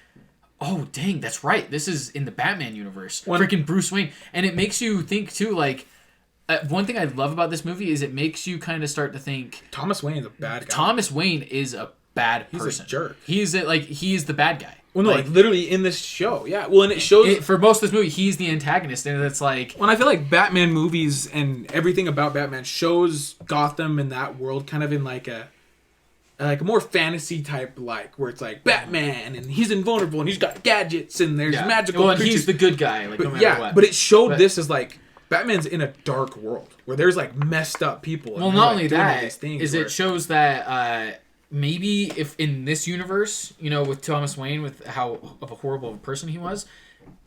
oh, dang, that's right. This is in the Batman universe. Freaking Bruce Wayne. And it makes you think, too, like, one thing I love about this movie is it makes you kind of start to think Thomas Wayne's a bad guy. Thomas Wayne is a bad person. He's a jerk. He is the bad guy. Well, no, like literally in this show, yeah. Well, and it shows for most of this movie, he's the antagonist, and it's like when I feel like Batman movies and everything about Batman shows Gotham in that world kind of in like a more fantasy type, like where it's like Batman and he's invulnerable and he's got gadgets and there's magical and creatures. he's the good guy, like, but, no matter what. But it showed this as like Batman's in a dark world where there's like messed up people. Well, and not like, only doing all that these things is where, it shows that maybe if in this universe, you know, with Thomas Wayne, with how of a horrible person he was,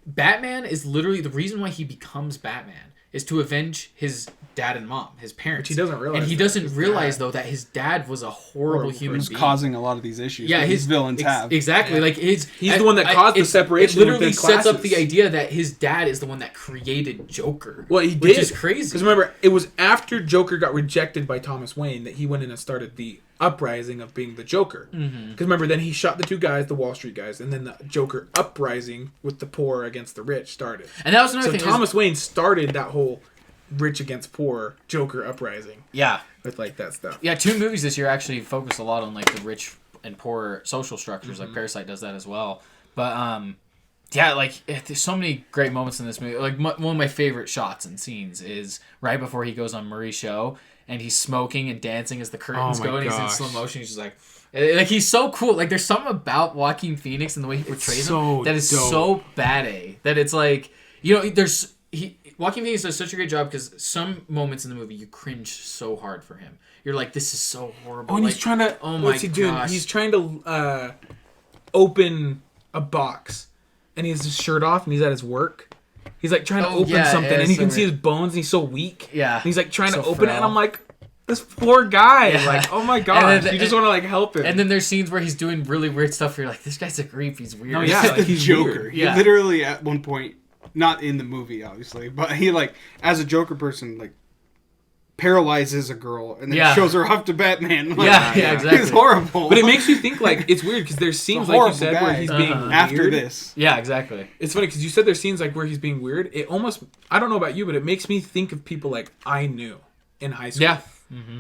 Batman is literally the reason why he becomes Batman is to avenge his dad and mom, his parents. Which he doesn't realize. And he doesn't realize though that his dad was a horrible human Who's being. causing a lot of these issues. Yeah, his villains have. Exactly. Like he's the one that caused the separation It literally within sets up classes. the idea that his dad is the one that created Joker. Well, he which did. is crazy. Because remember, it was after Joker got rejected by Thomas Wayne that he went in and started the uprising of being the Joker. Because remember, then he shot the 2 guys, the Wall Street guys, and then the Joker uprising with the poor against the rich started. And that was another So thing. Thomas Wayne started that whole rich against poor Joker uprising Yeah. with like that stuff. Yeah, 2 movies this year actually focused a lot on like the rich and poor social structures. Like Parasite does that as well. But yeah, like there's so many great moments in this movie. Like one of my favorite shots and scenes is right before he goes on Murray's show and he's smoking and dancing as the curtains Oh my go, and he's in gosh. slow motion. He's just like he's so cool. Like there's something about Joaquin Phoenix and the way he portrays him that is dope. so bad that it's like, you know, Joaquin Phoenix does such a great job because some moments in the movie you cringe so hard for him. You're like, this is so horrible. Oh, and like, he's trying to. Oh my what's he doing? gosh. He's trying to open a box, and he has his shirt off, and he's at his work. He's like trying to open something, and you can see his bones, and he's so weak. Yeah. And he's like trying So to open it, and frail. I'm like, this poor guy. Yeah. Like, oh my gosh, then- you just want to like help him. And then there's scenes where he's doing really weird stuff where you're like, this guy's a creep. He's weird. No, yeah, He's like, the he's Joker. weird. He Yeah. literally at one point, not in the movie obviously, but he like as a Joker person like paralyzes a girl and then Yeah. shows her off to Batman. Like, Yeah, exactly. It's horrible. But it makes you think like it's weird because there's scenes a like you horrible said guy. where he's being after weird. this. Yeah, exactly. It's funny because you said there's scenes like where he's being weird. It almost, I don't know about you, but it makes me think of people like I knew in high school. Yeah.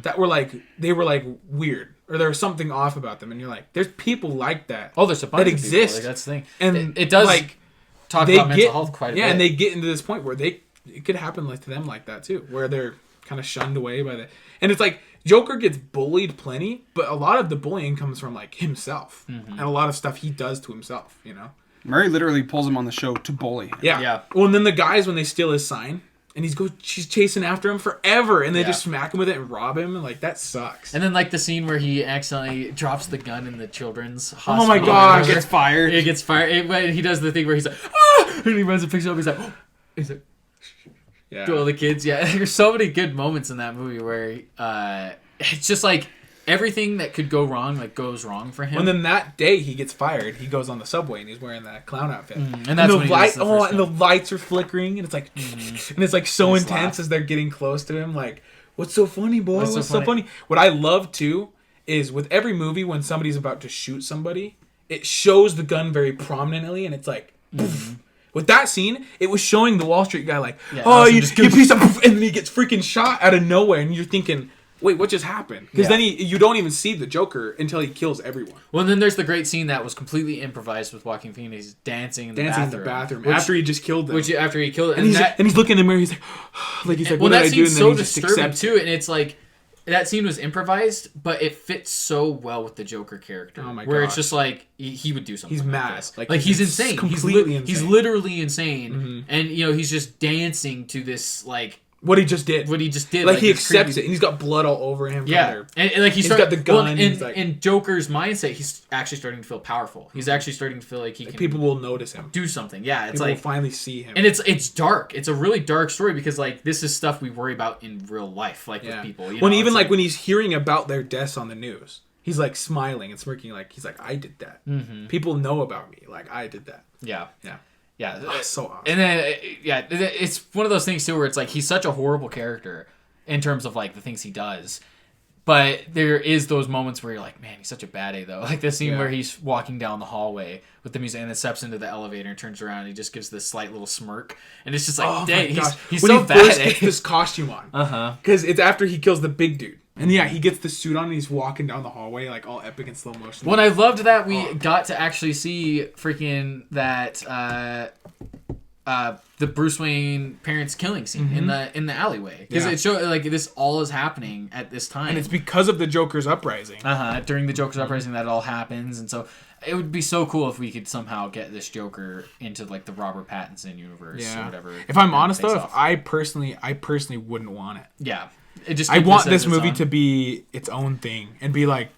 That were like, they were like weird or there was something off about them. And you're like, there's people like that. Oh, there's a bunch that of people. exist. Like, that's the thing. And it does like, talk they about mental get, health quite a bit. yeah, and they get into this point where it could happen like to them like that too, where they're kind of shunned away by the, and it's like Joker gets bullied plenty, but a lot of the bullying comes from like himself and a lot of stuff he does to himself, you know? Murray literally pulls him on the show to bully him. Yeah. Yeah. Well, and then the guys, when they steal his sign, and she's chasing after him forever, and they Yeah. just smack him with it and rob him, and like that sucks. And then like the scene where he accidentally drops the gun in the children's hospital. Oh my gosh, Gets fired. It gets fired. He does the thing where he's like, ah! And he runs and picks it up. He's like, oh! He's like, Yeah. to all the kids. Yeah, there's so many good moments in that movie where it's just like everything that could go wrong like goes wrong for him. And then that day he gets fired. He goes on the subway and he's wearing that clown outfit. And that's the when he light, does the first and the lights are flickering, and it's like, and it's like so Nice intense laugh. as they're getting close to him. Like, what's so funny, boy? What's so What's so funny?" funny? What I love too is with every movie when somebody's about to shoot somebody, it shows the gun very prominently, and it's like. Poof. With that scene, it was showing the Wall Street guy like, Yeah, oh, awesome, you just piece of, and then he gets freaking shot out of nowhere, and you're thinking, wait, what just happened? Because Yeah. then you don't even see the Joker until he kills everyone. Well, and then there's the great scene that was completely improvised with Joaquin Phoenix dancing in the Dancing bathroom. in the bathroom Which- after he just killed them. Which after he killed it. and he's looking in the mirror, he's like, well, what did that I do? scene's And then so he just disturbing accepts too, and it's like that scene was improvised, but it fits so well with the Joker character. Oh my where gosh. it's just like he would do something. He's like mad. this. Like, Like he's he's insane. completely He's insane. literally insane, Mm-hmm. and you know he's just dancing to this like What he just did. what he just did. Like he this accepts creepy- it, and he's got blood all over him. Yeah, From and like He's got the gun, in, he's like- in Joker's mindset, he's actually starting to feel powerful. He's actually starting to feel like he can people will notice him. do something. Yeah, it's People like will finally see him. and it's dark. It's a really dark story because like this is stuff we worry about in real life, like Yeah. with people. You When know, even it's like when he's hearing about their deaths on the news, he's like smiling and smirking, like he's like, I did that. Mhm. People know about me, like I did that. yeah, Yeah. yeah, Oh, so awesome. and then yeah, it's one of those things too where it's like he's such a horrible character in terms of like the things he does. But there is those moments where you're like, man, he's such a baddie though. Like the scene Yeah. where he's walking down the hallway with the music and then steps into the elevator and turns around and he just gives this slight little smirk. And it's just like, Oh dang, my gosh. he's When so he first bad. gets this costume on. Uh-huh. Because it's after he kills the big dude. And yeah, he gets the suit on and he's walking down the hallway like all epic and slow motion. When I loved that we got to actually see freaking that the Bruce Wayne parents killing scene in the alleyway because Yeah. it showed like this all is happening at this time. And it's because of the Joker's uprising. During the Joker's uprising that it all happens, and so it would be so cool if we could somehow get this Joker into like the Robert Pattinson universe or whatever. If I'm and honest face though, off. I personally wouldn't want it. yeah, it just I want this as its movie own. to be its own thing and be like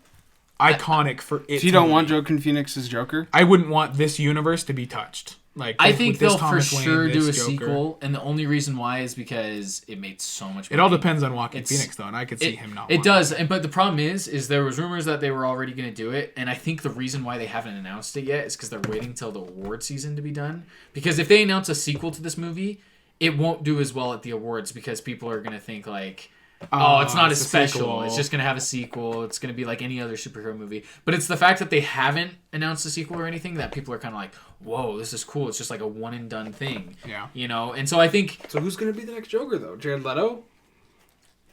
iconic for it. So you don't want Joaquin Phoenix as Joker? I wouldn't want this universe to be touched. Like I with think this they'll for Thomas Wayne, sure do a this Joker. sequel, and the only reason why is because it made so much money. It all depends on Joaquin It's- Phoenix though, and I could see him not. It wanting does, but the problem is there was rumors that they were already going to do it, and I think the reason why they haven't announced it yet is because they're waiting till the award season to be done. Because if they announce a sequel to this movie, it won't do as well at the awards because people are going to think like, oh, it's not as it's a special. sequel. It's just going to have a sequel. It's going to be like any other superhero movie. But it's the fact that they haven't announced a sequel or anything that people are kind of like, whoa, this is cool. It's just like a one and done thing. Yeah. You know, and so I think So who's gonna be the next Joker though? Jared Leto?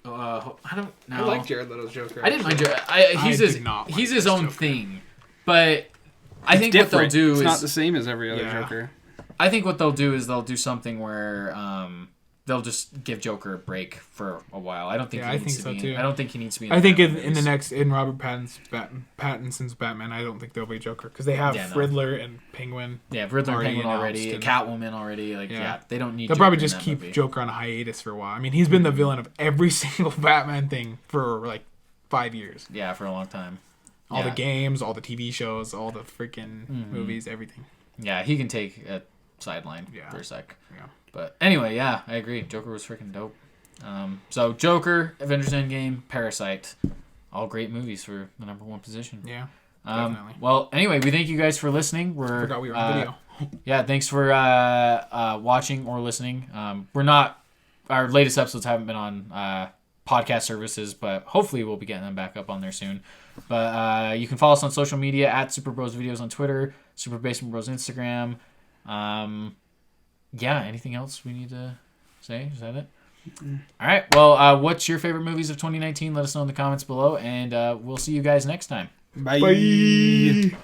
I don't know. I like Jared Leto's Joker. I didn't mind Joe. He's I his did not like he's his this own Joker. thing, but I think what they'll do It's is not the same as every other Yeah. Joker. I think what they'll do is they'll do something where they'll just give Joker a break for a while. I don't think Yeah, he I needs think to so, be. too. I don't think he needs to be. I think Batman in the movies. next Robert Pattinson's Batman, I don't think there'll be Joker because they have Yeah, no. Riddler and Penguin. Riddler, already Penguin already, announced, Catwoman already. Like Yeah. they don't need. They'll Joker probably in just that keep movie. Joker on a hiatus for a while. I mean, he's been the villain of every single Batman thing for like 5 years. Yeah, for a long time. All the Yeah. games, all the TV shows, all the freaking movies, everything. Yeah, he can take a sideline Yeah. for a sec. Yeah. But anyway, yeah, I agree. Joker was freaking dope. So Joker, Avengers Endgame, Parasite, all great movies for the #1 position. Yeah. Definitely. Well, anyway, we thank you guys for listening. Forgot we were on video. Yeah, thanks for watching or listening. Our latest episodes haven't been on podcast services, but hopefully we'll be getting them back up on there soon. But you can follow us on social media at Super Bros Videos on Twitter, Super Basement Bros Instagram. Yeah, anything else we need to say? Is that it? All right. Well, what's your favorite movies of 2019? Let us know in the comments below, and we'll see you guys next time. Bye. Bye.